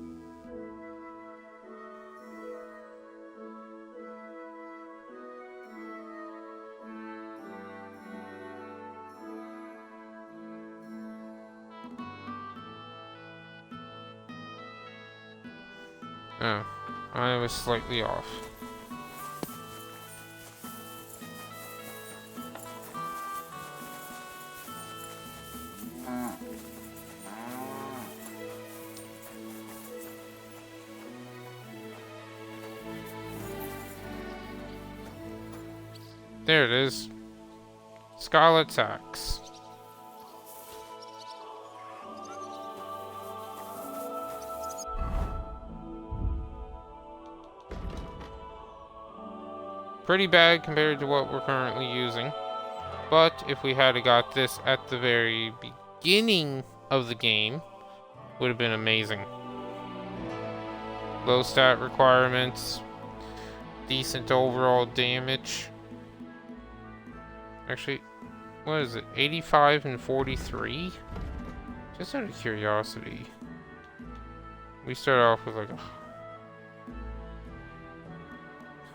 S1: Oh, I was slightly off. There it is. Scarlet's Axe. Pretty bad compared to what we're currently using. But if we had got this at the very beginning of the game, would have been amazing. Low stat requirements, decent overall damage. Actually, what is it? 85 and 43? Just out of curiosity. We start off with like a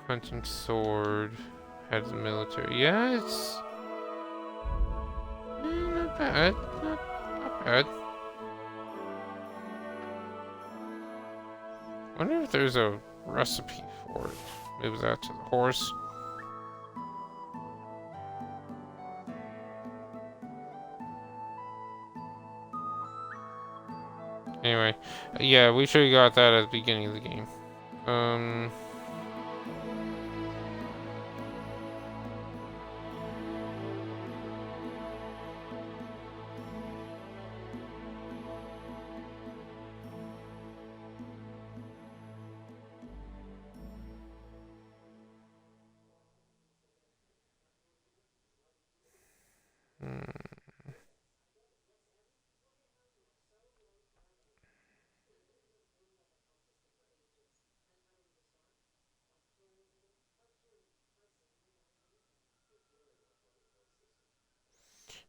S1: hunting sword, heads of military. Yeah, it's not bad. Not bad. Wonder if there's a recipe for it. Maybe that to the horse. Anyway, yeah, we should have got that at the beginning of the game.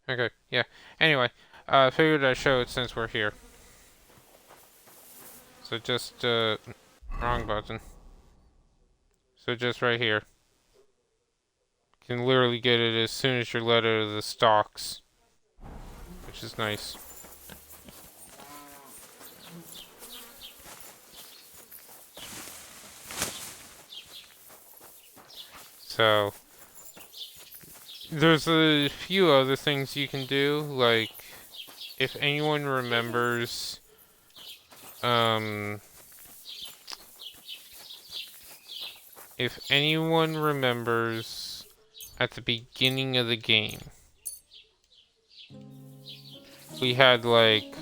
S1: Okay, yeah. Anyway, figured I'd show it since we're here. So just, wrong button. So just right here. You can literally get it as soon as you're let out of the stocks. Which is nice. So, there's a few other things you can do, like, if anyone remembers, if anyone remembers at the beginning of the game, we had like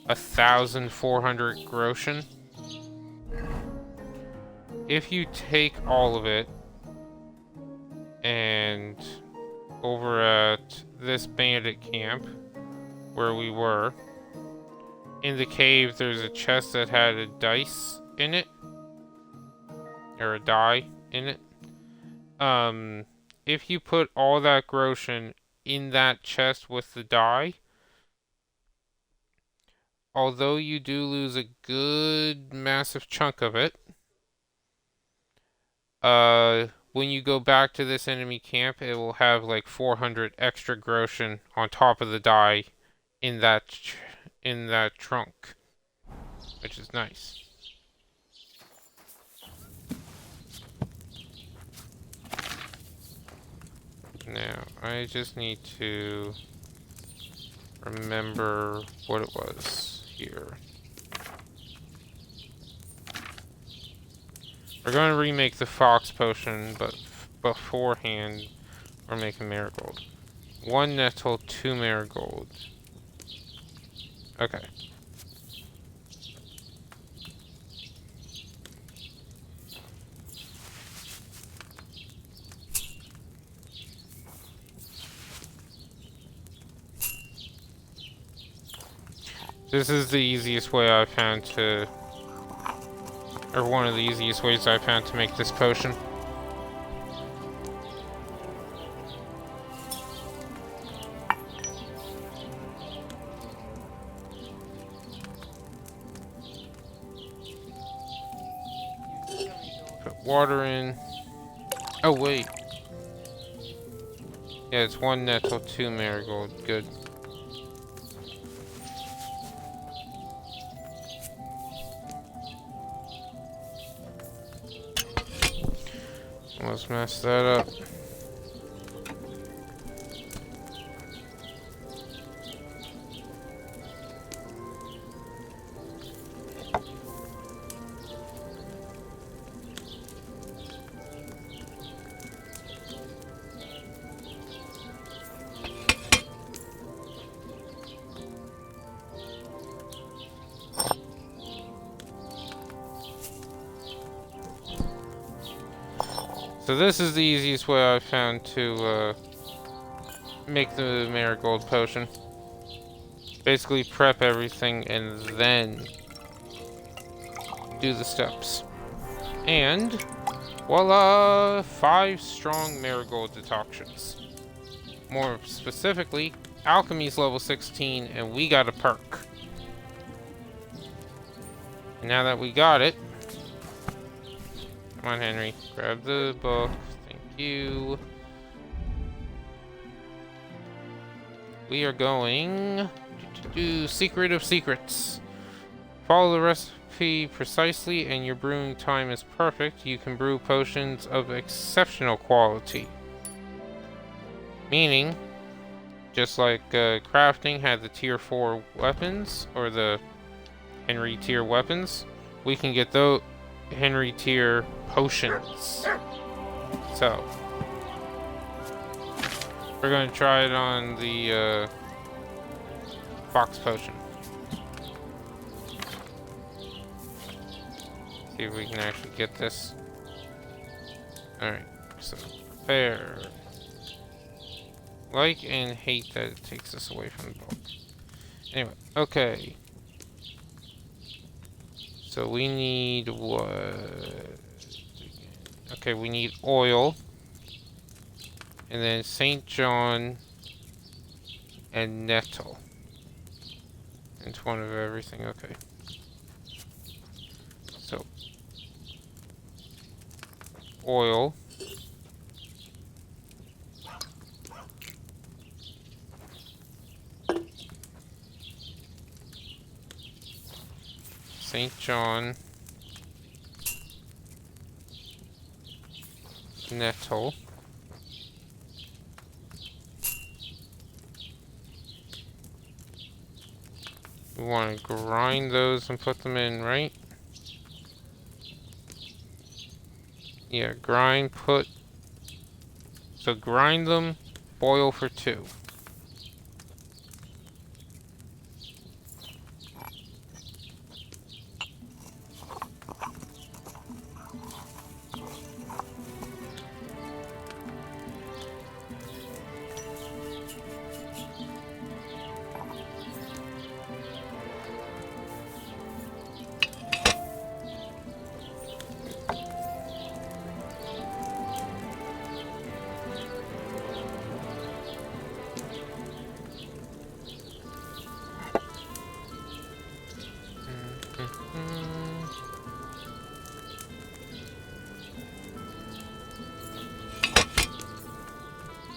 S1: 1,400 groschen. If you take all of it and over at this bandit camp where we were, in the cave there's a chest that had a dice in it, or a die in it. If you put all that groschen in that chest with the die, although you do lose a good massive chunk of it, when you go back to this enemy camp, it will have like 400 extra groschen on top of the die in that trunk, which is nice. Now, I just need to remember what it was here. We're going to remake the fox potion, but beforehand, we're making marigold. 1 nettle, 2 marigold. Okay. This is the easiest way I found to, or one of the easiest ways I found to make this potion. Put water in. Oh wait. Yeah, it's 1 nettle, 2 marigold. Good. Let's mess that up. So this is the easiest way I've found to make the marigold potion. Basically prep everything and then do the steps. And voila, 5 strong marigold decoctions. More specifically, alchemy's level 16 and we got a perk. And now that we got it, come on, Henry. Grab the book. Thank you. We are going to do Secret of Secrets. Follow the recipe precisely and your brewing time is perfect. You can brew potions of exceptional quality. Meaning, just like crafting had the tier 4 weapons, or the Henry tier weapons, we can get those Henry tier potions. So we're going to try it on the fox potion. See if we can actually get this. Alright, so fair. Like and hate that it takes us away from the book. Anyway, okay. So we need what? Okay, we need oil. And then St. John and nettle. It's one of everything, okay. So oil. St. John, nettle, we want to grind those and put them in, right? Yeah, grind, so grind them, boil for 2.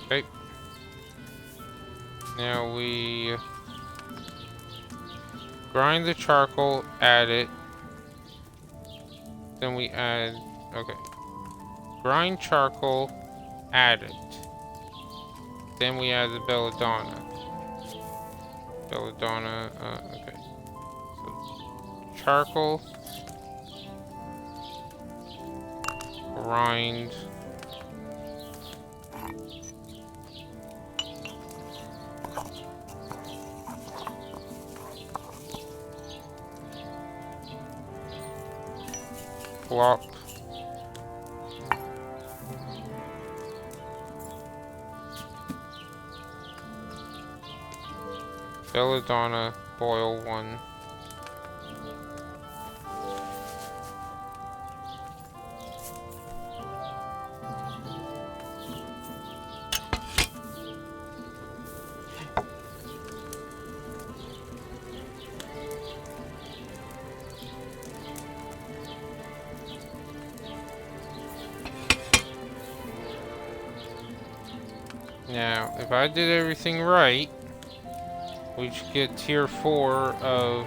S1: Okay. Now we grind the charcoal, add it. Then we add, okay. Grind charcoal, add it. Then we add the belladonna. Belladonna, okay. So, charcoal. Grind. Flop. Belladonna, boil 1. Now, if I did everything right, we should get tier 4 of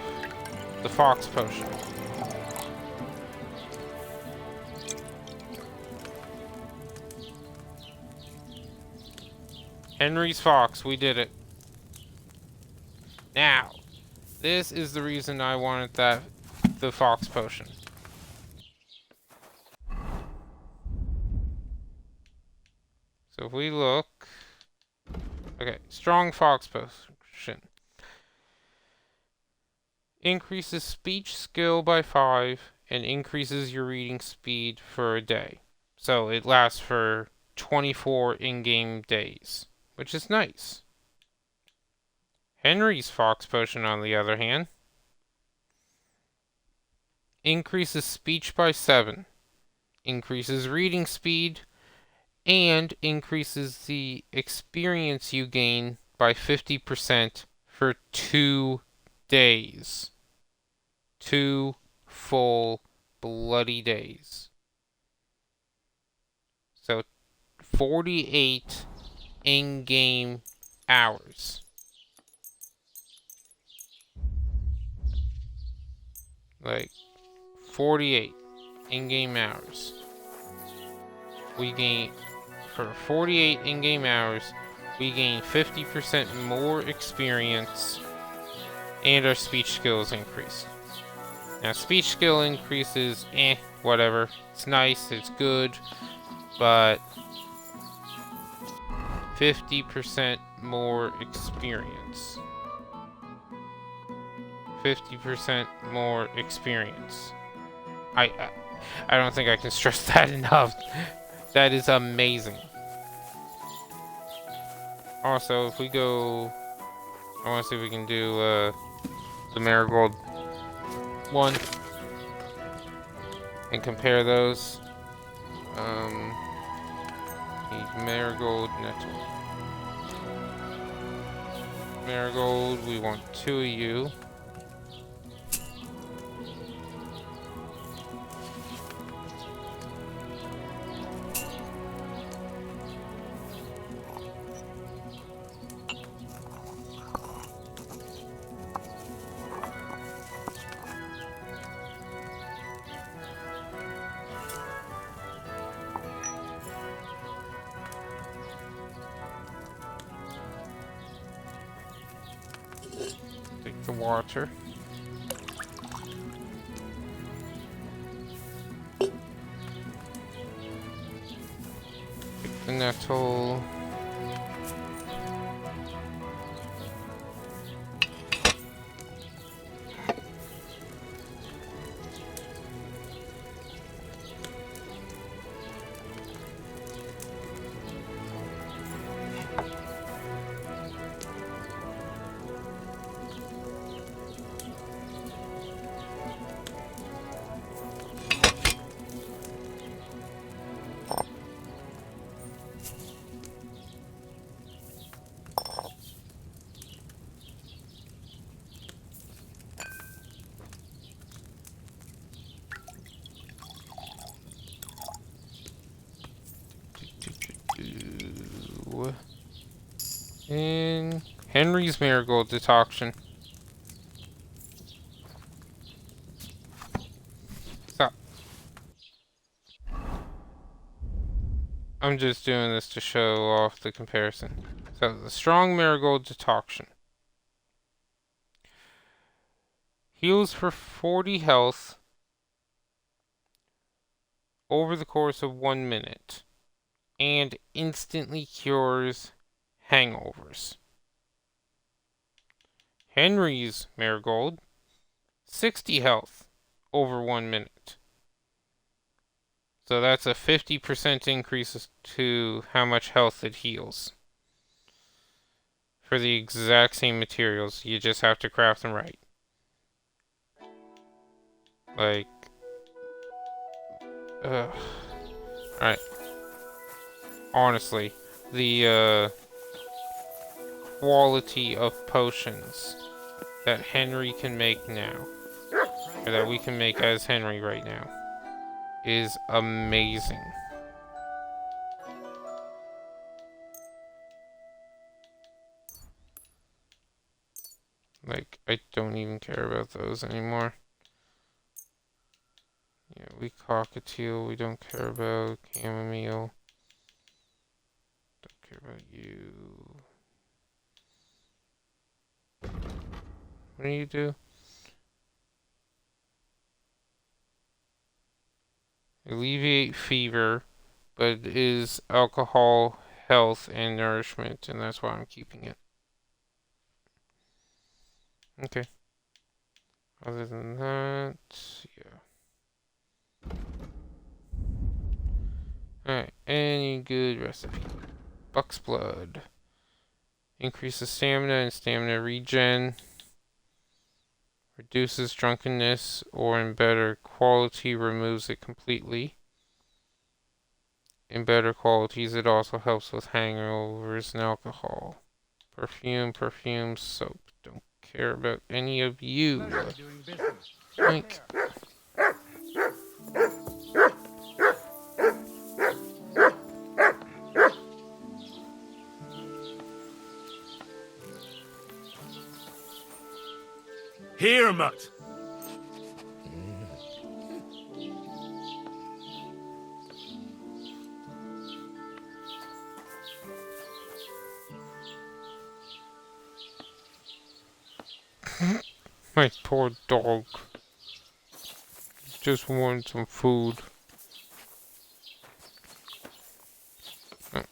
S1: the fox potion. Henry's fox, we did it. Now, this is the reason I wanted the fox potion. So if we look, okay, strong fox potion. Increases speech skill by 5 and increases your reading speed for a day. So it lasts for 24 in-game days, which is nice. Henry's fox potion, on the other hand, increases speech by 7, increases reading speed, and increases the experience you gain by 50% for 2 days. 2 full bloody days. So 48 in-game hours. Like 48 in-game hours. We gain, for 48 in-game hours, we gain 50% more experience and our speech skills increase. Now, speech skill increases, whatever. It's nice, it's good, but 50% more experience. 50% more experience. I don't think I can stress that enough. That is amazing. Also, if we go, I want to see if we can do the marigold one and compare those. Need marigold nettle. Marigold, we want 2 of you. Take the water. The nettle. And Henry's marigold decoction. Stop. I'm just doing this to show off the comparison. So the strong marigold decoction heals for 40 health over the course of 1 minute and instantly cures hangovers. Henry's marigold, 60 health over 1 minute. So that's a 50% increase to how much health it heals. For the exact same materials, you just have to craft them right. Like, alright. Honestly, the quality of potions that Henry can make now, or that we can make as Henry right now, is amazing. Like, I don't even care about those anymore. Yeah, we cockatiel, we don't care about chamomile. Don't care about you. What do you do? Alleviate fever, but it is alcohol, health, and nourishment, and that's why I'm keeping it. Okay. Other than that, yeah. Alright, any good recipe? Buck's blood. Increases stamina and stamina regen. Reduces drunkenness, or in better quality, removes it completely. In better qualities, it also helps with hangovers and alcohol. Perfume, soap. Don't care about any of you. Oink.
S10: Here, Mutt.
S1: My poor dog. Just wanted some food. Oh.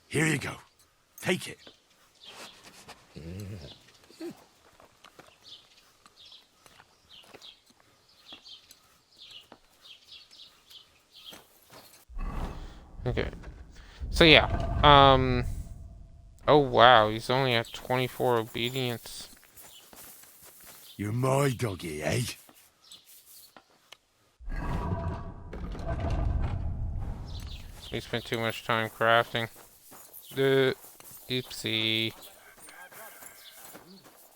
S10: Here you go. Take it.
S1: Okay. So yeah, oh wow, he's only at 24 obedience.
S10: You're my doggy, eh?
S1: We spent too much time crafting. Oopsie.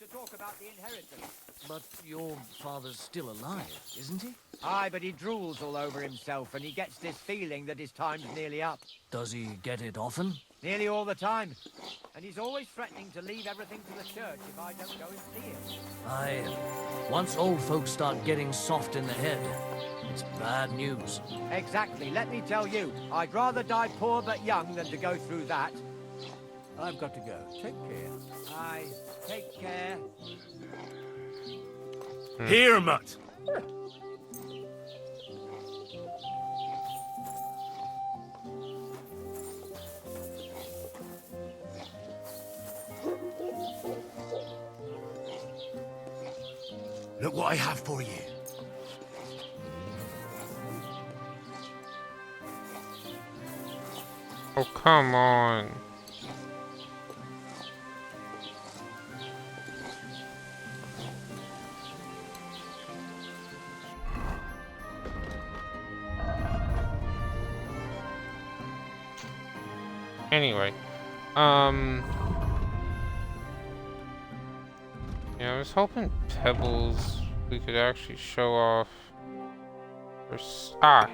S19: To talk about the inheritance.
S20: But your father's still alive, isn't he?
S19: Aye, but he drools all over himself and he gets this feeling that his time's nearly up.
S20: Does he get it often?
S19: Nearly all the time. And he's always threatening to leave everything to the church if I don't go and see him.
S20: Aye. Once old folks start getting soft in the head, it's bad news.
S19: Exactly. Let me tell you, I'd rather die poor but young than to go through that.
S10: I've got to go. Take care.
S19: Aye, take care.
S10: Here, Mutt. Look what I have for you.
S1: Oh, come on. Anyway, yeah, I was hoping Pebbles we could actually show off.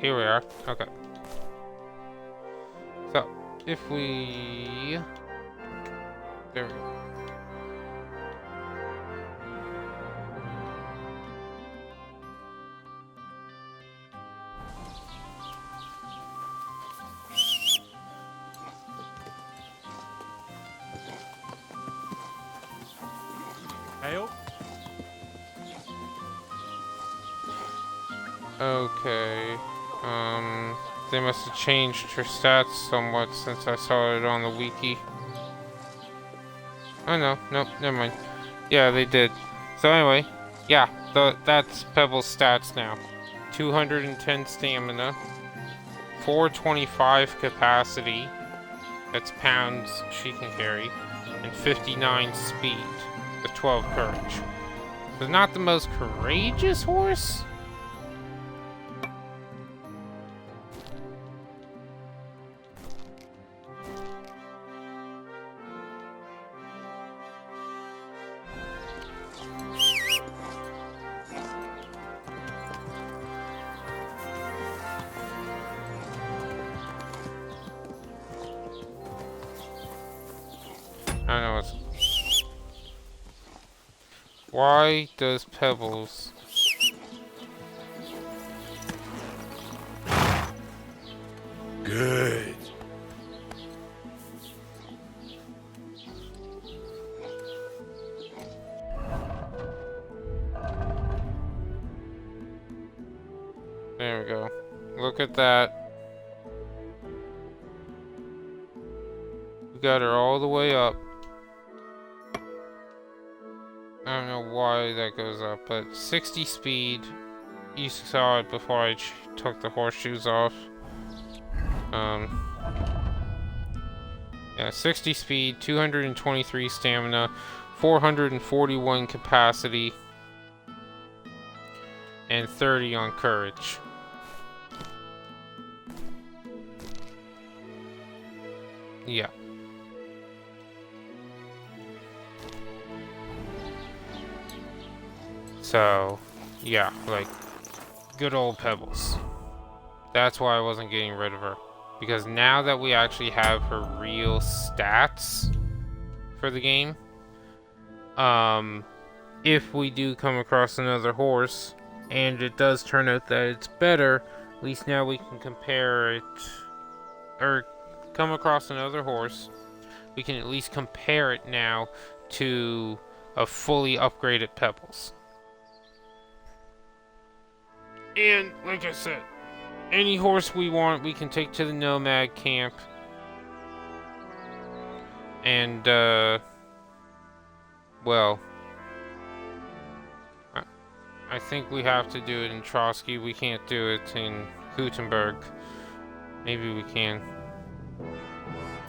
S1: Here we are. Okay. So, if we... There we go.
S13: Hail.
S1: Okay. They must have changed her stats somewhat since I saw it on the wiki. Oh no, nope, never mind. Yeah, they did. So anyway, yeah, that's Pebble's stats now. 210 stamina, 425 capacity, that's pounds she can carry, and 59 speed, with 12 courage. But not the most courageous horse? I know it's... Why does Pebbles...
S10: Good.
S1: There we go. Look at that. We got her all the way up. I don't know why that goes up, but 60 speed. You saw it before I took the horseshoes off. Yeah, 60 speed, 223 stamina, 441 capacity, and 30 on courage. Yeah. So, yeah, like, good old Pebbles. That's why I wasn't getting rid of her. Because now that we actually have her real stats for the game, if we do come across another horse, and it does turn out that it's better, at least now we can compare it, or come across another horse, we can at least compare it now to a fully upgraded Pebbles. And, like I said, any horse we want, we can take to the Nomad camp. And, well, I think we have to do it in Trotsky. We can't do it in Gutenberg. Maybe we can.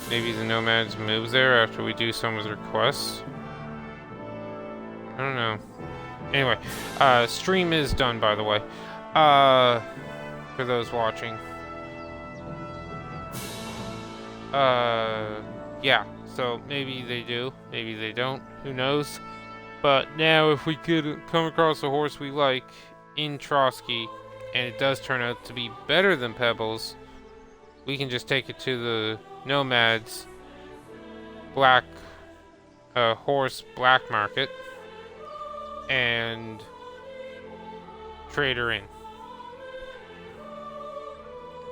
S1: Maybe the Nomads move there after we do some of their quests. I don't know. Anyway, stream is done, by the way. For those watching. Yeah, so maybe they do, maybe they don't, who knows. But now if we could come across a horse we like in Trotsky, and it does turn out to be better than Pebbles, we can just take it to the Nomads horse black market and trade her in.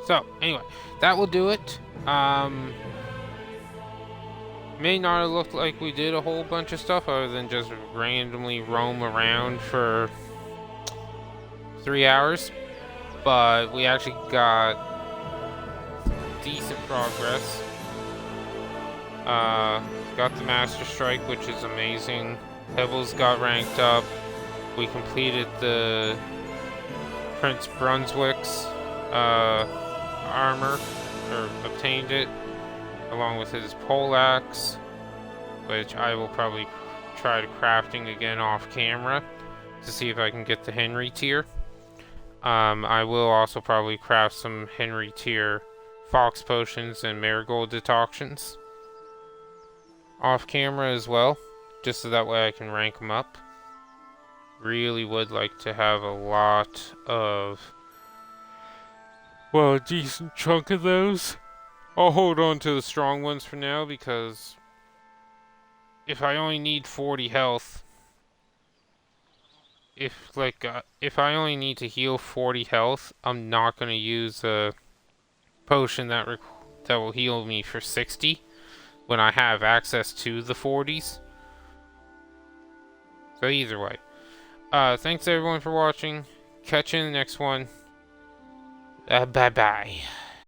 S1: So, anyway, that will do it. May not have looked like we did a whole bunch of stuff other than just randomly roam around for 3 hours. But we actually got decent progress. Got the Master Strike, which is amazing. Pebbles got ranked up. we completed the Prince Brunswick's armor, or obtained it, along with his poleaxe, which I will probably try to crafting again off camera to see if I can get the Henry tier. I will also probably craft some Henry tier fox potions and marigold decoctions off camera as well, just so that way I can rank them up. Really would like to have a lot of, well, a decent chunk of those. I'll hold on to the strong ones for now, because if I only need 40 health, if I only need to heal 40 health, I'm not going to use a potion that will heal me for 60 when I have access to the 40s. So either way, thanks everyone for watching. Catch you in the next one. Bye bye.